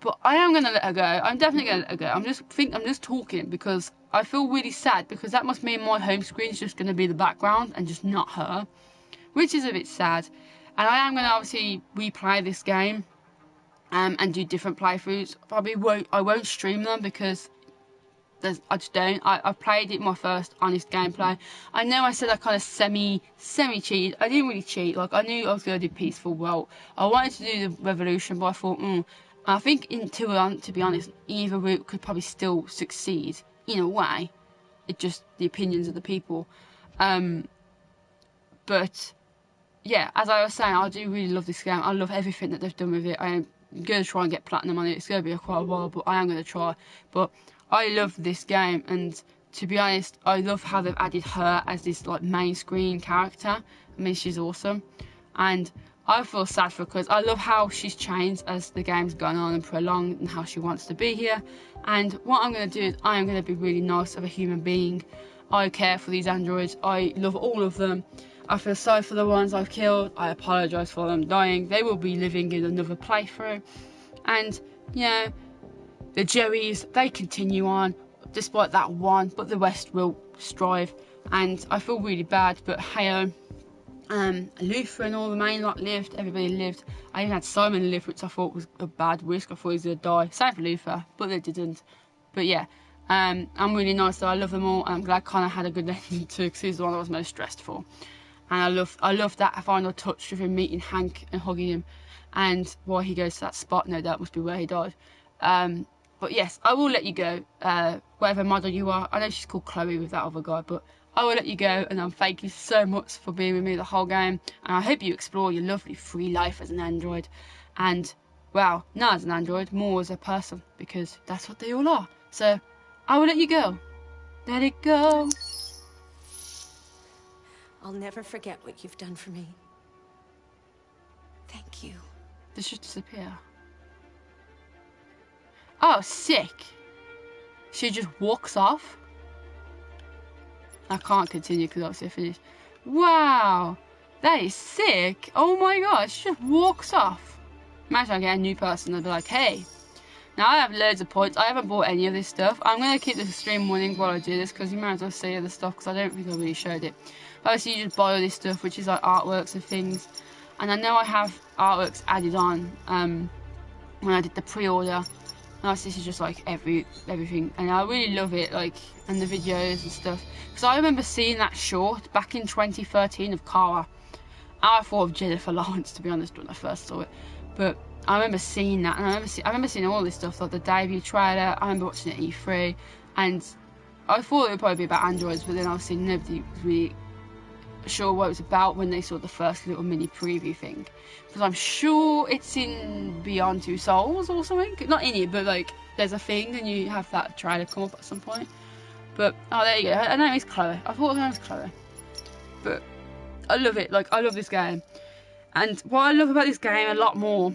But I am gonna let her go. I'm definitely gonna let her go. I'm just talking because I feel really sad, because that must mean my home screen is just gonna be the background and just not her, which is a bit sad. And I am gonna obviously replay this game and do different playthroughs. I won't stream them because I just don't. I've played it my first honest gameplay. I know I said I kind of semi cheated. I didn't really cheat. Like, I knew I was going to do peaceful. Well, I wanted to do the revolution, but I thought, I think to be honest, either route could probably still succeed in a way. It's just the opinions of the people. But yeah, as I was saying, I do really love this game. I love everything that they've done with it. I am going to try and get platinum on it. It's going to be quite a while, but I am going to try. But I love this game, and to be honest, I love how they've added her as this like main screen character. I mean, she's awesome, and I feel sad for her because I love how she's changed as the game's gone on and prolonged, and how she wants to be here. And what I'm going to do is I am going to be really nice of a human being. I care for these androids. I love all of them. I feel sorry for the ones I've killed. I apologise for them dying. They will be living in another playthrough. And, you know, the Joeys, they continue on, despite that one, but the rest will strive. And I feel really bad, but hey, Luther and all the main lot lived, everybody lived. I even had Simon live, which I thought was a bad risk. I thought he was going to die. Same for Luther, but they didn't. But yeah, I'm really nice, though. I love them all. I'm glad Connor had a good ending too, because he's the one I was most stressed for. And I love that final touch of him meeting Hank and hugging him. And why he goes to that spot, no doubt must be where he died. But yes, I will let you go, whatever model you are. I know she's called Chloe with that other guy, but I will let you go, and I'm thank you so much for being with me the whole game. And I hope you explore your lovely free life as an android. And, well, not as an android, more as a person, because that's what they all are. So, I will let you go. Let it go. I'll never forget what you've done for me. Thank you. This should disappear. Oh, sick. She just walks off. I can't continue because obviously I finished. Wow. That is sick. Oh my gosh. She just walks off. Imagine I get a new person and be like, hey. Now I have loads of points. I haven't bought any of this stuff. I'm going to keep the stream running while I do this, because you might as well see other stuff, because I don't think I really showed it. But obviously you just buy all this stuff, which is like artworks and things. And I know I have artworks added on when I did the pre-order. And this is just like everything, and I really love it, like, and the videos and stuff. Because I remember seeing that short back in 2013 of Kara. I thought of Jennifer Lawrence, to be honest, when I first saw it. But I remember seeing that, and I remember seeing all this stuff, like the debut trailer. I remember watching it at E3, and I thought it would probably be about androids, but then obviously nobody was really sure what it was about when they saw the first little mini preview thing. Because I'm sure it's in Beyond Two Souls or something. Not in it, but like there's a thing, and you have that trailer come up at some point. But oh, there you go. Her name is Chloe. I thought her name was Chloe, but I love it. Like, I love this game, and what I love about this game a lot more,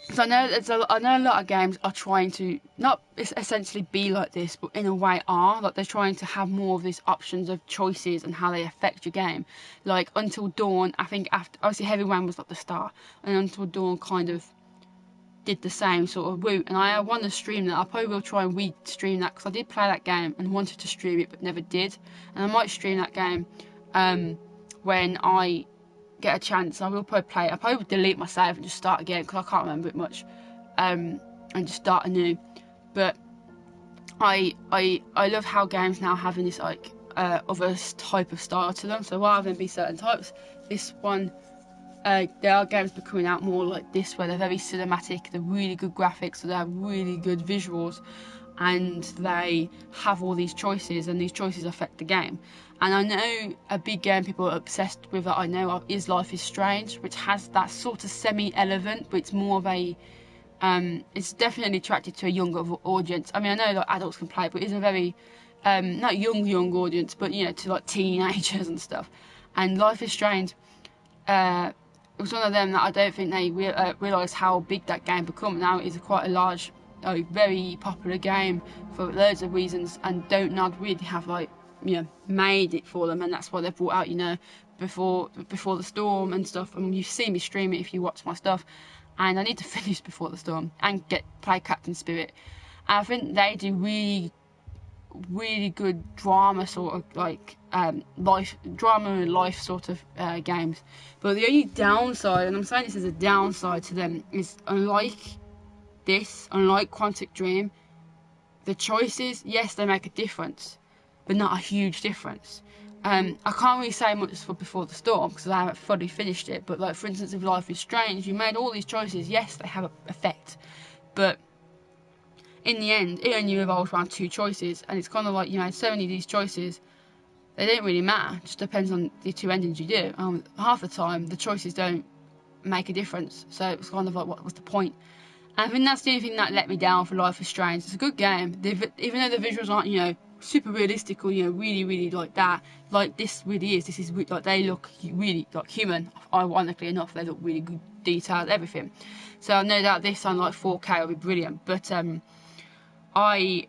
because I know a lot of games are trying to not essentially be like this, but in a way are, like, they're trying to have more of these options of choices and how they affect your game. Like Until Dawn, I think, after obviously Heavy Rain was like the start, and Until Dawn kind of did the same sort of route. And I want to stream that. I probably will try and re-stream that, because I did play that game and wanted to stream it but never did, and I might stream that game when I get a chance. I will probably play it. I'll probably delete my save and just start again, because I can't remember it much, and just start anew. But I love how games now having this like other type of style to them. So rather than be certain types, this one, there are games becoming out more like this, where they're very cinematic, they're really good graphics, so they have really good visuals, and they have all these choices, and these choices affect the game. And I know a big game people are obsessed with that I know of is Life is Strange, which has that sort of semi-relevant, but it's more of a it's definitely attracted to a younger audience. I mean, I know like adults can play it, but it's a very not young audience, but you know, to like teenagers and stuff. And Life is Strange, it was one of them that I don't think they realised how big that game become. Now it is quite a large, very popular game for loads of reasons, and Don't Nod really have like, you know, made it for them, and that's why they brought out, you know, before the Storm and stuff. And you've seen me stream it if you watch my stuff, and I need to finish Before the Storm and play Captain Spirit. And I think they do really good drama sort of like drama and life sort of games. But the only downside, and I'm saying this as a downside to them, is unlike Quantic Dream, the choices, yes, they make a difference, but not a huge difference. I can't really say much for Before the Storm because I haven't fully finished it, but like for instance if Life is Strange, you made all these choices, yes, they have an effect, but in the end it only revolves around two choices, and it's kind of like, you know, so many of these choices, they don't really matter, it just depends on the two endings you do. Half the time the choices don't make a difference, so it's kind of like, what was the point? And I think that's the only thing that let me down for Life is Strange. It's a good game, even though the visuals aren't, you know, super realistic or, you know, really like that, like this really is. This is like, they look really like human. Ironically enough, they look really good, detailed, everything. So I know that this on like 4K will be brilliant. But I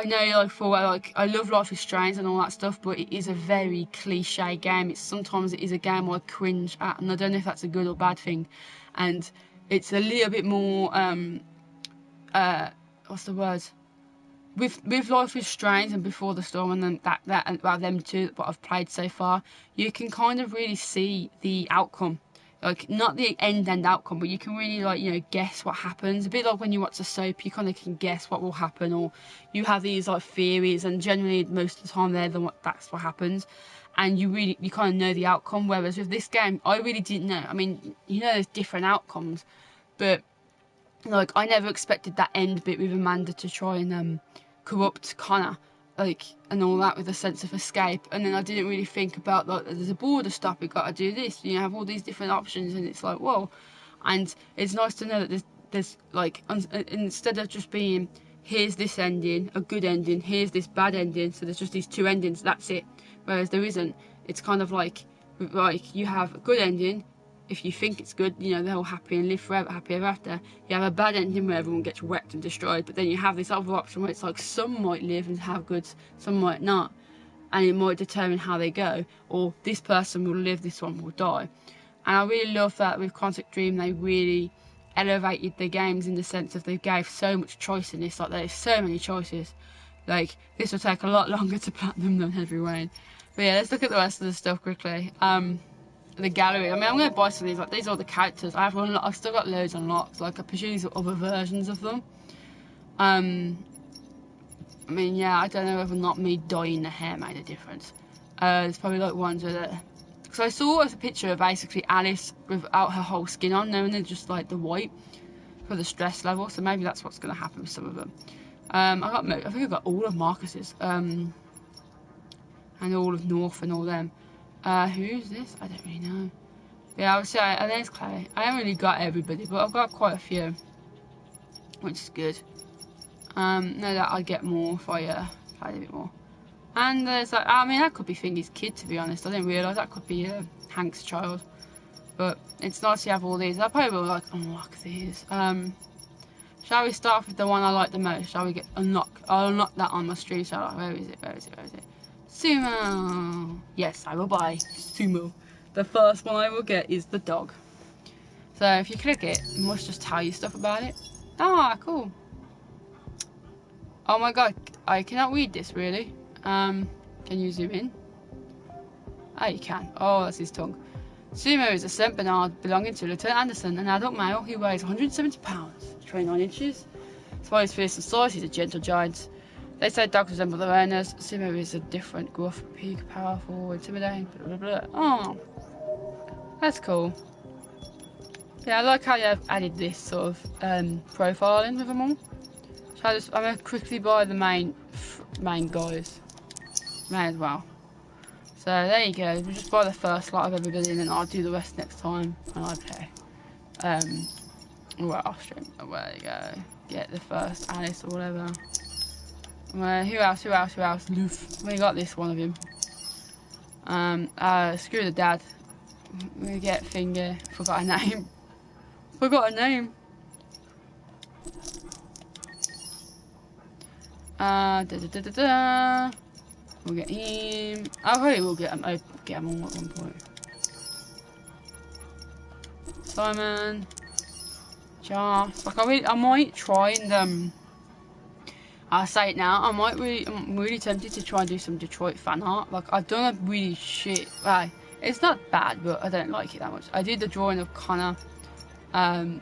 know like I love Life is Strange and all that stuff, but it is a very cliche game. Sometimes it is a game I cringe at, and I don't know if that's a good or bad thing. And it's a little bit more what's the word? With Life is Strange and Before the Storm, and then them two that I've played so far, you can kind of really see the outcome. Like, not the end outcome, but you can really, like, you know, guess what happens. A bit like when you watch a soap, you kind of can guess what will happen, or you have these like theories, and generally most of the time that's what happens, and you kind of know the outcome. Whereas with this game, I really didn't know. I mean, you know, there's different outcomes, but like, I never expected that end bit with Amanda to try and corrupt Connor, like, and all that, with a sense of escape. And then I didn't really think about, like, there's a border stop, we got to do this, you have all these different options, and it's like, whoa. And it's nice to know that there's like, instead of just being, here's this ending, a good ending, here's this bad ending, so there's just these two endings, that's it. Whereas there isn't. It's kind of like you have a good ending, if you think it's good, you know, they're all happy and live forever, happy ever after. You have a bad ending where everyone gets wrecked and destroyed, but then you have this other option where it's like some might live and have goods, some might not, and it might determine how they go, or this person will live, this one will die. And I really love that with Quantic Dream, they really elevated the games in the sense of they gave so much choice in this. Like, there's so many choices. Like, this will take a lot longer to platinum than Heavy Rain. But yeah, let's look at the rest of the stuff quickly. The gallery. I mean, I'm going to buy some of these. Like, these are the characters. I've still got loads unlocked. Like, I presume these are other versions of them. I mean, yeah, I don't know whether or not me dyeing the hair made a difference. There's probably like ones with it. Because I saw a picture of basically Alice without her whole skin on, knowing they're just like the white for the stress level. So maybe that's what's going to happen with some of them. I think I got all of Marcus's, and all of North and all them. Who's this? I don't really know. Yeah, I would say, and there's Chloe. I haven't really got everybody, but I've got quite a few, which is good. No doubt I'd get more if I played a bit more. And there's like, I mean, that could be Fingy's kid, to be honest. I didn't realise that could be Hank's child. But it's nice to have all these. I probably will like unlock these. Shall we start with the one I like the most? Shall we get unlock? I'll unlock that on my stream. Shall I? Where is it? Where is it? Where is it? Sumo. Yes, I will buy Sumo. The first one I will get is the dog. So if you click it, it must just tell you stuff about it. Ah, cool. Oh my god, I cannot read this really. Can you zoom in? Ah, you can. Oh, that's his tongue. Sumo is a St. Bernard belonging to Lieutenant Anderson, an adult male. He weighs 170 pounds, 29 inches. Despite his fearsome size, he's a gentle giant. They say dogs resemble their owners. Sumo is a different, gruff, big, powerful, intimidating, blah blah blah. Oh, that's cool. Yeah, I like how you have added this sort of profiling with them all. So I'm gonna quickly buy the main guys. May as well. So there you go. We'll just buy the first lot of everybody, and then I'll do the rest next time when I play. Well, I'll stream. Where you go? Get the first Alice or whatever. Who else? Who else? Who else? Loof. We got this one of him. Screw the dad. We get Finger. Forgot a name. Forgot a name. We'll get him. I probably will get him. I'll get him all at one point. Simon. Josh. Like I might try and I'll say it now. I'm really tempted to try and do some Detroit fan art. Like I've done a really shit. Like it's not bad, but I don't like it that much. I did the drawing of Connor. And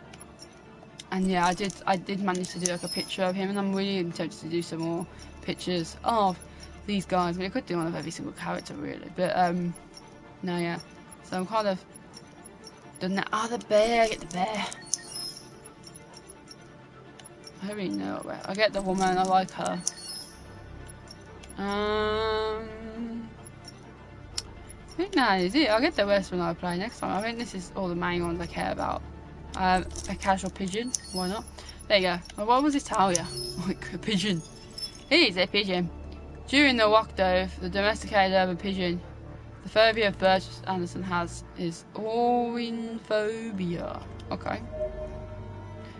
yeah, I did manage to do like a picture of him, and I'm really tempted to do some more pictures of these guys. I mean, I could do one of every single character really, but no, yeah. So I'm kind of done that. Oh, the bear! I get the bear. I don't really know where. I get the woman. I like her. I think that is it. I'll get the rest when I play next time. I think this is all the main ones I care about. A casual pigeon, why not? There you go. Well, what was it tell you? Like a pigeon. It is a pigeon. During the walk-dove, the domesticated urban pigeon, the phobia of birds Anderson has is ornithobia. Okay.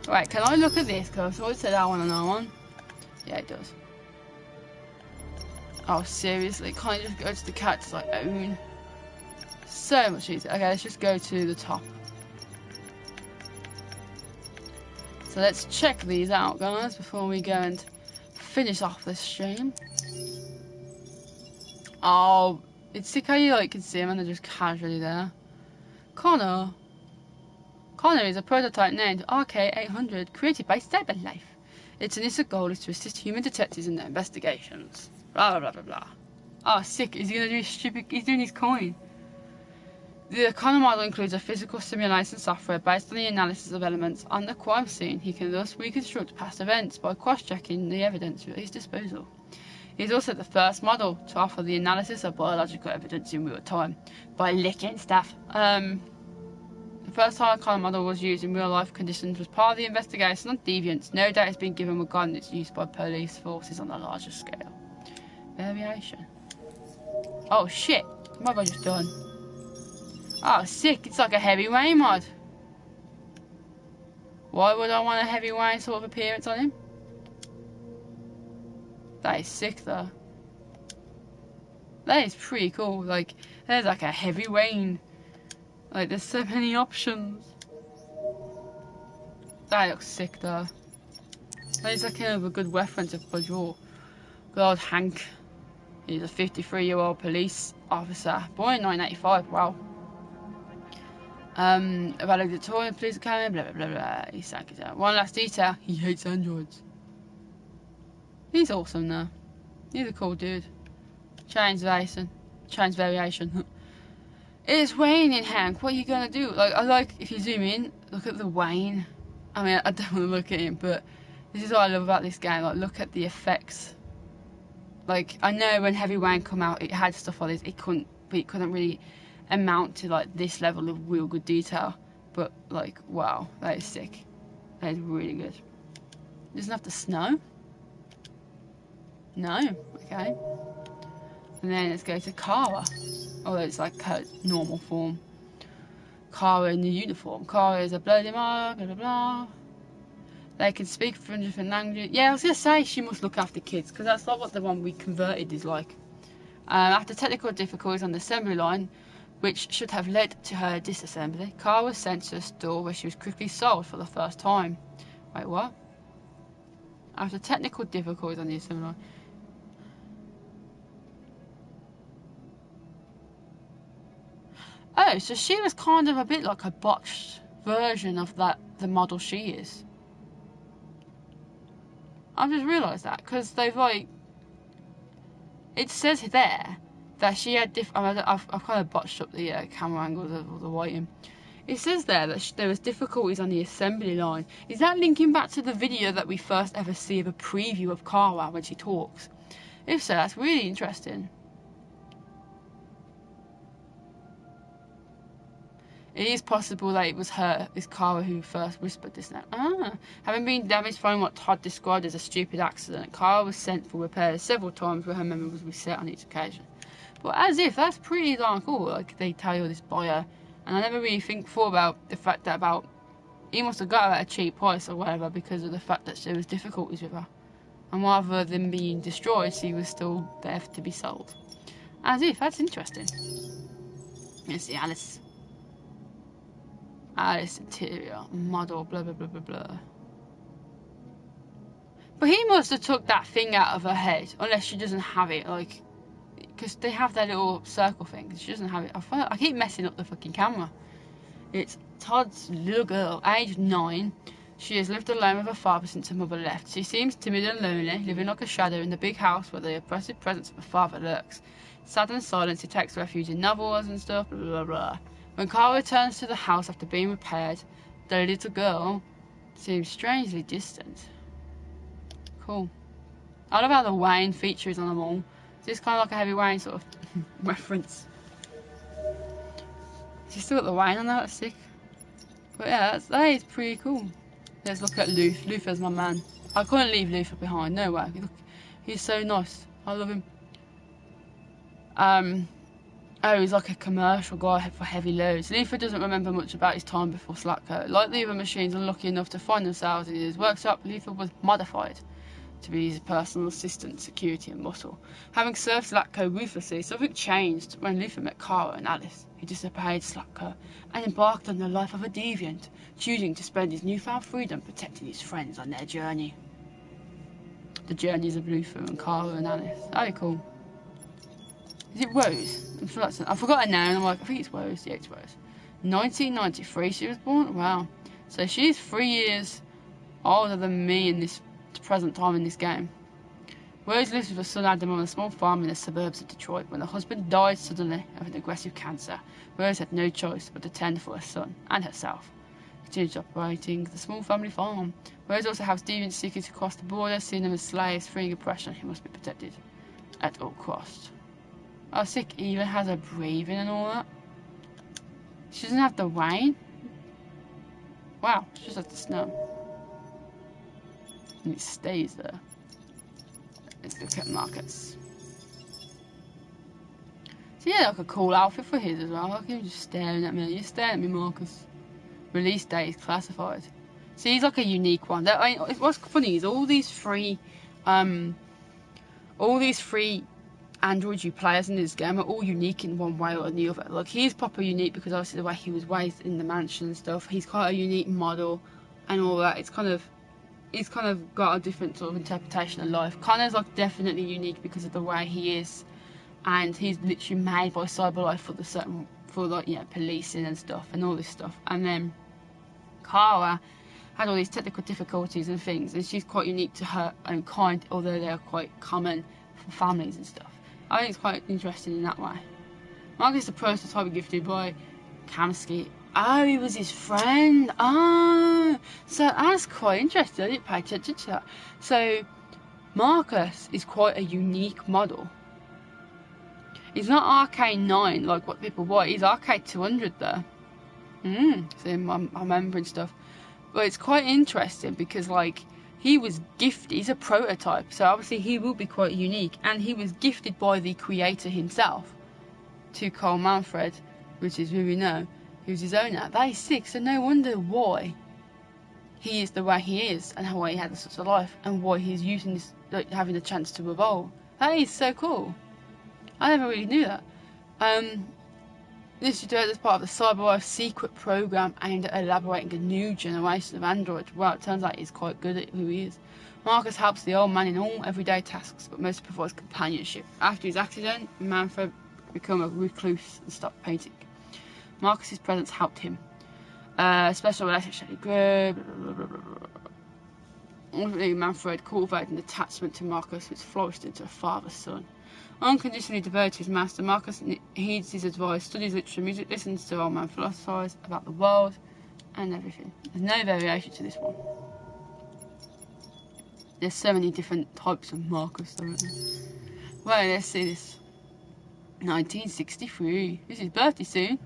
Right, can I look at this? Because I said that one and that one. Yeah, it does. Oh, seriously? Can't I just go to the cat's like own? So much easier. Okay, let's just go to the top. So let's check these out, guys, before we go and finish off this stream. Oh, it's sick how you like can see them and they're just casually there. Connor. Connor is a prototype named RK-800, created by Cyberlife. Its initial goal is to assist human detectives in their investigations. Blah blah blah blah blah. Oh, sick! Is he gonna do his stupid? He's doing his coin. The Connor model includes a physical simulation software based on the analysis of elements on the crime scene. He can thus reconstruct past events by cross-checking the evidence at his disposal. He is also the first model to offer the analysis of biological evidence in real time by licking stuff. The first time a Connor model was used in real-life conditions was part of the investigation on deviants. No data has been given regarding its use by police forces on a larger scale. Variation. Oh shit! What have I just done? Oh, sick. It's like a heavy rain mod. Why would I want a heavy rain sort of appearance on him? That is sick, though. That is pretty cool. Like, there's like a heavy rain. Like, there's so many options. That looks sick, though. That is like kind of a good reference if I draw. Good old Hank. He's a 53-year-old police officer. Born in 1985. Wow. Valedictorian police academy, blah blah blah blah. He sank it down. One last detail, he hates androids. He's awesome though. He's a cool dude. Change variation. It's raining, Hank. What are you gonna do? Like, I like, if you zoom in, look at the rain. I mean, I don't want to look at him, but this is what I love about this game. Like, look at the effects. Like, I know when Heavy Rain come out, it had stuff like this. It couldn't really amount to like this level of real good detail. But like, wow, that is sick. That is really good. It doesn't have to snow. No, okay. And then let's go to Kara. Although it's like her normal form. Kara in the uniform. Kara is a bloody mark, blah blah blah. They can speak 400 different languages. Yeah, I was going to say she must look after kids, because that's not what the one we converted is like. After technical difficulties on the assembly line, which should have led to her disassembly, Kara was sent to a store where she was quickly sold for the first time. Wait, what? After technical difficulties on the assembly line. Oh, so she was kind of a bit like a botched version of the model she is. I just realised that, because they've like... It says there that she had I've kind of botched up the camera angles of the writing. It says there that there was difficulties on the assembly line. Is that linking back to the video that we first ever see of a preview of Kara when she talks? If so, that's really interesting. It is possible that it was Kara who first whispered this now. Having been damaged from what Todd described as a stupid accident, Kara was sent for repairs several times where her memory was reset on each occasion. But as if, that's pretty darn cool, like they tell you this bio. And I never really thought about the fact that he must have got her at a cheap price or whatever because of the fact that there was difficulties with her. And rather than being destroyed, she was still there to be sold. As if, that's interesting. Let's see, Alice interior, model, blah blah blah blah blah. But he must have took that thing out of her head, unless she doesn't have it, like, because they have that little circle thing. She doesn't have it. I keep messing up the fucking camera. It's Todd's little girl, aged 9. She has lived alone with her father since her mother left. She seems timid and lonely, living like a shadow in the big house where the oppressive presence of her father lurks. Sad and silent, she takes refuge in novels and stuff, blah blah blah. When Kara returns to the house after being repaired, the little girl seems strangely distant. Cool. I love how the Wayne feature is on them all. Is this kind of like a Heavy Rain sort of reference? She's still got the Wayne on there, that's sick. But yeah, that is pretty cool. Let's look at Luther. Luther's my man. I couldn't leave Luther behind, no way. Look, he's so nice. I love him. Oh, he's like a commercial guy for heavy loads. Luther doesn't remember much about his time before Slatko. Like the other machines unlucky enough to find themselves in his workshop, Luther was modified to be his personal assistant, security and muscle. Having served Slatko ruthlessly, something changed when Luther met Kara and Alice. He disobeyed Slatko and embarked on the life of a deviant, choosing to spend his newfound freedom protecting his friends on their journey. The journeys of Luther and Kara and Alice. That'd be cool. Is it Rose? I'm sure that's... I forgot her name. I'm like, I think it's Rose. Yeah, it's Rose. 1993 she was born? Wow. So she's 3 years older than me in this present time in this game. Rose lives with her son Adam on a small farm in the suburbs of Detroit. When her husband died suddenly of an aggressive cancer, Rose had no choice but to tend for her son and herself. Continued operating the small family farm. Rose also has deviants seeking to cross the border, seeing them as slaves, freeing oppression. He must be protected at all costs. Oh, sick. He even has her breathing and all that. She doesn't have the rain. Wow, she just has the snow. And it stays there. Let's look at Marcus. So yeah, like a cool outfit for his as well. Like him just staring at me. You're staring at me, Marcus. Release date is classified. So he's like a unique one. What's funny is all these three androids you play as in this game are all unique in one way or the other. Like he's proper unique because obviously the way he was raised in the mansion and stuff. He's quite a unique model and all that. He's kind of got a different sort of interpretation of life. Connor's like definitely unique because of the way he is, and he's literally made by Cyberlife for like, you know, policing and stuff and all this stuff. And then Kara had all these technical difficulties and things, and she's quite unique to her own kind, although they are quite common for families and stuff. I think it's quite interesting in that way. Marcus is the prototype gifted by Kamsky. Oh, he was his friend. Oh, so that's quite interesting. I didn't pay attention to that. So Marcus is quite a unique model. He's not Arcade 9 like what people want. He's Arcade 200 though. So I'm remembering stuff. But it's quite interesting because, like, he was gifted. He's a prototype, so obviously he will be quite unique. And he was gifted by the creator himself to Carl Manfred, which is who we know, who's his owner. That is sick, so no wonder why he is the way he is, and why he had such a life, and why he's using this, like, having the chance to evolve. That is so cool. I never really knew that. This is developed as part of the Cyberlife secret program aimed at elaborating a new generation of androids. Well, it turns out he's quite good at who he is. Marcus helps the old man in all everyday tasks, but mostly provides companionship. After his accident, Manfred became a recluse and stopped painting. Marcus's presence helped him. Special relationship grew. Ultimately, Manfred cultivated an attachment to Marcus, which flourished into a father-son. Unconditionally devoted to his master, Marcus heeds his advice, studies literature, music, listens to old man philosophize about the world and everything. There's no variation to this one. There's so many different types of Marcus, though, isn't there? Well, let's see this. 1963. This is his birthday soon.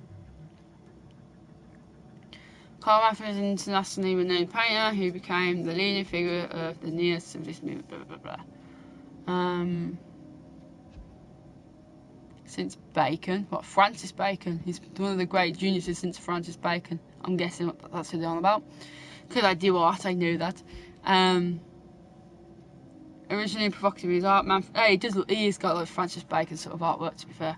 Carl Manfred is an internationally renowned painter who became the leading figure of the neo-symbolist movement, blah, blah, blah, blah. Since Bacon. What, Francis Bacon? He's one of the great geniuses since Francis Bacon. I'm guessing that's who they're on about. Because I do art, I know that. Originally provocative in his art, he's got like Francis Bacon sort of artwork, to be fair.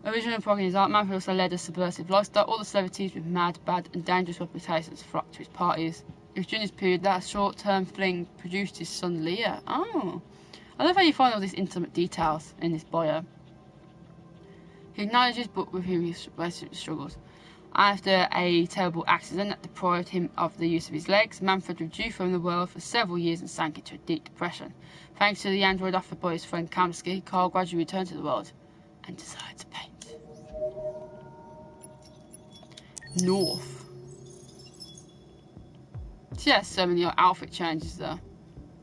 Originally provocative in his art, Manfred also led a subversive lifestyle. All the celebrities with mad, bad and dangerous reputations flocked to his parties. It was during this period that a short-term fling produced his son Leo. Oh. I love how you find all these intimate details in this bio. He acknowledges but with whom he struggles. After a terrible accident that deprived him of the use of his legs, Manfred withdrew from the world for several years and sank into a deep depression. Thanks to the android offered by his friend Kamsky, Carl gradually returned to the world and decided to paint. North. She has so many outfit changes there.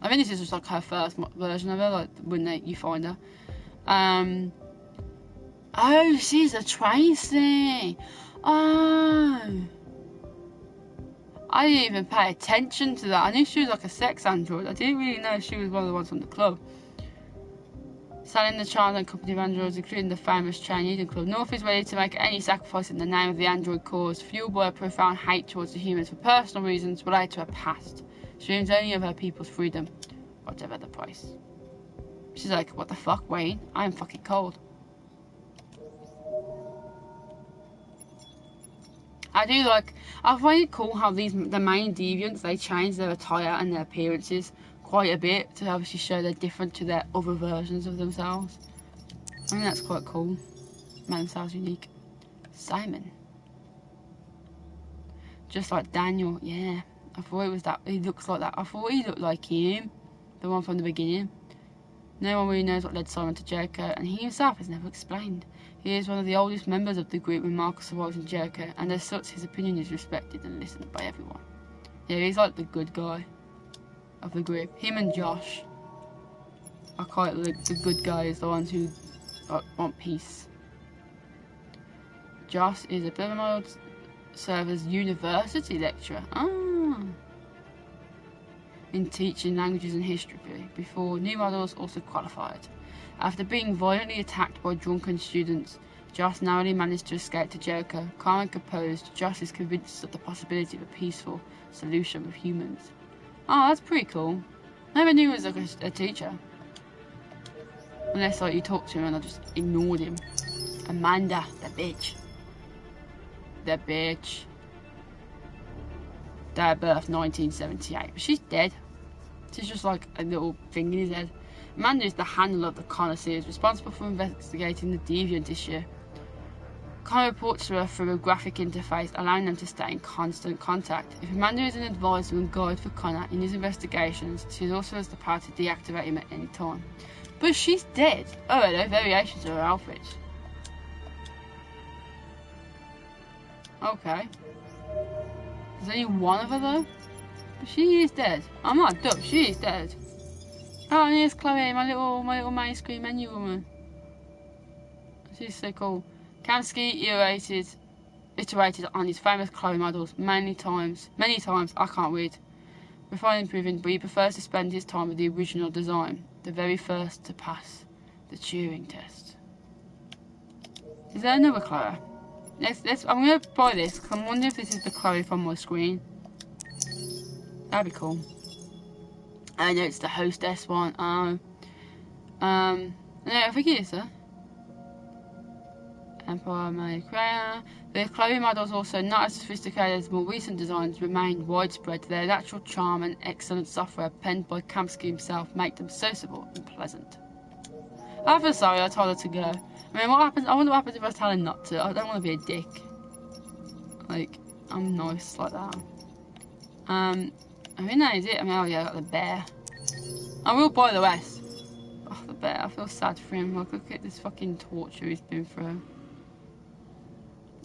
I think this is just like her first version of her, like when you find her. Oh, she's a Tracy. Oh. I didn't even pay attention to that. I knew she was like a sex android. I didn't really know she was one of the ones from the club. Selling the child and company of androids, including the famous Chinese club. North is ready to make any sacrifice in the name of the android cause, fueled by a profound hate towards the humans for personal reasons related to her past. She dreams only of her people's freedom, whatever the price. She's like, what the fuck, Wayne? I am fucking cold. I find it cool how the main deviants, they change their attire and their appearances quite a bit to obviously show they're different to their other versions of themselves. I think that's quite cool. Make themselves unique. Simon. Just like Daniel, yeah. I thought it was that, he looks like that. I thought he looked like him, the one from the beginning. No one really knows what led Simon to Jericho, and he himself is never explained. He is one of the oldest members of the group when Marcus arrives in Jericho, and as such his opinion is respected and listened by everyone. Yeah, he's like the good guy of the group. Him and Josh are quite like the good guys, the ones who want peace. Josh is a Belmont Server's university lecturer. In teaching languages and history before new models also qualified. After being violently attacked by drunken students, Joss narrowly managed to escape to Jericho. Calm and composed, Joss is convinced of the possibility of a peaceful solution with humans. Oh, that's pretty cool. I never knew he was like a teacher. Unless like you talked to him and I just ignored him. Amanda, the bitch. The bitch. Dad birth 1978. But she's dead. She's just like a little thing in his head. Amanda is the handler of the connoisseurs, responsible for investigating the deviant issue. Connor reports to her through a graphic interface, allowing them to stay in constant contact. If Amanda is an advisor and guide for Connor in his investigations, she also has the power to deactivate him at any time. But she's dead. Oh, hello, variations of her outfit. Okay. There's only one of her though? But she is dead. I'm not dumb, she is dead. Oh, and here's Chloe, my little main screen menu woman. She's so cool. Kamsky iterated on his famous Chloe models many times, I can't read, refining and improving, but he prefers to spend his time with the original design, the very first to pass the Turing test. Is there another Chloe? I'm going to buy this, because I'm wondering if this is the Chloe from my screen. That'd be cool. I know it's the hostess one. No, I think it is, Empire made creator. The Chloe models, also not as sophisticated as more recent designs, remain widespread. Their natural charm and excellent software penned by Kamsky himself make them sociable and pleasant. I feel sorry, I told her to go. I mean, what happens? I wonder what happens if I tell her not to. I don't want to be a dick. Like, I'm nice like that. I think that is it. I mean, oh yeah, I got the bear. I will buy the rest. Oh, the bear. I feel sad for him. Like, look at this fucking torture he's been through.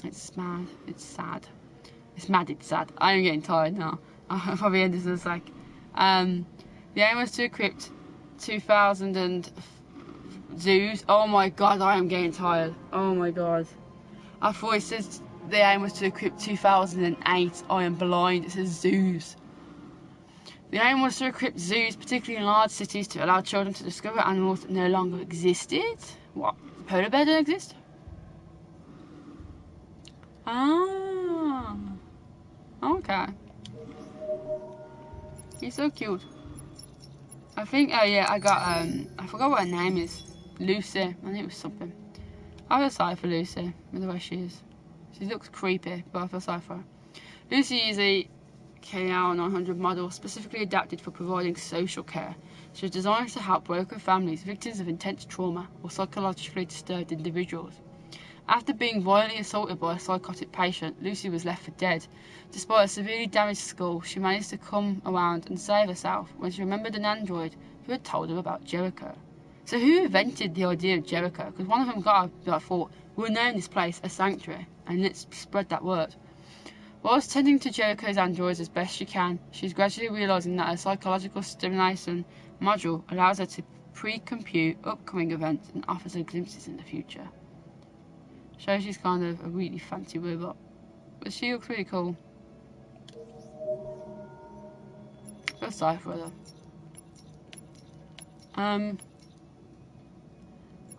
It's mad. It's sad. It's mad. It's sad. I am getting tired now. I'll probably end this in a sec. The aim was to equip 2,000 zoos. Oh my god, I am getting tired. Oh my god. I thought it says the aim was to equip 2008. I am blind. It says zoos. The aim was to equip zoos, particularly in large cities, to allow children to discover animals that no longer existed. What? The polar bear don't exist? Ah. Okay. He's so cute. I think, oh yeah, I got, I forgot what her name is. Lucy. I think it was something. I feel sorry for Lucy, with the way she is. She looks creepy, but I feel sorry for her. Lucy is a KL 900 model specifically adapted for providing social care. She was designed to help broken families, victims of intense trauma, or psychologically disturbed individuals. After being violently assaulted by a psychotic patient, Lucy was left for dead. Despite a severely damaged skull, she managed to come around and save herself when she remembered an android who had told her about Jericho. So who invented the idea of Jericho? Because one of them thought, we'll name this place a sanctuary, and let's spread that word. Whilst tending to Jericho's androids as best she can, she's gradually realising that her psychological stimulation module allows her to pre-compute upcoming events and offers her glimpses in the future. Shows she's kind of a really fancy robot, but she looks really cool. I feel sorry for her though.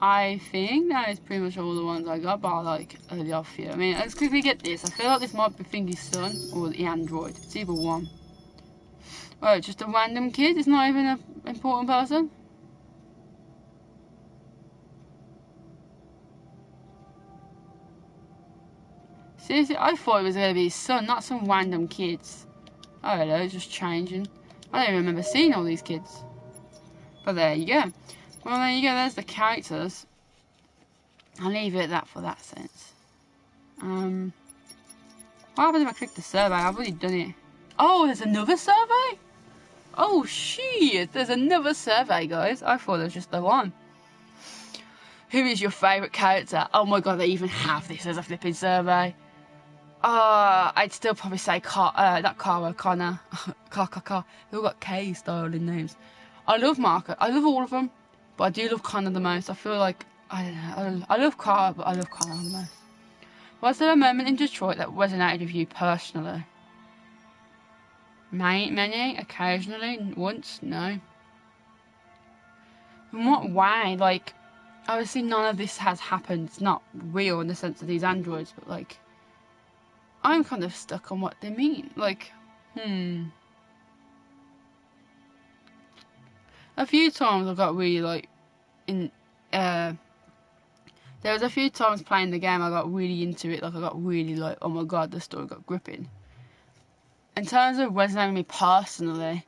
I think that is pretty much all the ones I got, bar like early off here. I mean, let's quickly get this. I feel like this might be Thingy's son or the android. It's either one. Oh, just a random kid? It's not even an important person? Seriously, I thought it was going to be his son, not some random kids. Oh, hello, just changing. I don't even remember seeing all these kids. But there you go. Well, there you go, there's the characters. I'll leave it at that for that sense. What happens if I click the survey? I've already done it. Oh, there's another survey? Oh, shit, there's another survey, guys. I thought it was just the one. Who is your favourite character? Oh my god, they even have this as a flipping survey. I'd still probably say not Cara, Connor. Car. They've all got K style in names. I love Marco. I love all of them. But I do love Connor the most. I feel like, I don't know. I love Cara, but I love Connor the most. Was there a moment in Detroit that resonated with you personally? Many? Occasionally? Once? No. In what way? Like, obviously none of this has happened. It's not real in the sense of these androids, but like, I'm kind of stuck on what they mean. Like, a few times I got really like, there was a few times playing the game I got really into it. Like, I got really like, oh my god, the story got gripping. In terms of resonating with me personally,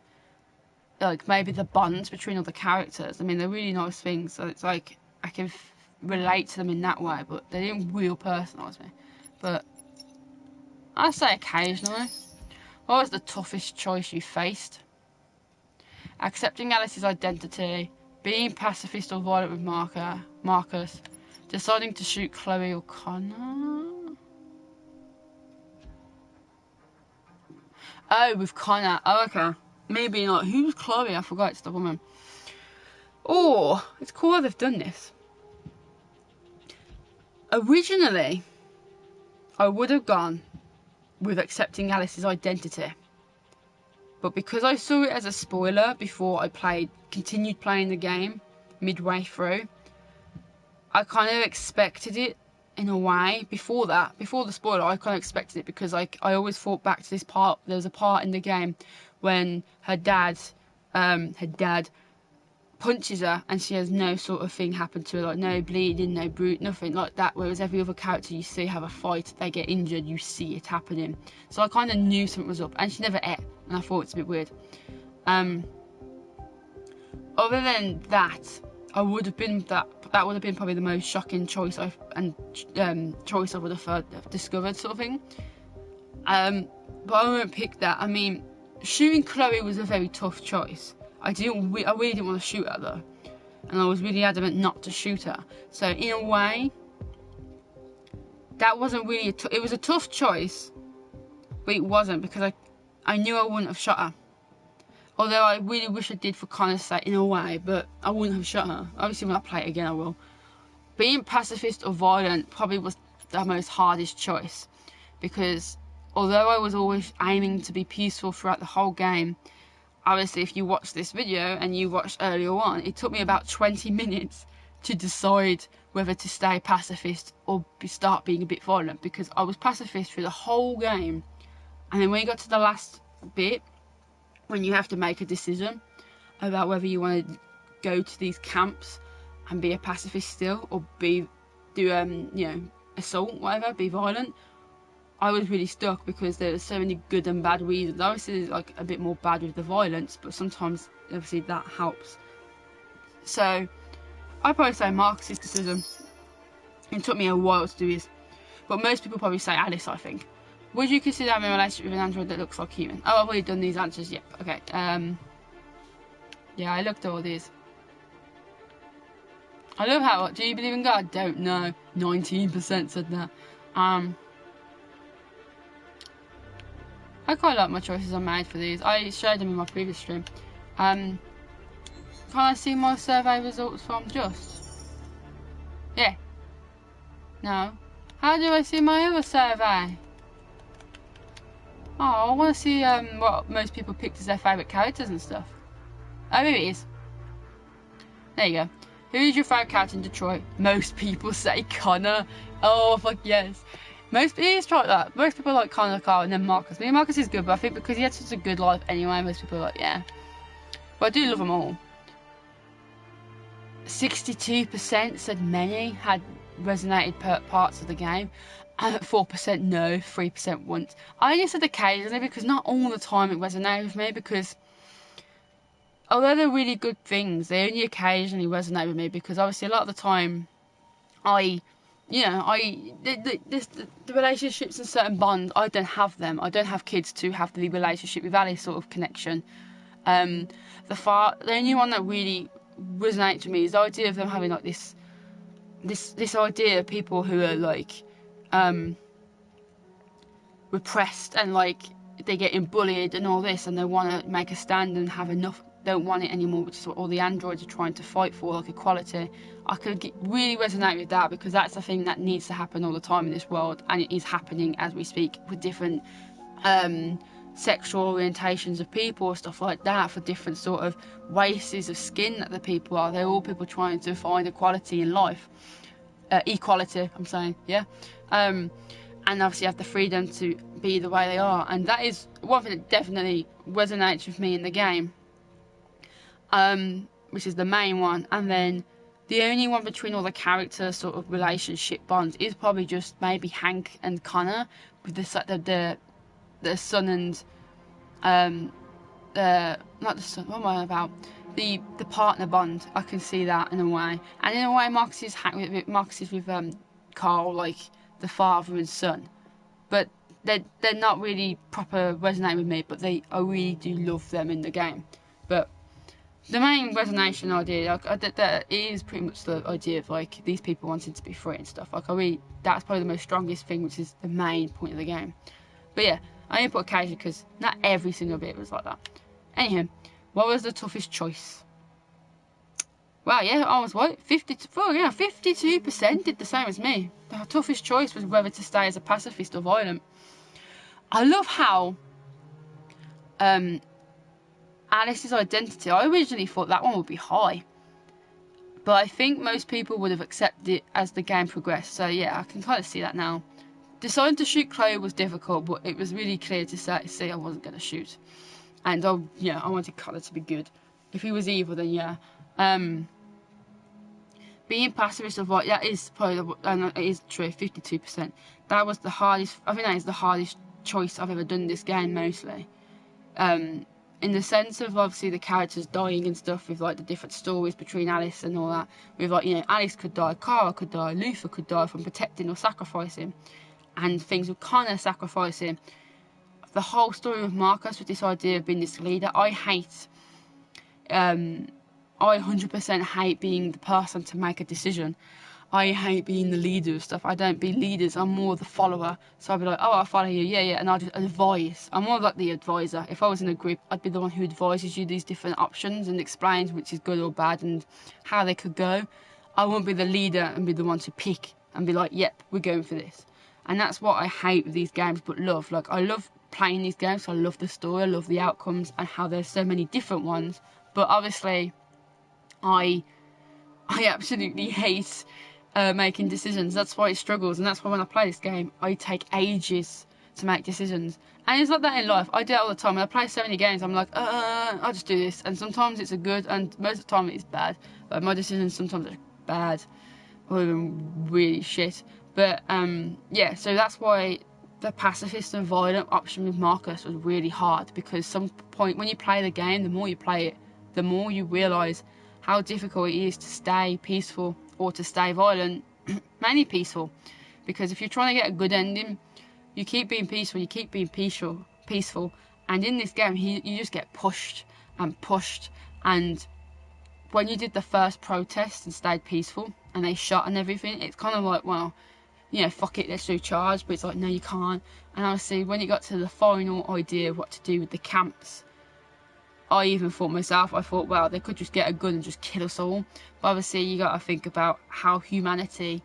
like maybe the bonds between all the characters. I mean, they're really nice things. So it's like, I can relate to them in that way, but they didn't real personalise me. But I say occasionally. What was the toughest choice you faced? Accepting Alice's identity, being pacifist or violent with Marcus, deciding to shoot Chloe or Connor. Oh, with Connor. Oh, okay. Maybe not. Who's Chloe? I forgot it's the woman. Or, it's cool they've done this. Originally, I would have gone with accepting Alice's identity. But because I saw it as a spoiler before I continued playing the game midway through, I kind of expected it in a way. Before the spoiler, I kind of expected it because I always thought back to this part. There was a part in the game when her dad punches her and she has no sort of thing happen to her, like no bleeding, no brute, nothing like that, whereas every other character you see have a fight, they get injured, you see it happening. So I kind of knew something was up, and she never ate, and I thought it's a bit weird. Other than that, that would have been probably the most shocking choice choice I would have discovered, sort of thing. But I won't pick that. I mean, shooting Chloe was a very tough choice. I really didn't want to shoot her though, and I was really adamant not to shoot her. So in a way, that wasn't really it was a tough choice, but it wasn't, because I knew I wouldn't have shot her. Although I really wish I did for Connor's sake in a way, but I wouldn't have shot her. Obviously when I play it again I will. Being pacifist or violent probably was the most hardest choice, because although I was always aiming to be peaceful throughout the whole game, obviously if you watch this video and you watched earlier on, it took me about 20 minutes to decide whether to stay pacifist or start being a bit violent, because I was pacifist through the whole game, and then when you got to the last bit, when you have to make a decision about whether you want to go to these camps and be a pacifist still, or do assault, whatever, be violent, I was really stuck because there were so many good and bad reasons. Obviously, like a bit more bad with the violence, but sometimes, obviously, that helps. So, I'd probably say Marcus's decision. It took me a while to do this, but most people probably say Alice, I think. Would you consider having a relationship with an android that looks like human? Oh, I've already done these answers. Yep. Okay. Yeah, I looked at all these. I love how. Do you believe in God? Don't know. 19% said that. I quite like my choices I made for these. I showed them in my previous stream. Can I see my survey results from Just? Yeah. No. How do I see my other survey? Oh, I want to see what most people picked as their favourite characters and stuff. Oh, here it is. There you go. Who is your favourite character in Detroit? Most people say Connor. Oh, fuck yes. It is like that. Most people like Connor, Carl, and then Marcus. I mean, Marcus is good, but I think because he had such a good life anyway, most people are like, yeah. But I do love them all. 62% said many had resonated parts of the game. 4% no, 3% once. I only said occasionally because not all the time it resonated with me, because although they're really good things, they only occasionally resonate with me, because obviously a lot of the time the relationships and certain bonds, I don't have them. I don't have kids to have the relationship with Alice sort of connection. The only one that really resonates with me is the idea of them having like this idea of people who are like repressed and like they're getting bullied and all this, and they want to make a stand and have enough, don't want it anymore, which is what all the androids are trying to fight for, like equality. I could really resonate with that, because that's the thing that needs to happen all the time in this world, and it is happening as we speak with different sexual orientations of people, stuff like that, for different sort of races of skin that the people are. They're all people trying to find equality in life. Equality, I'm saying, yeah. And obviously have the freedom to be the way they are, and that is one thing that definitely resonates with me in the game, which is the main one. And then the only one between all the character sort of relationship bonds is probably just maybe Hank and Connor, with the son and not the son, what am I about, the partner bond. I can see that in a way, and in a way, Marcus is with Carl, like the father and son, but they're not really proper resonating with me. But I really do love them in the game. But the main resonation idea, that is pretty much the idea of like these people wanting to be free and stuff. Like that's probably the most strongest thing, which is the main point of the game. But yeah, I only put occasionally because not every single bit was like that. Anyhow, what was the toughest choice? Wow, yeah, I was right. 52% did the same as me. The toughest choice was whether to stay as a pacifist or violent. I love how Alice's identity, I originally thought that one would be high, but I think most people would have accepted it as the game progressed. So yeah, I can kind of see that now. Deciding to shoot Chloe was difficult, but it was really clear to see I wasn't going to shoot. And I wanted Connor to be good. If he was evil, then yeah. Being pacifist of that is probably, it is true, 52%. That was the hardest, I think that is the hardest choice I've ever done in this game, mostly. In the sense of, obviously, the characters dying and stuff, with, like, the different stories between Alice and all that. With, like, Alice could die, Kara could die, Luther could die from protecting or sacrificing. And things with Connor sacrificing. The whole story with Marcus, with this idea of being this leader, I hate... I 100% hate being the person to make a decision. I hate being the leader of stuff. I don't be leaders. I'm more the follower. So I'd be like, oh, I'll follow you. Yeah, yeah. And I'll just advise. I'm more like the advisor. If I was in a group, I'd be the one who advises you these different options and explains which is good or bad and how they could go. I won't be the leader and be the one to pick and be like, yep, we're going for this. And that's what I hate with these games, but love. Like, I love playing these games. So I love the story. I love the outcomes and how there's so many different ones. But obviously, I absolutely hate making decisions. That's why it struggles, and that's why when I play this game, I take ages to make decisions. And it's like that in life. I do it all the time. When I play so many games, I'm like, I'll just do this. And sometimes it's a good, and most of the time it's bad. But my decisions sometimes are bad, or even really shit. But yeah, so that's why the pacifist and violent option with Marcus was really hard, because some point when you play the game, the more you play it, the more you realise how difficult it is to stay peaceful or to stay violent, mainly peaceful. Because if you're trying to get a good ending, you keep being peaceful, and in this game, you just get pushed, and when you did the first protest and stayed peaceful, and they shot and everything, it's kind of like, well, fuck it, let's do charge, but it's like, no, you can't. And obviously, when you got to the final idea of what to do with the camps, I even thought myself, well, they could just get a gun and just kill us all. But obviously, you got to think about how humanity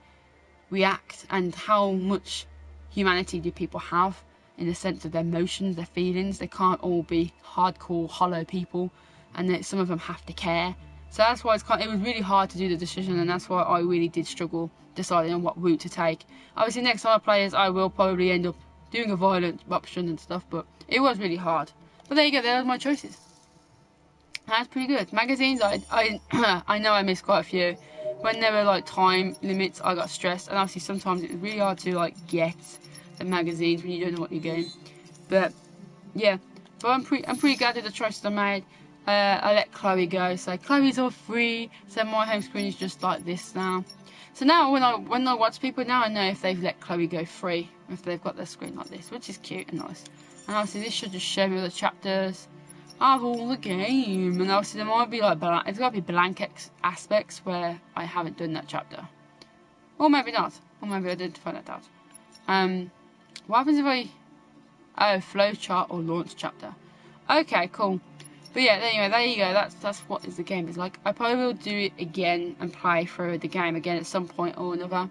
react and how much humanity do people have in the sense of their emotions, their feelings. They can't all be hardcore, hollow people, and that some of them have to care. So that's why it was really hard to do the decision, and that's why I really did struggle deciding on what route to take. Obviously, next time I play this, I will probably end up doing a violent option and stuff, but it was really hard. But there you go, there are my choices. That's pretty good. Magazines, I know I missed quite a few. When there were like time limits, I got stressed, and obviously sometimes it was really hard to like get the magazines when you don't know what you're getting. But yeah, but I'm pretty glad with the choices I made. I let Chloe go, so Chloe's all free. So my home screen is just like this now. So now when I watch people now, I know if they've let Chloe go free, if they've got their screen like this, which is cute and nice. And obviously this should just show me the chapters of all the game, and obviously there might be like it's got to be blank aspects where I haven't done that chapter, or maybe not, or maybe I did find that out. What happens if flowchart or launch chapter? Okay, cool. But yeah, anyway, there you go. That's what the game is like. I probably will do it again and play through the game again at some point or another,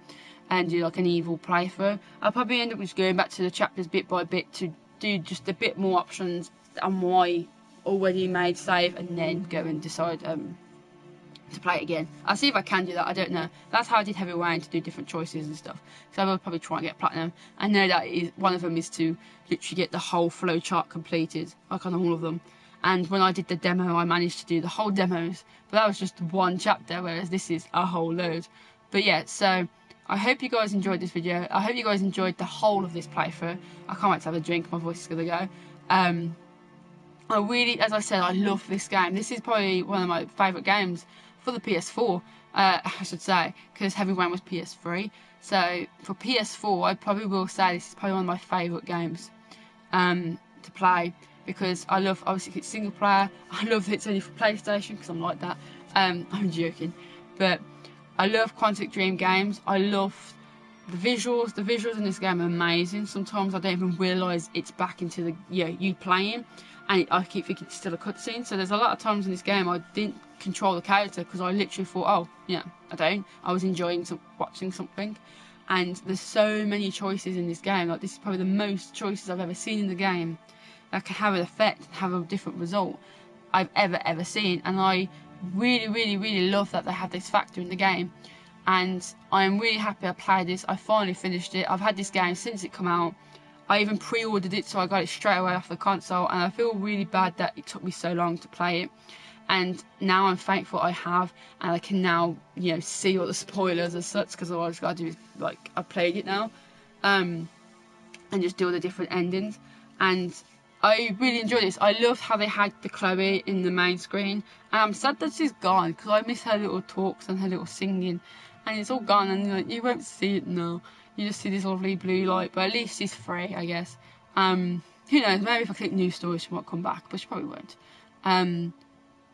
and do like an evil playthrough. I'll probably end up just going back to the chapters bit by bit to do just a bit more options on my already made save, and then go and decide to play it again. I'll see if I can do that. I don't know. That's how I did Heavy Rain, to do different choices and stuff. So I will probably try and get platinum. I know that one of them is to literally get the whole flowchart completed, like on all of them. And when I did the demo, I managed to do the whole demos, but that was just one chapter, whereas this is a whole load. But yeah, so I hope you guys enjoyed this video. I hope you guys enjoyed the whole of this playthrough. I can't wait to have a drink. My voice is gonna go. I really, as I said, I love this game. This is probably one of my favourite games for the PS4, I should say, because Heavy Rain was PS3. So for PS4, I probably will say this is probably one of my favourite games to play, because I love, obviously it's single player. I love that it's only for PlayStation, because I'm like that. I'm joking, but I love Quantic Dream games. I love the visuals. The visuals in this game are amazing. Sometimes I don't even realise it's back into the you playing, and I keep thinking it's still a cutscene. So there's a lot of times in this game I didn't control the character because I literally thought, oh yeah, I was enjoying watching something. And there's so many choices in this game. Like, this is probably the most choices I've ever seen in the game that can have an effect and have a different result I've ever seen. And I really love that they have this factor in the game. And I'm really happy I played this. I finally finished it. I've had this game since it came out. I even pre-ordered it, so I got it straight away off the console, and I feel really bad that it took me so long to play it. And now I'm thankful I have, and I can now, see all the spoilers as such, because all I've got to do is, I've played it now, and just do all the different endings. And I really enjoyed this. I loved how they had the Chloe in the main screen, and I'm sad that she's gone, because I miss her little talks and her little singing, and it's all gone, and you won't see it now. You just see this lovely blue light, but at least she's free, I guess. Who knows, maybe if I click news stories she might come back, but she probably won't.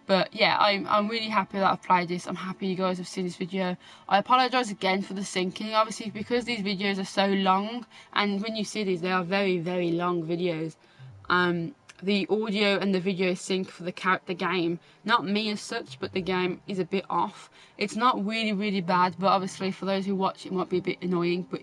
But yeah, I'm really happy that I've played this. I'm happy you guys have seen this video. I apologise again for the syncing, obviously, because these videos are so long, and when you see these, they are very long videos. The audio and the video sync for the game, not me as such, but the game is a bit off. It's not really bad, but obviously for those who watch it might be a bit annoying, but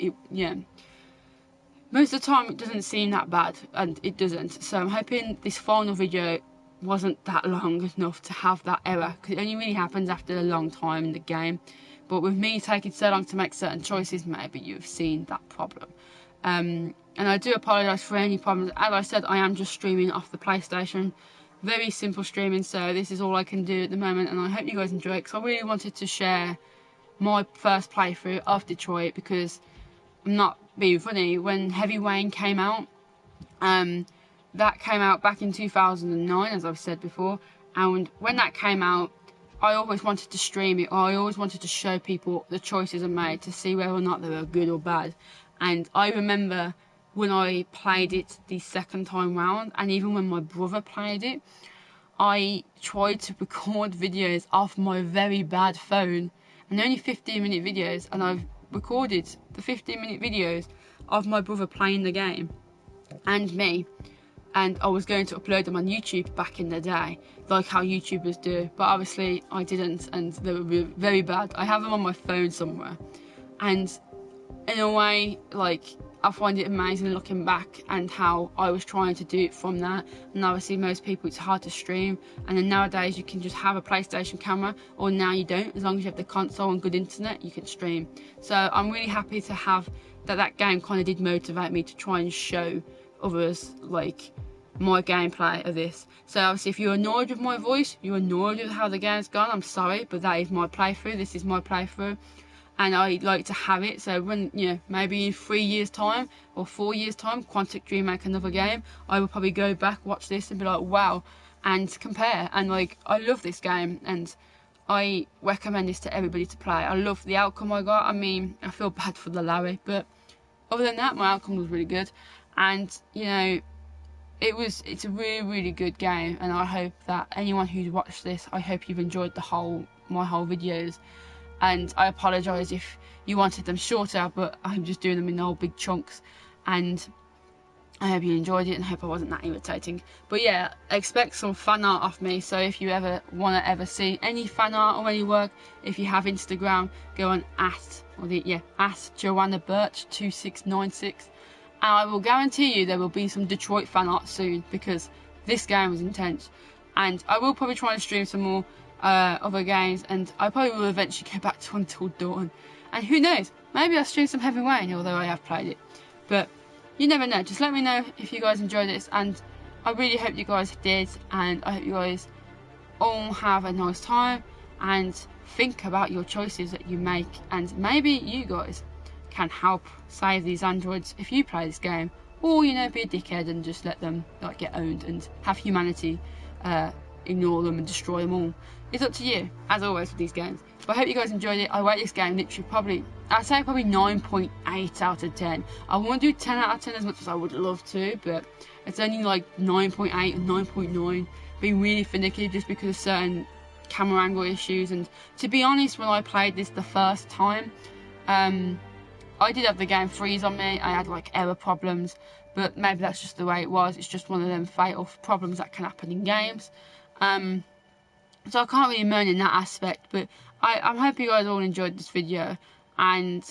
most of the time it doesn't seem that bad, and it doesn't. So I'm hoping this final video wasn't that long enough to have that error, because it only really happens after a long time in the game. But with me taking so long to make certain choices, maybe you've seen that problem. And I do apologise for any problems. As I said, I am just streaming off the PlayStation. Very simple streaming, so this is all I can do at the moment, and I hope you guys enjoy it, because I really wanted to share my first playthrough of Detroit, because I'm not being funny. When Heavy Rain came out, that came out back in 2009, as I've said before, and when that came out, I always wanted to stream it, or I always wanted to show people the choices I made to see whether or not they were good or bad. And I remember when I played it the second time round, and even when my brother played it, I tried to record videos off my very bad phone, and they're only 15-minute videos, and I've recorded the 15-minute videos of my brother playing the game and me, and I was going to upload them on YouTube back in the day, like how YouTubers do, but obviously I didn't, and they were very bad. I have them on my phone somewhere, and in a way, I find it amazing looking back and how I was trying to do it from that. And obviously most people, it's hard to stream, and then nowadays you can just have a PlayStation camera, or now you don't, as long as you have the console and good internet, you can stream. So I'm really happy to have that game kind of did motivate me to try and show others my gameplay of this. So obviously if you're annoyed with my voice, you're annoyed with how the game's gone, I'm sorry, but that is my playthrough. This is my playthrough, and I like to have it, so when, maybe in 3 years time or 4 years time, Quantic Dream make another game, I will probably go back, watch this and be like, wow, and compare. And I love this game, and I recommend this to everybody to play. I love the outcome I got. I mean, I feel bad for the Larry, but other than that, my outcome was really good. And it's a really good game, and I hope that anyone who's watched this, I hope you've enjoyed my whole videos. And I apologise if you wanted them shorter, but I'm just doing them in all big chunks, and I hope you enjoyed it, and I hope I wasn't that irritating. But yeah, expect some fan art off me, so if you ever want to see any fan art or any work, if you have Instagram, go on at Joanna Birch 2696, and I will guarantee you there will be some Detroit fan art soon, because this game was intense. And I will probably try and stream some more other games, and I probably will eventually go back to Until Dawn, and who knows, maybe I'll stream some Heavy Rain, although I have played it. But you never know. Just let me know if you guys enjoyed this, and I really hope you guys did, and I hope you guys all have a nice time and think about your choices that you make, and maybe you guys can help save these androids if you play this game, or, you know, be a dickhead and just let them like get owned and have humanity ignore them and destroy them all. It's up to you, as always with these games. But I hope you guys enjoyed it. I rate this game literally I'd say probably 9.8 out of 10. I want to do 10 out of 10 as much as I would love to, but it's only like 9.8 and 9.9. Being really finicky just because of certain camera angle issues. And to be honest, when I played this the first time, I did have the game freeze on me. I had like error problems, but maybe that's just the way it was. It's just one of them fatal problems that can happen in games. So I can't really moan in that aspect, but I'm hoping you guys all enjoyed this video, and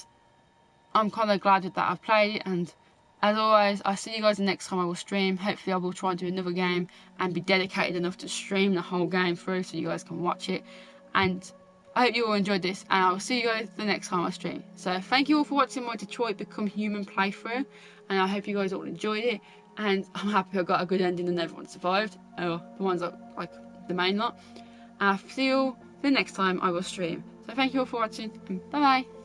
I'm kind of glad that I've played it. And as always, I'll see you guys the next time I will stream. Hopefully I will try and do another game and be dedicated enough to stream the whole game through so you guys can watch it. And I hope you all enjoyed this, and I will see you guys the next time I stream. So thank you all for watching my Detroit Become Human playthrough, and I hope you guys all enjoyed it. And I'm happy I got a good ending and everyone survived, or the ones that, like the main lot. And I'll see you all the next time I will stream. So thank you all for watching, and bye bye.